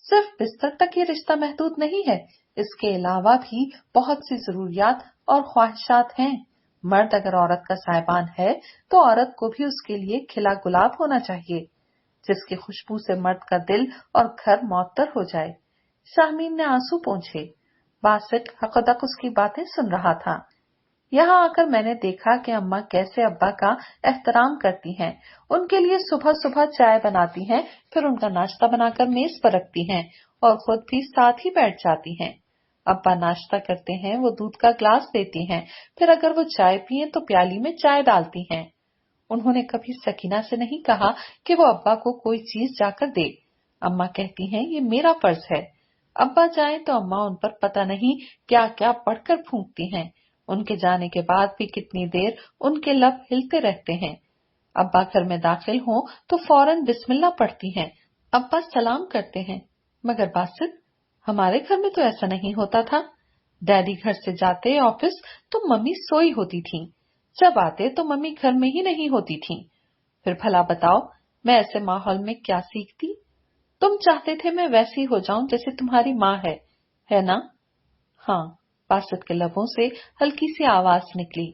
सिर्फ बिस्तर तक ये रिश्ता महदूद नहीं है, इसके अलावा भी बहुत सी जरूरियात और ख्वाहिशात हैं। मर्द अगर औरत का साहिबान है तो औरत को भी उसके लिए खिला गुलाब होना चाहिए, जिसकी खुशबू से मर्द का दिल और घर मुअत्तर हो जाए। शाहमीन ने आंसू पोंछे। बासित हकदक उसकी बातें सुन रहा था। यहाँ आकर मैंने देखा कि अम्मा कैसे अब्बा का एहतराम करती हैं। उनके लिए सुबह सुबह चाय बनाती हैं, फिर उनका नाश्ता बनाकर मेज पर रखती हैं और खुद भी साथ ही बैठ जाती हैं। अब्बा नाश्ता करते हैं, वो दूध का ग्लास देती हैं, फिर अगर वो चाय पिए तो प्याली में चाय डालती हैं। उन्होंने कभी सकीना से नहीं कहा कि वो अब्बा को कोई चीज जाकर दे। अम्मा कहती हैं ये मेरा फर्ज है। अब्बा जाए तो अम्मा उन पर पता नहीं क्या क्या पढ़कर फूंकती हैं। उनके जाने के बाद भी कितनी देर उनके लब हिलते रहते हैं। अब्बा घर में दाखिल हों तो फौरन बिस्मिल्लाह पढ़ती हैं। अब्बा सलाम करते हैं। मगर बासित, हमारे घर में तो ऐसा नहीं होता था। डैडी घर से जाते ऑफिस तो मम्मी सोई होती थी। जब आते तो मम्मी घर में ही नहीं होती थी। फिर भला बताओ, मैं ऐसे माहौल में क्या सीखती? तुम चाहते थे मैं वैसी हो जाऊं जैसे तुम्हारी माँ है ना? हाँ, बासित के लबों से हल्की सी आवाज निकली।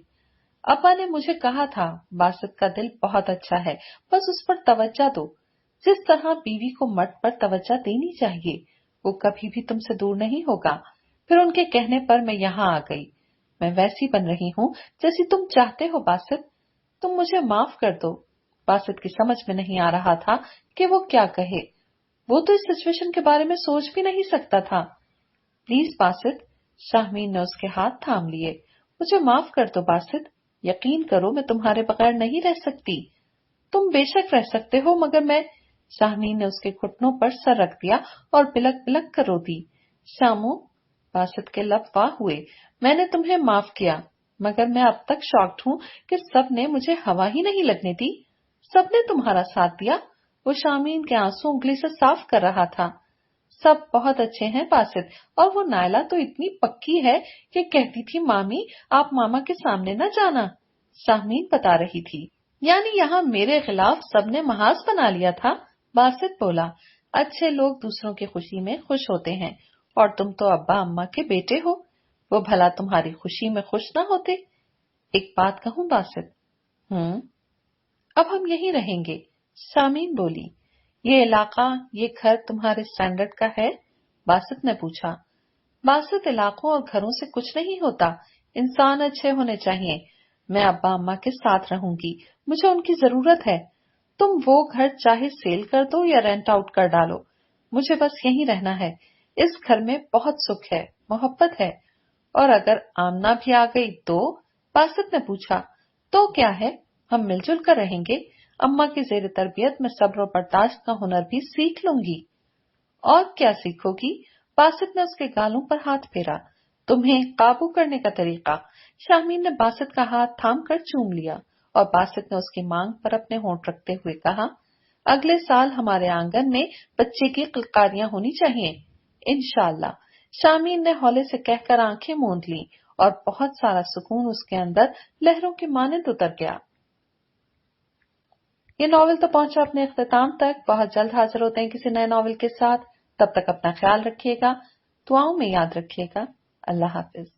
अब्बा ने मुझे कहा था बासित का दिल बहुत अच्छा है, बस उस पर तवज्जो दो। जिस तरह बीवी को मर्द पर तवज्जो देनी चाहिए, वो कभी भी तुमसे दूर नहीं होगा। फिर उनके कहने पर मैं यहाँ आ गई। मैं वैसी बन रही हूँ जैसी तुम चाहते हो। बासित, तुम मुझे माफ कर दो। बासित की समझ में नहीं आ रहा था कि वो क्या कहे। वो तो इस सिचुएशन के बारे में सोच भी नहीं सकता था। प्लीज बासित, शाहमीन ने उसके हाथ थाम लिए। मुझे माफ कर दो बासित, यकीन करो मैं तुम्हारे बगैर नहीं रह सकती। तुम बेशक रह सकते हो मगर मैं। शाहमीन ने उसके घुटनों पर सर रख दिया और बिलक बिलक कर रो दी। शामू, बासित के लब वाह हुए। मैंने तुम्हें माफ किया, मगर मैं अब तक शॉक्ड हूँ कि सब ने मुझे हवा ही नहीं लगने दी। सबने तुम्हारा साथ दिया। वो शामीन के आंसू उंगली से साफ कर रहा था। सब बहुत अच्छे हैं बासित, और वो नायला तो इतनी पक्की है कि कहती थी मामी आप मामा के सामने न जाना। शामीन बता रही थी। यानी यहाँ मेरे खिलाफ सबने महाज बना लिया था? बासित बोला। अच्छे लोग दूसरों की खुशी में खुश होते हैं, और तुम तो अब्बा अम्मा के बेटे हो। وہ بھلا تمہاری خوشی میں خوش نہ ہوتے؟ ایک بات کہوں باسط؟ اب ہم یہیں رہیں گے، شامین بولی۔ یہ علاقہ، یہ گھر تمہارے اسٹینڈرڈ کا ہے؟ باسط نے پوچھا۔ باسط علاقوں اور گھروں سے کچھ نہیں ہوتا، انسان اچھے ہونے چاہیے۔ میں ابا اماں کے ساتھ رہوں گی، مجھے ان کی ضرورت ہے۔ تم وہ گھر چاہے سیل کر دو یا رینٹ آؤٹ کر ڈالو، مجھے بس یہیں رہنا ہے۔ اس گھر میں بہت سکھ ہے، محبت ہے۔ اور اگر آمنہ بھی آ گئی تو؟ باسط نے پوچھا۔ تو کیا ہے، ہم مل جل کر رہیں گے۔ اماں کی زیر تربیت میں صبر و برداشت کا ہنر بھی سیکھ لوں گی۔ اور کیا سیکھو گی؟ باسط نے اس کے گالوں پر ہاتھ پھیرا۔ تمہیں قابو کرنے کا طریقہ۔ شاہمین نے باسط کا ہاتھ تھام کر چوم لیا اور باسط نے اس کی مانگ پر اپنے ہونٹ رکھتے ہوئے کہا، اگلے سال ہمارے آنگن میں بچے کی قلقاریاں ہونی چاہیے، انشاءاللہ۔ شامین نے ہولے سے کہہ کر آنکھیں موند لیں اور بہت سارا سکون اس کے اندر لہروں کے مانند اتر گیا۔ یہ ناول تو پہنچا اپنے اختتام تک۔ بہت جلد حاضر ہوتے ہیں کسی نئے ناول کے ساتھ۔ تب تک اپنا خیال رکھیے گا، دعاؤں میں یاد رکھیے گا۔ اللہ حافظ۔